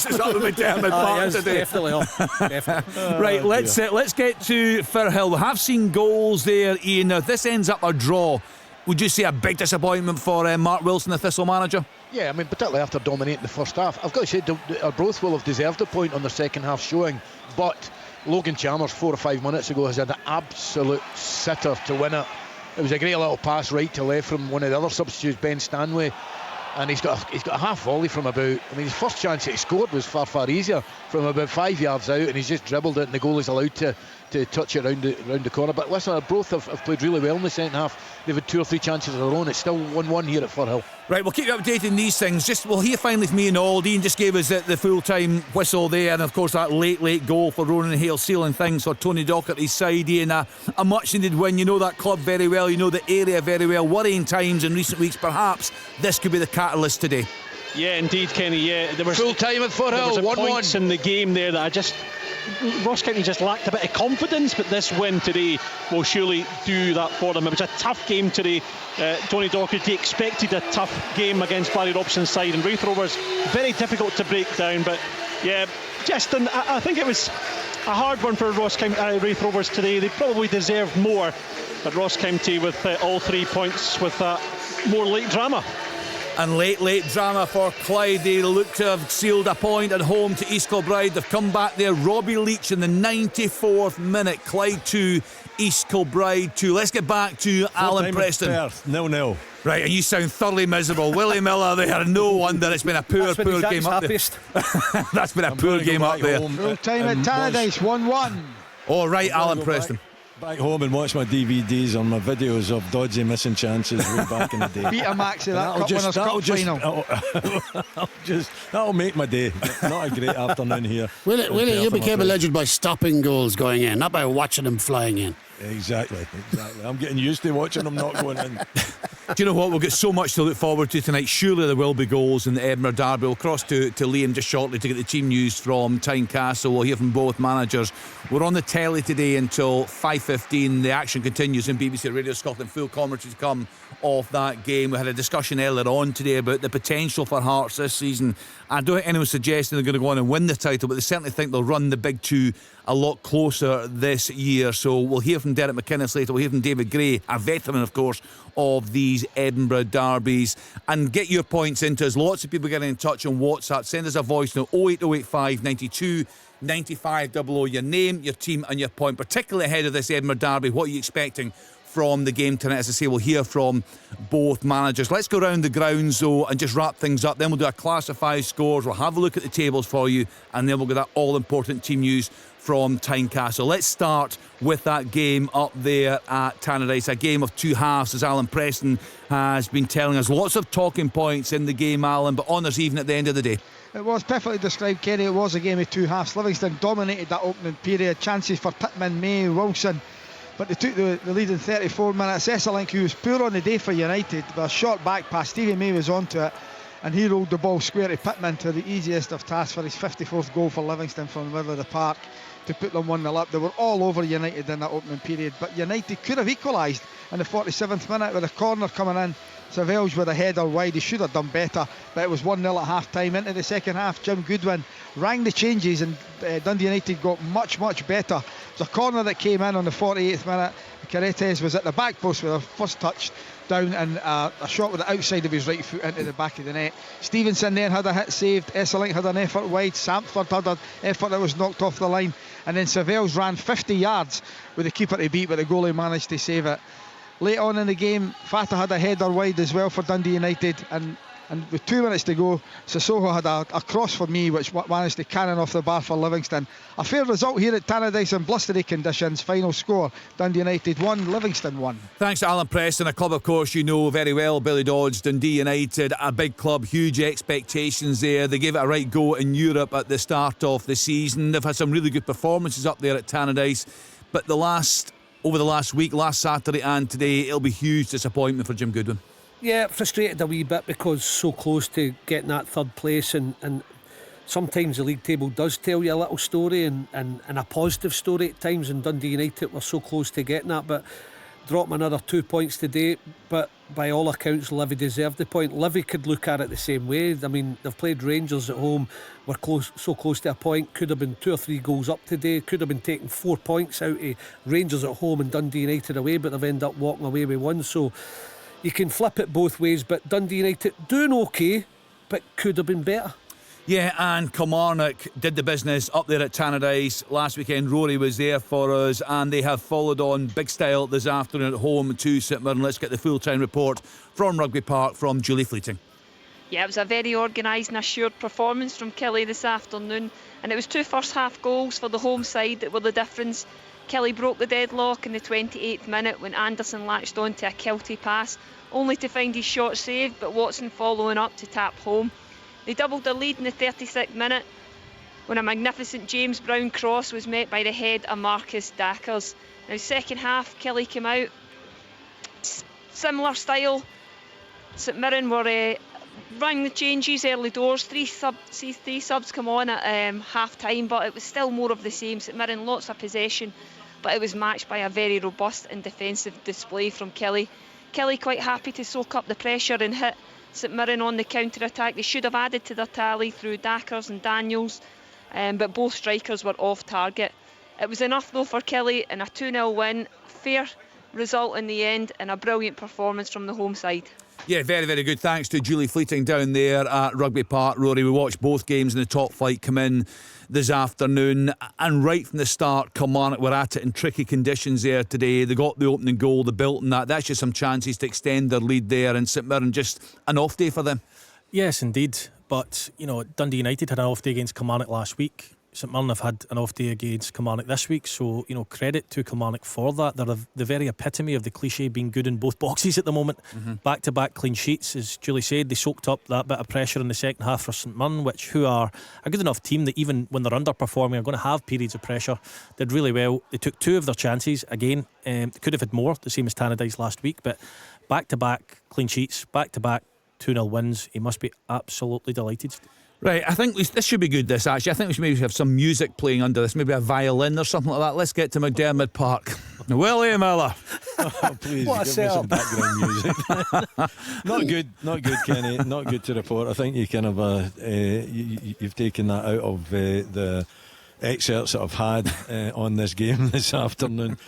is up with McDermott Park today. Definitely up. Definitely. Right, let's get to Firhill. We have seen goals there, Ian. Now, if this ends up a draw, would you say a big disappointment for Mark Wilson, the Thistle manager? Yeah, I mean, particularly after dominating the first half. I've got to say, Arbroath will have deserved a point on their second half showing, but Logan Chalmers 4 or 5 minutes ago has had an absolute sitter to win it. It was a great little pass right to left from one of the other substitutes, Ben Stanley, and he's got a half volley from about, I mean, his first chance that he scored was far easier, from about 5 yards out, and he's just dribbled it, and the goalie's allowed to touch it round the corner. But listen, both have played really well in the second half. They've had 2 or 3 chances of their own. It's still 1-1 here at Firhill. Right, we'll keep you updating these things. We'll hear finally from Ian Auld. Ian just gave us the full-time whistle there, and of course that late goal for Ronan Hale, sealing things for Tony Docherty's side. Ian, a much-needed win. You know that club very well, you know the area very well. Worrying times in recent weeks. Perhaps this could be the catalyst today. Yeah, indeed, Kenny. Yeah, there was full time at Firhill. 1-1 points in the game there that Ross County just lacked a bit of confidence, but this win today will surely do that for them. It was a tough game today. Tony Docherty expected a tough game against Barry Robson's side, and Raith Rovers very difficult to break down. But yeah, I think it was a hard one for Raith Rovers today. They probably deserved more, but Ross County with all 3 points with more late drama. And late drama for Clyde. They look to have sealed a point at home to East Kilbride. They've come back there. Robbie Leach in the 94th minute. Clyde 2, East Kilbride 2. Let's get back to Alan Preston. 0-0. Right, and you sound thoroughly miserable. Willie Miller there. No wonder it's been a poor game up there. That's been a poor game up there. Full time at Tannadice, 1-1. All right, Alan Preston. Back home and watch my DVDs on my videos of dodgy missing chances way back in the day. Betamax of that Cup Winners' Cup final. That'll make my day. Not a great afternoon here. Willie, you became a legend by stopping goals going in, not by watching them flying in. Exactly. I'm getting used to watching them not going in. Do you know what? We'll get so much to look forward to tonight. Surely there will be goals in the Edinburgh Derby. We'll cross to Liam just shortly to get the team news from Tynecastle. We'll hear from both managers. We're on the telly today until 5:15. The action continues in BBC Radio Scotland. Full commentary to come off that game. We had a discussion earlier on today about the potential for Hearts this season. I don't think anyone's suggesting they're going to go on and win the title, but they certainly think they'll run the big two a lot closer this year. So we'll hear from Derek McInnes later. We'll hear from David Gray, a veteran, of course, of these Edinburgh derbies. And get your points into us. Lots of people getting in touch on WhatsApp. Send us a voice note, 08085 92 95 00. Your name, your team and your point, particularly ahead of this Edinburgh derby. What are you expecting from the game tonight? As I say, we'll hear from both managers. Let's go around the grounds though and just wrap things up. Then we'll do a classified scores. We'll have a look at the tables for you, and then we'll get that all-important team news from Tynecastle. Let's start with that game up there at Tannadice, a game of two halves, as Alan Preston has been telling us. Lots of talking points in the game, Alan, but honours even at the end of the day. It was perfectly described, Kenny. It was a game of two halves. Livingston dominated that opening period. Chances for Pittman, May, Wilson, but they took the lead in 34 minutes. Esselink, who was poor on the day for United, with a short back pass, Stevie May was onto it, and he rolled the ball square to Pittman to the easiest of tasks for his 54th goal for Livingston from the middle of the park to put them 1-0 up. They were all over United in that opening period, but United could have equalised in the 47th minute with a corner coming in. Savelge with a header wide. He should have done better, but it was 1-0 at half time. Into the second half, Jim Goodwin rang the changes, and Dundee United got much better. It was a corner that came in on the 48th minute. Caretes was at the back post with a first touch down, and a shot with the outside of his right foot into the back of the net. Stevenson then had a hit saved. Esselink had an effort wide. Samford had an effort that was knocked off the line, and then Savelge ran 50 yards with the keeper to beat, but the goalie managed to save it. Late on in the game, Fata had a header wide as well for Dundee United, and with 2 minutes to go, Sissoko had a cross for me which managed to cannon off the bar for Livingston. A fair result here at Tannadice in blustery conditions. Final score, Dundee United 1, Livingston 1. Thanks to Alan Preston, a club of course you know very well, Billy Dodds. Dundee United, a big club, huge expectations there. They gave it a right go in Europe at the start of the season. They've had some really good performances up there at Tannadice, but over the last week, last Saturday and today, it'll be huge disappointment for Jim Goodwin. Yeah, frustrated a wee bit because so close to getting that third place, and sometimes the league table does tell you a little story, and a positive story at times, and Dundee United were so close to getting that, but drop them another 2 points today. But by all accounts, Livy deserved the point. Livy could look at it the same way. I mean, they've played Rangers at home, were so close to a point, could have been 2 or 3 goals up today, could have been taking 4 points out of Rangers at home and Dundee United away, but they've ended up walking away with 1. So you can flip it both ways, but Dundee United doing okay, but could have been better. Yeah, and Kilmarnock did the business up there at Tannadice last weekend. Rory was there for us, and they have followed on big style this afternoon at home to St Mirren. Let's get the full-time report from Rugby Park from Julie Fleeting. Yeah, it was a very organised and assured performance from Kelly this afternoon, and it was 2 first half goals for the home side that were the difference. Kelly broke the deadlock in the 28th minute when Anderson latched on to a Kelty pass, only to find his shot saved, but Watson following up to tap home. They doubled their lead in the 36th minute when a magnificent James Brown cross was met by the head of Marcus Dackers. Now, second half, Kelly came out. Similar style. St Mirren were running the changes early doors. Three subs come on at half time, but it was still more of the same. St Mirren, lots of possession, but it was matched by a very robust and defensive display from Kelly. Kelly quite happy to soak up the pressure and hit St Mirren on the counter-attack. They should have added to their tally through Dackers and Daniels, but both strikers were off target. It was enough though for Kelly, and a 2-0 win. Fair result in the end, and a brilliant performance from the home side. Yeah, very, very good. Thanks to Julie Fleeting down there at Rugby Park. Rory, we watched both games in the top flight come in this afternoon, and right from the start, Kilmarnock were at it in tricky conditions there today. They got the opening goal, they built on that. That's just some chances to extend their lead there, and St Mirren just an off day for them. Yes, indeed. But, you know, Dundee United had an off day against Kilmarnock last week. St Mirren have had an off day against Kilmarnock this week, so, you know, credit to Kilmarnock for that. They're the very epitome of the cliche being good in both boxes at the moment. Back-to-back clean sheets, as Julie said. They soaked up that bit of pressure in the second half for St Mirren, who are a good enough team that even when they're underperforming are going to have periods of pressure. Did really well. They took 2 of their chances again. They could have had more, the same as Tannadice last week, but back-to-back clean sheets, back-to-back 2-0 wins. He must be absolutely delighted. Right, I think this should be good, this actually. I think we should maybe have some music playing under this, maybe a violin or something like that. Let's get to McDermott Park. Willie Miller. Oh, please, what a give me some background music. Not good, Kenny. Not good to report. I think you kind of you've taken that out of the excerpts that I've had on this game this afternoon.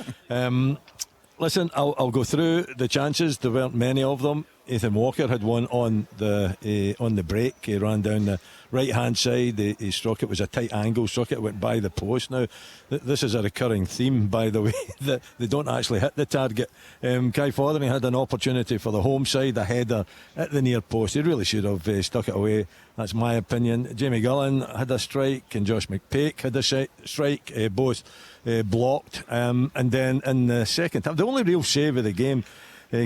Listen, I'll go through the chances. There weren't many of them. Ethan Walker had one on the break. He ran down the right hand side. He struck it. Was a tight angle. Struck it. Went by the post. Now this is a recurring theme, by the way, that they don't actually hit the target. Kai Fotheringham had an opportunity for the home side, a header at the near post. He really should have stuck it away. That's my opinion. Jamie Gullen had a strike, and Josh McPake had a strike. Both blocked. And then in the second half, the only real save of the game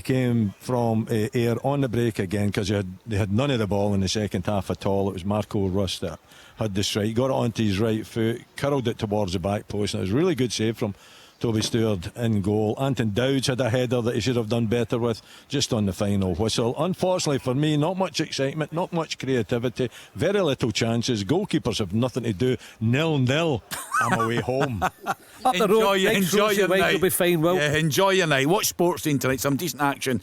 came from Ayr on the break again, because they had none of the ball in the second half at all. It was Marco Russ that had the strike, got it onto his right foot, curled it towards the back post, and it was a really good save from Toby Stewart in goal. Anton Dowds had a header that he should have done better with, just on the final whistle. Unfortunately for me, not much excitement, not much creativity, very little chances. Goalkeepers have nothing to do. 0-0. I'm away home. Enjoy your night. You'll be fine, Will. Yeah, enjoy your night. Watch Sports Scene tonight. Some decent action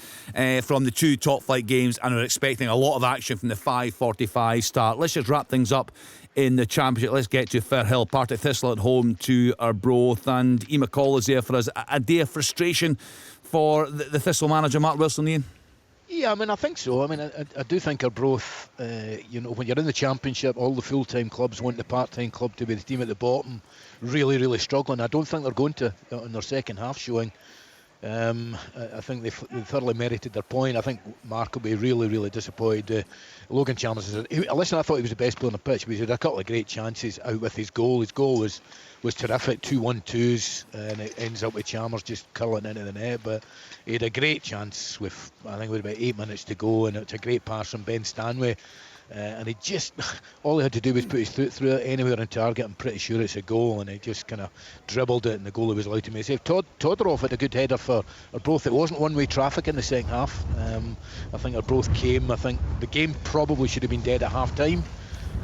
from the 2 top flight games, and we're expecting a lot of action from the 5:45 start. Let's just wrap things up in the Championship. Let's get to Firhill. Partick Thistle at home to Arbroath, and Ian McCall is there for us. A day of frustration for the Thistle manager, Mark Wilson. Ian? Yeah, I mean, I think so. I mean, I do think Arbroath, you know, when you're in the Championship, all the full-time clubs want the part-time club to be the team at the bottom, really, really struggling. I don't think they're going to on their second half showing. I think they thoroughly merited their point. I think Mark will be really, really disappointed. Logan Chalmers listen, I thought he was the best player on the pitch, but he had a couple of great chances out with his goal. His goal was terrific, 2-1-2s, and it ends up with Chalmers just curling into the net. But he had a great chance with, I think, with about 8 minutes to go, and it's a great pass from Ben Stanway. And he just, all he had to do was put his foot through it anywhere on target. I'm pretty sure it's a goal, and he just kind of dribbled it, and the goalie was allowed to make a save. Todorov had a good header for Arbroath. It wasn't one-way traffic in the second half. I think Arbroath came. I think the game probably should have been dead at half time.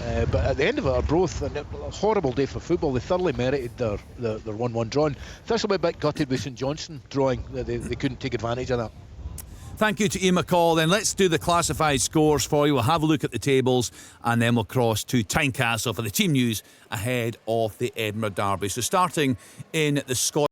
But at the end of it, Arbroath, and a horrible day for football. They thoroughly merited their 1-1 draw. Thistle be a bit gutted with St Johnstone drawing. They couldn't take advantage of that. Thank you to Ian McCall. Then let's do the classified scores for you. We'll have a look at the tables and then we'll cross to Tynecastle for the team news ahead of the Edinburgh Derby. So starting in the Scottish